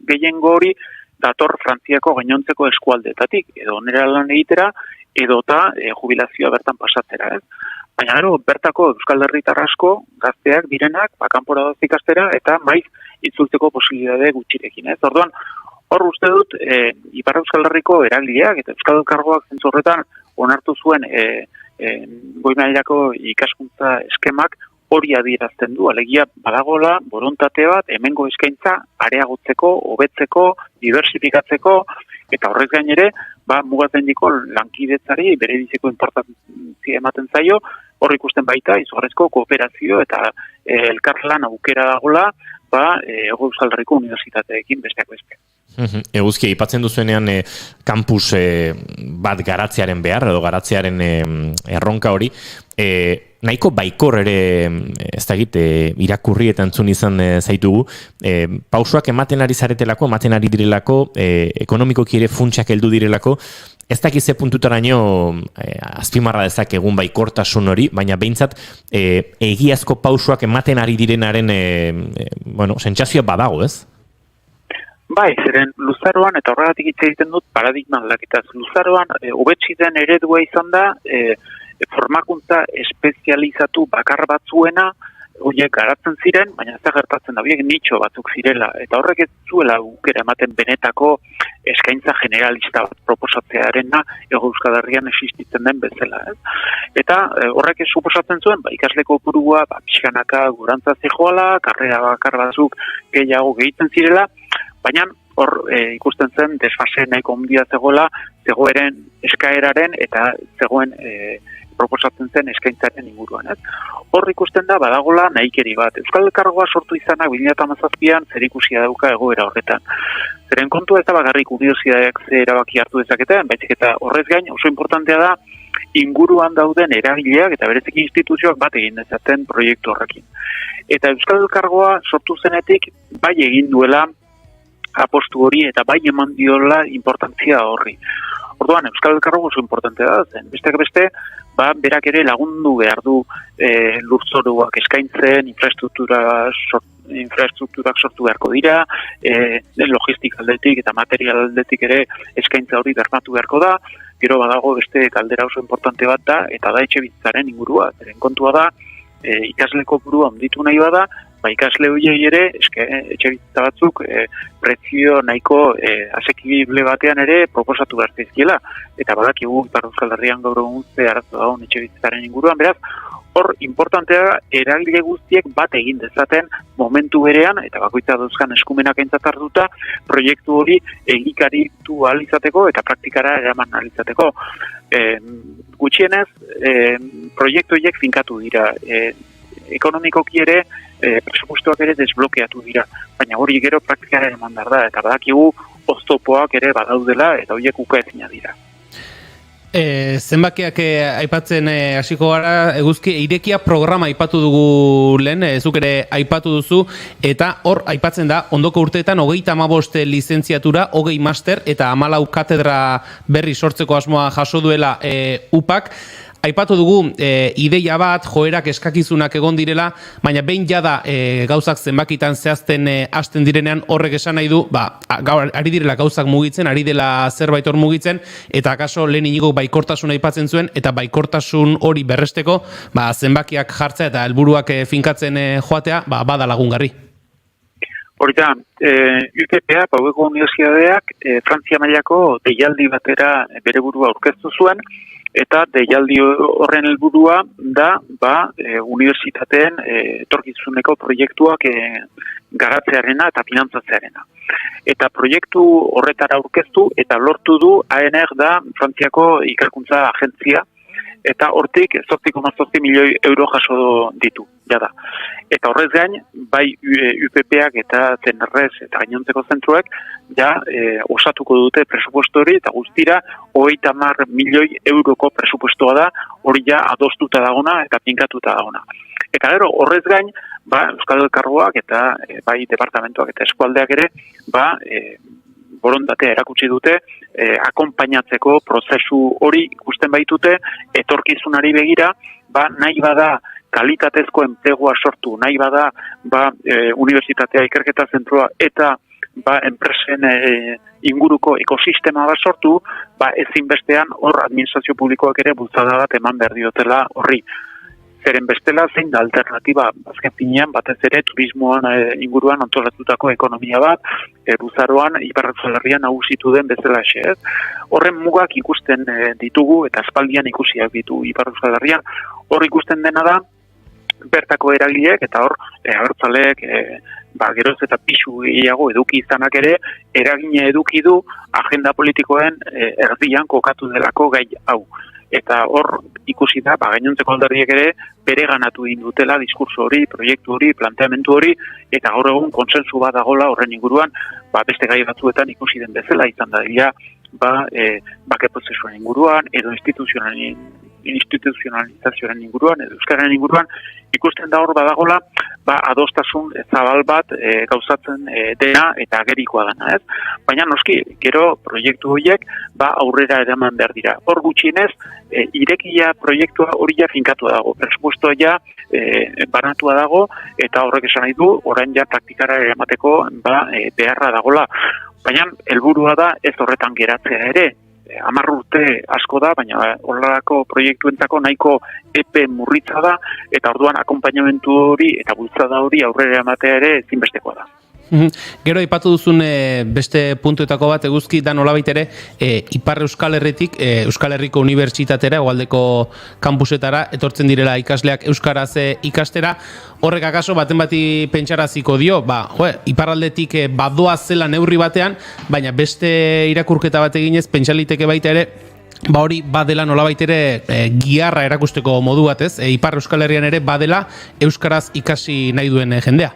Speaker 13: gehiengo hori dator Frantziako gainontzeko eskualdetatik, edo onera lan egitera, edota jubilazioa bertan pasatzera, ez? Baina gero, bertako Euskal Herritar asko gazteak direnak, kanpora doaz ikastera, eta maiz itzultzeko posibilitate gutxirekin, ez? Orduan, hor uste dut, Ipar Euskal Herriko eragileak eta Euskal Elkargoak zentzu horretan onartu zuen goi mailako ikaskuntza eskemak hori adierazten du, alegia badagola borontate bat hemengo eskaintza areagotzeko, hobetzeko, diversifikatzeko, eta horrez gain ere, mugatzen diko lankidetzari bere biziko importantzia ematen zaio, hor ikusten baita izugarrizko kooperazio eta elkarlan aukera dagola, Hego Euskal Herriko Unibertsitateekin besteak beste.
Speaker 2: Eguzki, aipatzen duzuenean kampus bat garatzearen behar, edo garatzearen erronka hori, nahiko baikor ere, ez da irakurri eta entzun izan zaitugu, pausoak ematen ari zaretelako, ematen ari direlako, ekonomikoki ere funtsak heldu direlako, ez dakiz ze puntutaraino azpimarra dezak egun baikortasun hori, baina behintzat egiazko pausoak ematen ari direnaren sentsazioa badago, ez?
Speaker 13: Bai, zeren luzaroan, eta horregatik hitz egiten dut paradigma aldaketaz. Luzaroan, hobetsi den eredua izan da, formakuntza espezializatu bakar batzuena, horiek garatzen ziren, baina ez da gertatzen da, horiek nitxo batzuk zirela, eta horrek ez zuela aukera ematen benetako eskaintza generalista bat proposatzearena Hego Euskal Herrian existitzen den bezala. Eta horrek ez suposatzen zuen, ikasleko kopurua pixkanaka gorantza zijoala, karrera bakar batzuk gehiago gehitzen zirela, baina hor ikusten zen desfase nahiko handia zegoeren eskaeraren eta zegoen proposatzen zen eskaintzaren inguruan, ez? Hor ikusten da badagola nahikeri bat. Euskal Elkargoa sortu izanak 2017an zerikusia dauka egoera horretan. Zeren kontua ez da bakarrik unibertsitateak ze erabaki hartu dezaketen, baizik eta horrez gain oso importantea da inguruan dauden eragileak eta bereziki instituzioak bat egin dezaten proiektu horrekin. Eta Euskal Elkargoa sortu zenetik bai egin duela apostu hori eta bai eman diola importantzia horri. Orduan, Euskal Elkargoa oso importantea da zen. Besteak beste, berak ere lagundu behar du lurzoruak eskaintzen, infrastrukturak sortu beharko dira, logistik aldetik eta material aldetik ere eskaintza hori bermatu beharko da, gero badago beste kaldera oso importante bat da, eta da etxebizitzaren ingurua. Zeren kontua da, ikasle kopurua handitu nahi bada, ikasle horiei ere etxebizitza batzuk prezio nahiko asekible batean ere proposatu behar zaizkiela. Eta badakigu Ipar Euskal Herrian gaur egun ze arazo dagoen etxebizitzaren inguruan, beraz, hor importantea da eragile guztiek bat egin dezaten momentu berean, eta bakoitza dauzkan eskumenak aintzat hartuta, proiektu hori egikaritu ahal izateko eta praktikara eraman ahal izateko. Gutxienez, proiektu horiek finkatu dira. Ekonomikoki ere, presupuestoak ere desblokeatu dira, baina hori gero praktikara eraman behar da, eta badakigu oztopoak ere badaudela eta horiek ukaezina dira.
Speaker 10: Zenbakiak aipatzen hasiko gara, Eguzki, irekia programa aipatu dugu lehen, zuk ere aipatu duzu, eta hor aipatzen da, ondoko urteetan 35 lizentziatura, 20 master eta 14 katedra berri sortzeko asmoa jaso duela UPAK. Aipatu dugu ideia bat, joerak eskakizunak egon direla, baina behin jada gauzak zenbakitan zehazten hasten direnean horrek esan nahi du, ari direla gauzak mugitzen, ari dela zerbait hor mugitzen, eta akaso lehen inigo baikortasun aipatzen zuen, eta baikortasun hori berresteko, zenbakiak jartzea eta helburuak finkatzen joatea, bada lagungarri.
Speaker 13: Horita, UPPA, Paueko Unibertsitateak, Frantzia mailako deialdi batera bere burua aurkeztu zuen, eta deialdi horren helburua da unibertsitateen etorkizuneko proiektuak garatzearena eta finantzatzearena. Eta proiektu horretara aurkeztu eta lortu du ANR da Frantziako ikerkuntza agentzia, eta hortik 8,8 milioi euro jaso ditu, jada. Eta horrez gain, bai UPPak eta CNRS eta gainontzeko zentruek, osatuko dute presupuesto hori, eta guztira 30 milioi euroko presupuestoa da, hori adostuta dagona eta pinkatuta dagona. Eta gero, horrez gain, Euskal Elkargoak eta bai departamentuak eta eskualdeak ere, borondatea erakutsi dute, akonpainatzeko prozesu hori ikusten baitute, etorkizunari begira, nahi bada kalitatezko enplegua sortu, nahi bada unibertsitatea ikerketa zentroa eta enpresen inguruko ekosistema bat sortu, ezinbestean hor administrazio publikoak ere bultzada bat eman behar diotela horri. Zeren bestela zein da alternatiba, azken finean, batez ere turismoan inguruan antolatutako ekonomia bat, Luzaroan, Ipar Euskal Herrian nagusitu den bezala ez. Horren mugak ikusten ditugu eta aspaldian ikusiak ditu Ipar Euskal Herrian. Hor ikusten dena da, bertako eragileek eta hor, abertzaleek, geroz eta pisu gehiago eduki izanak ere, eragina eduki du agenda politikoen erdian kokatu delako gai hau. Eta hor ikusi da, gainontzeko alderdiek ere, bere ganatu indutela diskurso hori, proiektu hori, planteamentu hori, eta gaur egun konsensu bat dagola horren inguruan, beste gai batzuetan ikusi den bezala, izan da dira, bake prozesuaren inguruan, edo instituzionalizazioaren inguruan, edo euskararen inguruan, ikusten da hor badagola, adostasun zabal bat gauzatzen dena eta agerikoa dena, ez? Baina noski, gero proiektu horiek aurrera eraman behar dira. Hor gutxienez, irekia proiektua hori finkatua dago, presupuestoa banatua dago, eta horrek esan nahi du, orain praktikara eramateko beharra dagola. Baina helburua da ez horretan geratzea ere, 10 urte asko da, baina horrelako proiektuentzako nahiko epe murritza da, eta orduan akonpainamentu hori eta bultzada hori aurrera ematea ere ezinbestekoa da.
Speaker 10: Gero aipatu duzun beste puntuetako bat eguzki da nolabait ere Ipar Euskal Herritik Euskal Herriko Unibertsitatera hegoaldeko kampusetara etortzen direla ikasleak euskaraz ikastera. Horrek akaso baten bati pentsaraziko dio, iparraldetik badoa zela neurri batean, baina beste irakurketa bat eginez pentsaliteke baita ere hori badela nolabait ere giharra erakusteko modu bat, ez? Ipar Euskal Herrian ere badela euskaraz ikasi nahi duen jendea.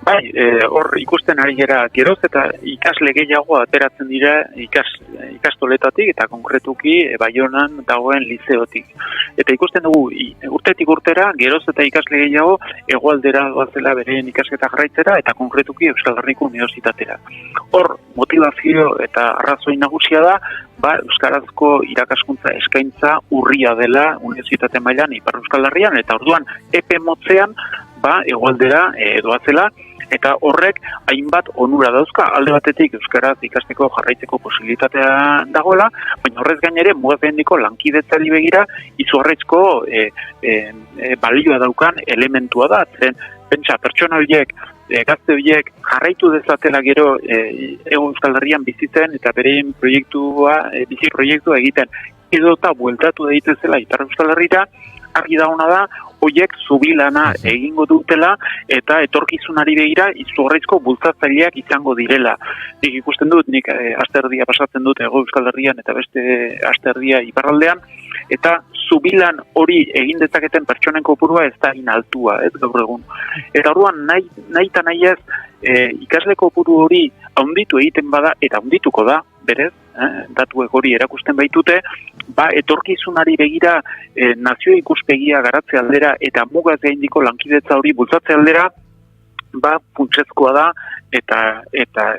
Speaker 13: Bai, hor ikusten ari gera geroz eta ikasle gehiago ateratzen dira ikastoletatik eta konkretuki Baionan dagoen lizeotik. Eta ikusten dugu urtetik urtera geroz eta ikasle gehiago hegoaldera doazela beren ikasketa jarraitzera eta konkretuki Euskal Herriko Unibertsitatera. Hor motivazio eta arrazoi nagusia da euskarazko irakaskuntza eskaintza urria dela unibertsitate mailan Ipar Euskal Herrian eta orduan epe motzean hegoaldera doazela. Eta horrek hainbat onura dauzka, alde batetik euskaraz ikasteko jarraitzeko posibilitatea dagoela, baina horrez gainere mugapeendiko lankidetzari begira izugarrizko balioa daukan elementua da. Zen, pentsa, pertsona horiek, gazte horiek jarraitu dezatela gero Euskal Herrian bizitzen eta berein bizi proiektua egiten edota bueltatu daitezela Ipar Euskal Herrira, argi dagoena da, hoiek zubilana egingo dutela eta etorkizunari begira izugarrizko bultzatzaileak izango direla. Nik ikusten dut, nik asterdia pasatzen dut Hego Euskal Herrian eta beste asterdia iparraldean, eta zubilan hori egin dezaketen pertsonen kopurua ez da altua, ez gaur egun. Eta orduan nahi ez ikasle kopuru hori handitu egiten bada eta handituko da, berez, datuek hori erakusten baitute, etorkizunari begira nazio ikuspegia garatze aldera eta mugaz gaindiko lankidetza hori bultzatze aldera, funtsezkoa da eta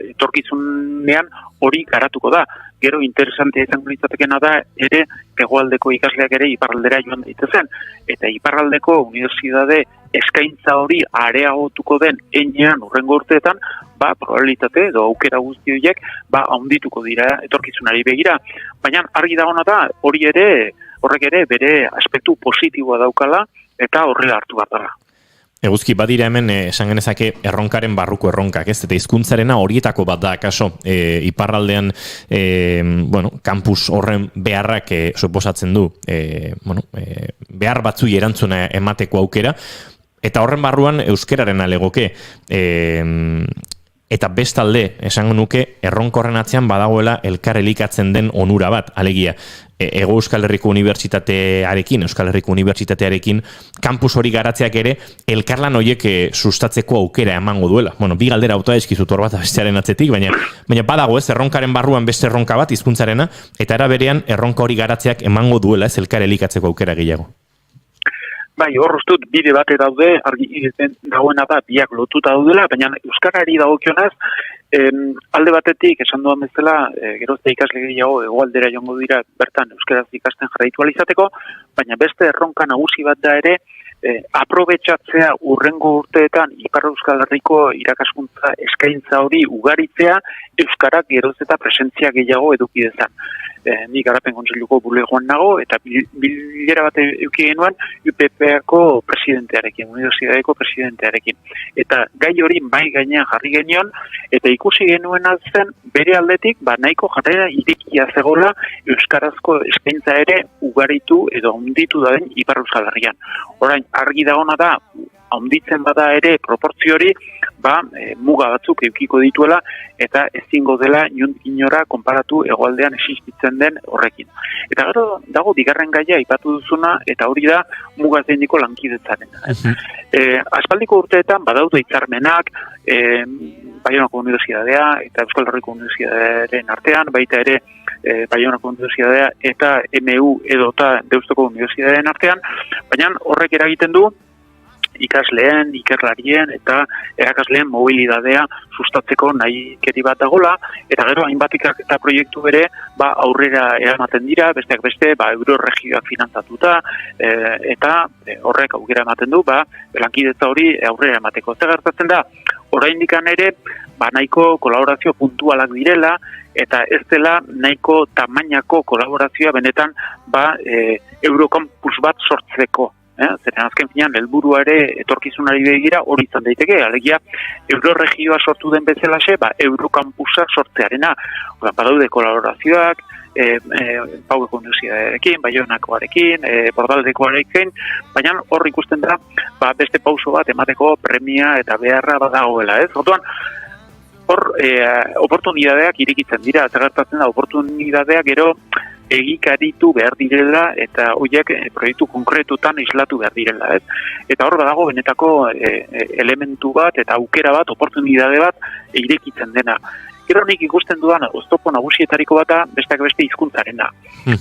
Speaker 13: etorkizunean hori garatuko da. Gero interesantea izango litzatekeena da ere hegoaldeko ikasleak ere iparraldera joan daitezen eta iparraldeko unibertsitate eskaintza hori areagotuko den heinean hurrengo urteetan, probabilitate edo aukera guzti horiek handituko dira etorkizunari begira. Baina argi dagoena da horrek ere bere aspektu positiboa daukala eta horrela hartu bat dela.
Speaker 2: Eguzki, badira hemen esan genezake erronkaren barruko erronkak, ez? Eta hizkuntzarena horietako bat da, kaso, iparraldean, kampus horren beharrak suposatzen du, behar batzui erantzuna emateko aukera, eta horren barruan euskeraren alegoke, eta bestalde, esango nuke, erronkorren atzean badagoela elkar elikatzen den onura bat, alegia, Hego Euskal Herriko Unibertsitatearekin, Euskal Herriko Unibertsitatearekin, kampus hori garatzeak ere, elkarlan horiek sustatzeko aukera emango duela. Bi galdera auta eskizut hor bat bestearen atzetik, baina badago ez, erronkaren barruan beste erronka bat, hizkuntzarena, eta era berean erronka hori garatzeak emango duela ez elkar elikatzeko aukera gehiago.
Speaker 13: Hor ustut bide bate daude, argi dagoena da, biak lotuta daudela, baina euskarari dagokionez, alde batetik, esan duan bezala, gerozte ikasle gehiago hegoaldera joango dira bertan euskaraz ikasten jarraitu izateko, baina beste erronka nagusi bat da ere, aprobetxatzea urrengo urteetan Ipar Euskal Herriko irakaskuntza eskaintza hori ugaritzea euskarak geroz eta presentzia gehiago eduki dezan. Nik Garapen Kontseiluko bulegoan nago eta bilera bat eduki genuen UPP-ako presidentearekin, Unibertsitateko presidentearekin. Eta gai hori mai gainean jarri genion eta ikusi genuen zen bere aldetik nahiko jarrera irekia zegoela euskarazko eskaintza ere ugaritu edo handitu da den Ipar Euskal Herrian. Orain, argi dagoena da, handitzen bada ere proportzio hori, muga batzuk edukiko dituela eta ezingo dela inora konparatu hegoaldean existitzen den horrekin. Eta gero dago bigarren gaia aipatu duzuna eta hori da mugaz gaindiko lankidetzaren. Aspaldiko urteetan badaude hitzarmenak, Baionako Unibertsitatea eta Euskal Herriko Unibertsitatearen artean, baita ere Baionako Unibertsitatea eta MU edota Deustuko Unibertsitatearen artean, baina horrek eragiten du ikasleen, ikerlarien eta erakasleen mobilidadea sustatzeko nahikeri bat dagola, eta gero hainbat ikerketa proiektu ere aurrera eramaten dira, besteak beste euroregioak finantzatuta, eta horrek aukera ematen du, lankidetza hori aurrera emateko. Zer gertatzen da, oraindik ere, nahiko kolaborazio puntualak direla, eta ez dela nahiko tamainako kolaborazioa benetan Eurocampus bat sortzeko. Zeren azken finean, helburua ere etorkizunari begira hori izan daiteke, alegia euroregioa sortu den bezalaxe, Eurokampusa sortzearena. Badaude kolaborazioak, Paueko Universitatearekin, Baionakoarekin, Bordaldekoarekin, baina hor ikusten da, beste pauso bat emateko premia eta beharra badagoela, ez? Orduan, hor, oportunidadeak irikitzen dira, gertatzen da, oportunidadeak gero egikaritu behar direla eta horiek proiektu konkretutan islatu behar direla, ez? Eta hor badago benetako elementu bat eta aukera bat, oportunidade bat irekitzen dena. Gero nik ikusten dudan oztopo nagusietariko bata besteak beste hizkuntzarena.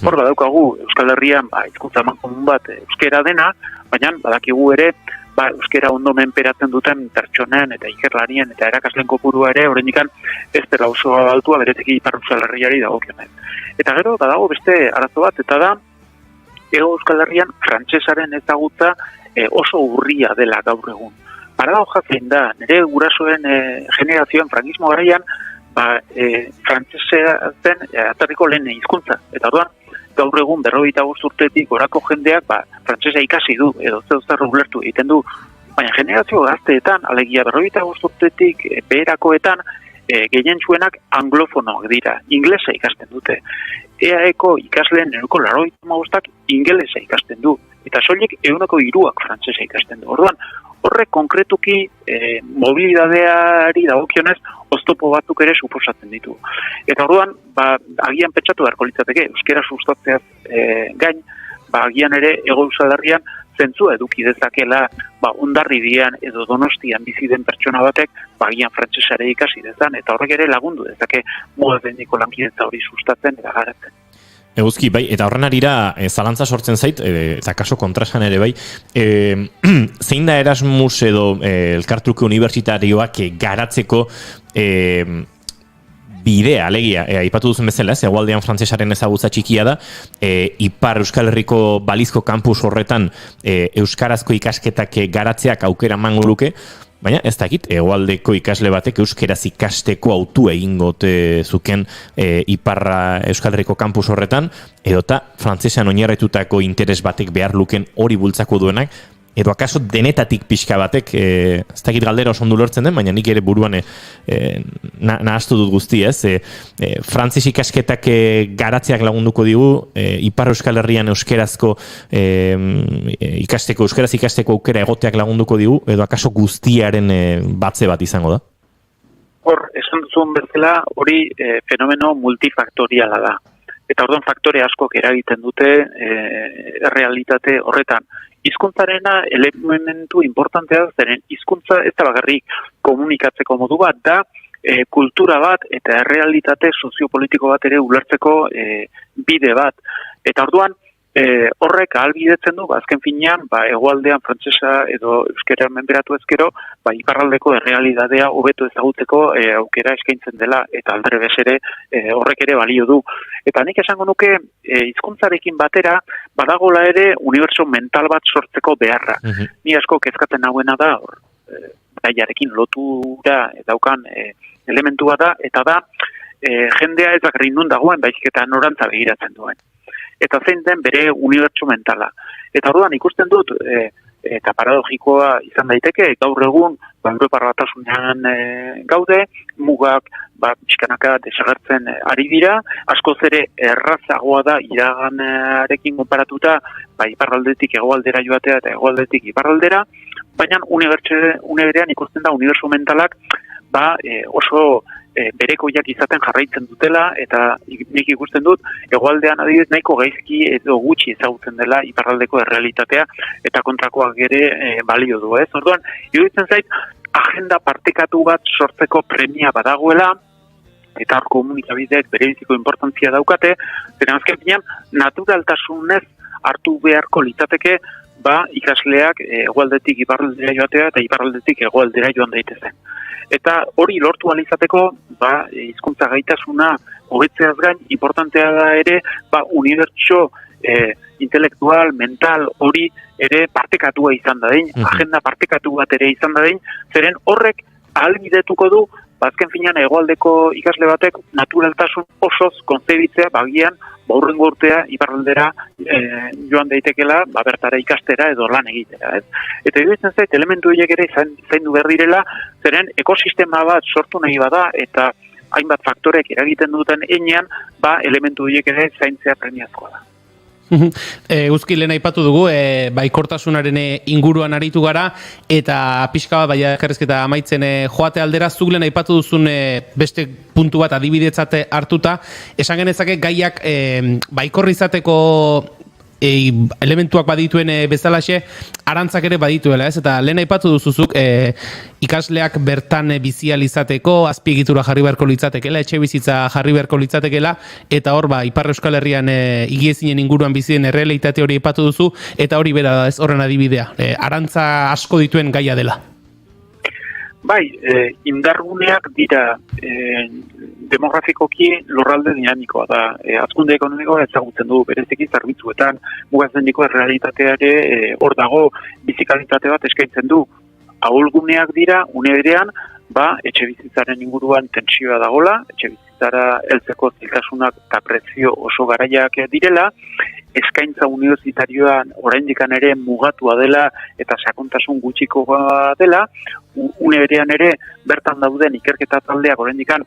Speaker 13: Hor badaukagu Euskal Herrian hizkuntza amankomun bat euskera dena, baina badakigu ere euskera ondo menperatzen duten pertsonen eta ikerlarien eta erakasleen kopurua ere oraindikan ez dela oso altua bereziki Ipar Euskal Herriari dagokionez. Eta gero badago beste arazo bat eta da Hego Euskal Herrian frantsesaren ezagutza oso urria dela gaur egun. Paradoxa zein da, nire gurasoen generazioen frankismo garaian frantsesea zen atarriko lehen hizkuntza. Eta orduan gaur egun 45 urtetik gorako jendeak frantsesa ikasi du edo zer ulertu egiten du. Baina generazio gazteetan, alegia 45 urtetik beherakoetan gehientsuenak anglofonoak dira, inglesa ikasten dute. EAEko ikasleen 95%ak ingelesa ikasten du. Eta soilik 3% frantsesa ikasten du. Orduan, horrek konkretuki mobilidadeari dagokionez oztopo batzuk ere suposatzen ditu. Eta orduan, agian pentsatu beharko litzateke, euskera sustatzeaz gain, agian ere Hego Euskal Herrian zentzua eduki dezakela Hondarribian edo Donostian bizi den pertsona batek agian frantsesare ikasi dezan, eta horrek ere lagundu dezake moderniko lankidetza hori sustatzen eta garatzen.
Speaker 2: Eguzki, bai, eta horren arira zalantza sortzen zait, eta kaso kontrasan ere bai, zein da Erasmus edo elkartruke unibertsitarioak garatzeko bidea, alegia, aipatu duzen bezala, hegoaldean frantsesaren ezagutza txikia da, Ipar Euskal Herriko balizko kampus horretan euskarazko ikasketak garatzeak aukera emango luke, baina ez dakit, hegoaldeko ikasle batek euskeraz ikasteko autu egingote zuken Iparra Euskal Herriko kampus horretan, edota frantsesean oinarritutako interes batek behar luken hori bultzako duenak, edo akaso denetatik pixka batek, ez dakit galdera oso ondo lortzen den, baina nik ere buruan nahaztu dut guzti, ez? Frantses ikasketak garatzeak lagunduko digu, Ipar Euskal Herrian euskerazko euskaraz ikasteko aukera egoteak lagunduko digu, edo akaso guztiaren batze bat izango da?
Speaker 13: Hor, esan duzun bezala, hori fenomeno multifaktoriala da. Eta orduan faktore askok eragiten dute realitate horretan. Hizkuntzarena elementu importantea zeren hizkuntza ez da bakarrik komunikatzeko modu bat da, kultura bat eta realitate soziopolitiko bat ere ulertzeko bide bat. Eta orduan horrek ahalbidetzen du, azken finean, hegoaldean frantsesa edo euskera menperatu ezkero, iparraldeko errealitatea hobeto ezagutzeko aukera eskaintzen dela, eta aldrebes ere horrek ere balio du. Eta nik esango nuke hizkuntzarekin batera, badagola ere unibertso mental bat sortzeko beharra. Ni asko kezkatzen nagoena da, gaiarekin lotura daukan elementua da, eta da jendea ez bakarrik nun dagoen, baizik eta norantza begiratzen duen. Eta zein den bere unibertso mentala. Eta orduan ikusten dut, eta paradogikoa izan daiteke, gaur egun, Europar Batasunean gaude, mugak pixkanaka desagertzen ari dira, askoz ere errazagoa da iraganarekin konparatuta, iparraldetik hegoaldera joatea eta hegoaldetik iparraldera, baina unibertsoan ikusten da unibertso mentalak oso berekoiak izaten jarraitzen dutela, eta nik ikusten dut, hegoaldean adibidez nahiko gaizki edo gutxi ezagutzen dela iparraldeko errealitatea, eta kontrakoak ere balio du, ez? Orduan, iruditzen zait, agenda partekatu bat sortzeko premia badagoela, eta hor komunikabideek berebiziko importantzia daukate, zeren azken finean, naturaltasunez hartu beharko litzateke, ikasleak hegoaldetik iparraldera joatea eta iparraldetik hegoaldera joan daitezen. Eta hori lortu alizateko, hizkuntza gaitasuna hobetzeaz gain, importantea da ere, unibertso intelektual, mental, hori ere partekatua izan da dein, agenda partekatu bat ere izan da dein, zeren horrek ahalbidetuko du azken finean hegoaldeko ikasle batek naturaltasun osoz konzebitzea bagian baurrengo urtea iparraldera joan daitekela bertara ikastera edo lan egitera. Eta iruditzen zait, elementu horiek ere zaindu behar direla, zeren ekosistema bat sortu nahi bada eta hainbat faktorek eragiten duten heinean, elementu horiek ere zaintzea premiazkoa da.
Speaker 10: Guzki lehen aipatu dugu, baikortasunaren inguruan aritu gara, eta pixka bat, baina elkarrizketa amaitzen joate aldera, zuk lehen aipatu duzun beste puntu bat adibidetzate hartuta, esan genezake gaiak baikorri izateko elementuak badituen bezalaxe, arantzak ere badituela, ez? Eta lehen aipatu duzuzuk ikasleak bertan bizial izateko, azpiegitura jarri beharko litzatekela, etxe bizitza jarri beharko litzatekela, eta hor, Ipar Euskal Herrian higiezinen inguruan bizien errealitate hori aipatu duzu, eta hori bera da, ez horren adibidea. Arantza asko dituen gaia dela.
Speaker 13: Bai, indarguneak dira demografikoki lurralde dinamikoa da. Hazkunde ekonomikoa ezagutzen du, bereziki zerbitzuetan mugazeniko errealitateare hor dago bizikalitate bat eskaintzen du. Ahulguneak dira, une berean, etxe bizitzaren inguruan tentsioa dagola, etxe bizitzara heltzeko ziltasunak eta prezio oso garaiak direla, eskaintza universitarioan oraindikan ere mugatua dela eta sakontasun gutxikoa dela, une berean ere bertan dauden ikerketa taldeak oraindikan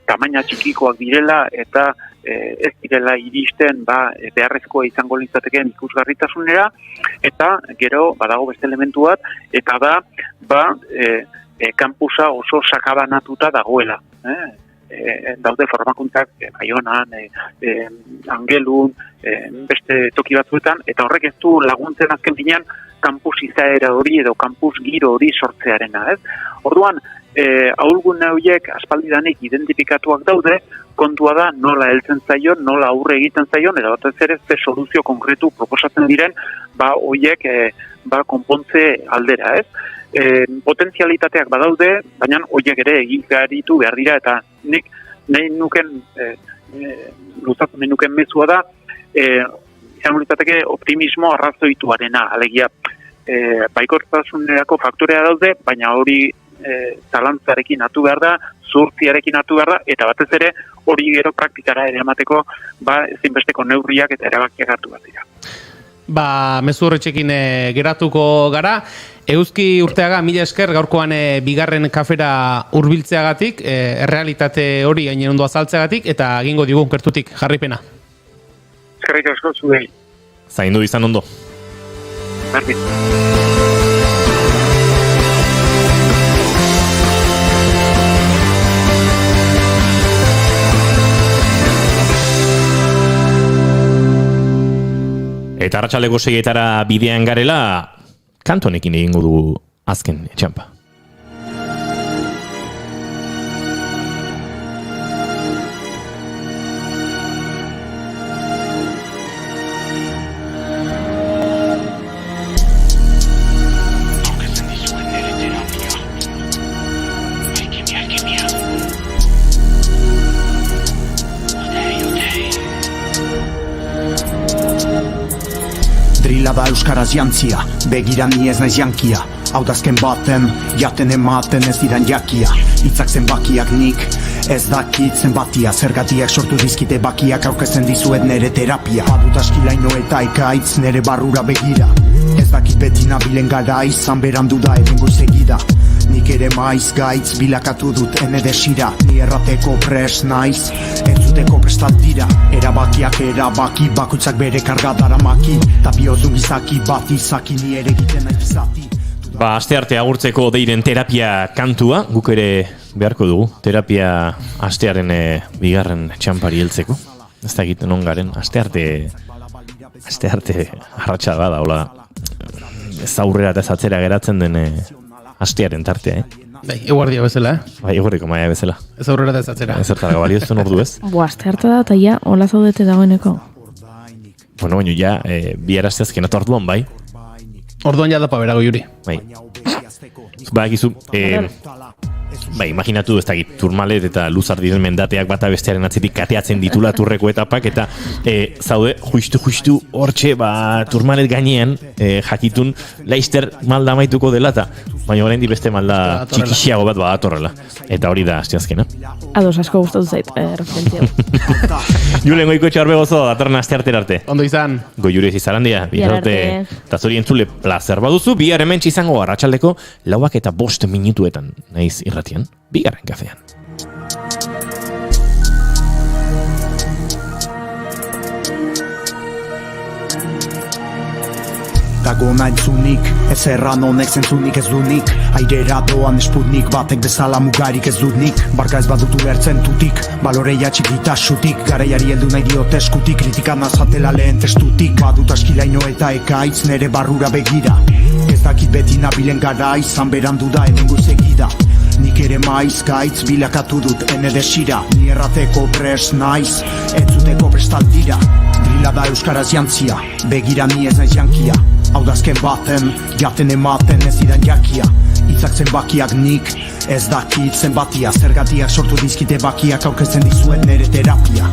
Speaker 13: tamaina txikikoak direla eta ez direla iristen beharrezkoa izango litzatekeen ikusgarritasunera, eta gero badago beste elementu bat, eta kampusa oso sakabanatuta dagoela. Daude formakuntzak Baionan, Angelun, beste toki batzuetan, eta horrek ez du laguntzen azken finean kampus izaera hori edo kampus giro hori sortzearena. Orduan, ahulgune horiek aspaldidanik identifikatuak daude, kontua da nola heltzen zaion, nola aurre egiten zaion, eta batez ere ze soluzio konkretu proposatzen diren, horiek konpontze aldera, ez? Potentzialitateak badaude, baina horiek ere egikaritu behar dira, eta nik nahi nuken mezua da, izan litzateke optimismo arrazoituarena, alegia baikortasunerako faktorea daude, baina hori zalantzarekin atu behar da, zuhurtziarekin atu behar da, eta batez ere hori gero praktikara ere emateko ezinbesteko neurriak eta erabakiak hartu behar dira.
Speaker 10: Mezu horretxekin geratuko gara. Euski Urteaga, mila esker gaurkoan bigarren kafera hurbiltzeagatik, errealitate hori gainen ondo azaltzeagatik, eta egingo digu gertutik jarripena.
Speaker 13: Eskerrik asko zuei.
Speaker 2: Zaindu izan ondo.
Speaker 13: Berdin.
Speaker 2: Eta arratsaleko 6etara bidean garela, kantonekin egingo dugu azken txampa.
Speaker 14: Da euskaraz jantzia, begira ni ez naiz jankia. Hau dazken baten, jaten ematen ez diran jakia. Itzak zenbakiak nik, ez dakit zenbatia. Zergatiak sortu dizkite bakiak aurkezten dizuet nere terapia. Badut askilaino eta ekaitz nere barrura begira. Ez dakit beti nabilen gara izan berandu da ebengo segida. Nik ere maiz gaitz bilakatu dut ene desira. Ni errateko pres naiz, entzuteko prestat dira. Erabaki, bakoitzak bere karga daramaki. Ta biozun izaki bat izaki ni ere egiten nahi izati.
Speaker 2: Astearte agurtzeko deiren terapia kantua, guk ere beharko dugu. Terapia astearen bigarren txampari heltzeko. Ez da egiten ongaren, astearte arratsa da, hola. Ez aurrera eta ez atzera geratzen den astearen tartea,
Speaker 10: Eguardia bezala,
Speaker 2: eguardiko maia bezala.
Speaker 10: Ez aurrera da ez atzera.
Speaker 2: Ez zertara baliozten ordu ez.
Speaker 4: Astearte da, eta ja, hola zaudete dagoeneko.
Speaker 2: Bueno, baina ja, bi arazteazken eta orduan bai.
Speaker 10: Orduan ja da paberago juri.
Speaker 2: Bai. Gizu, imaginatu ez dakit, Turmalet eta Luzar diren mendateak bata bestearen atzetik kateatzen ditula turreko etapak, eta zaude, justu hortxe, Turmalet gainean, jakitun, Leicester malda amaituko dela, eta baina oraindik beste malda txikixiago bat badatorrela. Eta hori da asteazkena.
Speaker 4: Ados asko gustatu zait, referentzia.
Speaker 2: Julen goiko etxarbe gozo, datorren asteartera arte.
Speaker 10: Ondo izan.
Speaker 2: Goiuri ez izarandia,
Speaker 4: Bihar arte.
Speaker 2: eta zuri entzule plazer baduzu, bihar hementsi izango arratsaldeko 4:05 minutuetan, naiz irratian, bigarren kafean.
Speaker 14: Dago naintzunik, ez erran honek zentzunik ez dunik. Airera doan esputnik, batek bezala mugarik ez dutnik. Barka ez badutu lertzen tutik, baloreia txikitasutik. Garaiari heldu nahi diote eskutik, kritikan azatela lehen testutik. Badut askilaino eta ekaitz nere barrura begira. Ez dakit beti nabilen gara, izan berandu da hemengo segida. Nik ere maiz gaitz bilakatu dut ene desira. Ni errateko prest naiz, entzuteko prestaldira. Drila da euskaraz jantzia, begira ni ez naiz jankia. Hau da azken baten, jaten ematen ez idan jakia. Itzak zenbakiak nik, ez dakit zenbatia. Zergatiak sortu dizkite bakiak aurkezten dizuen nere terapia.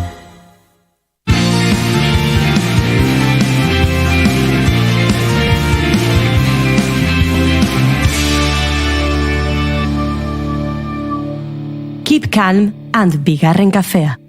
Speaker 1: Keep calm and bigarren kafea.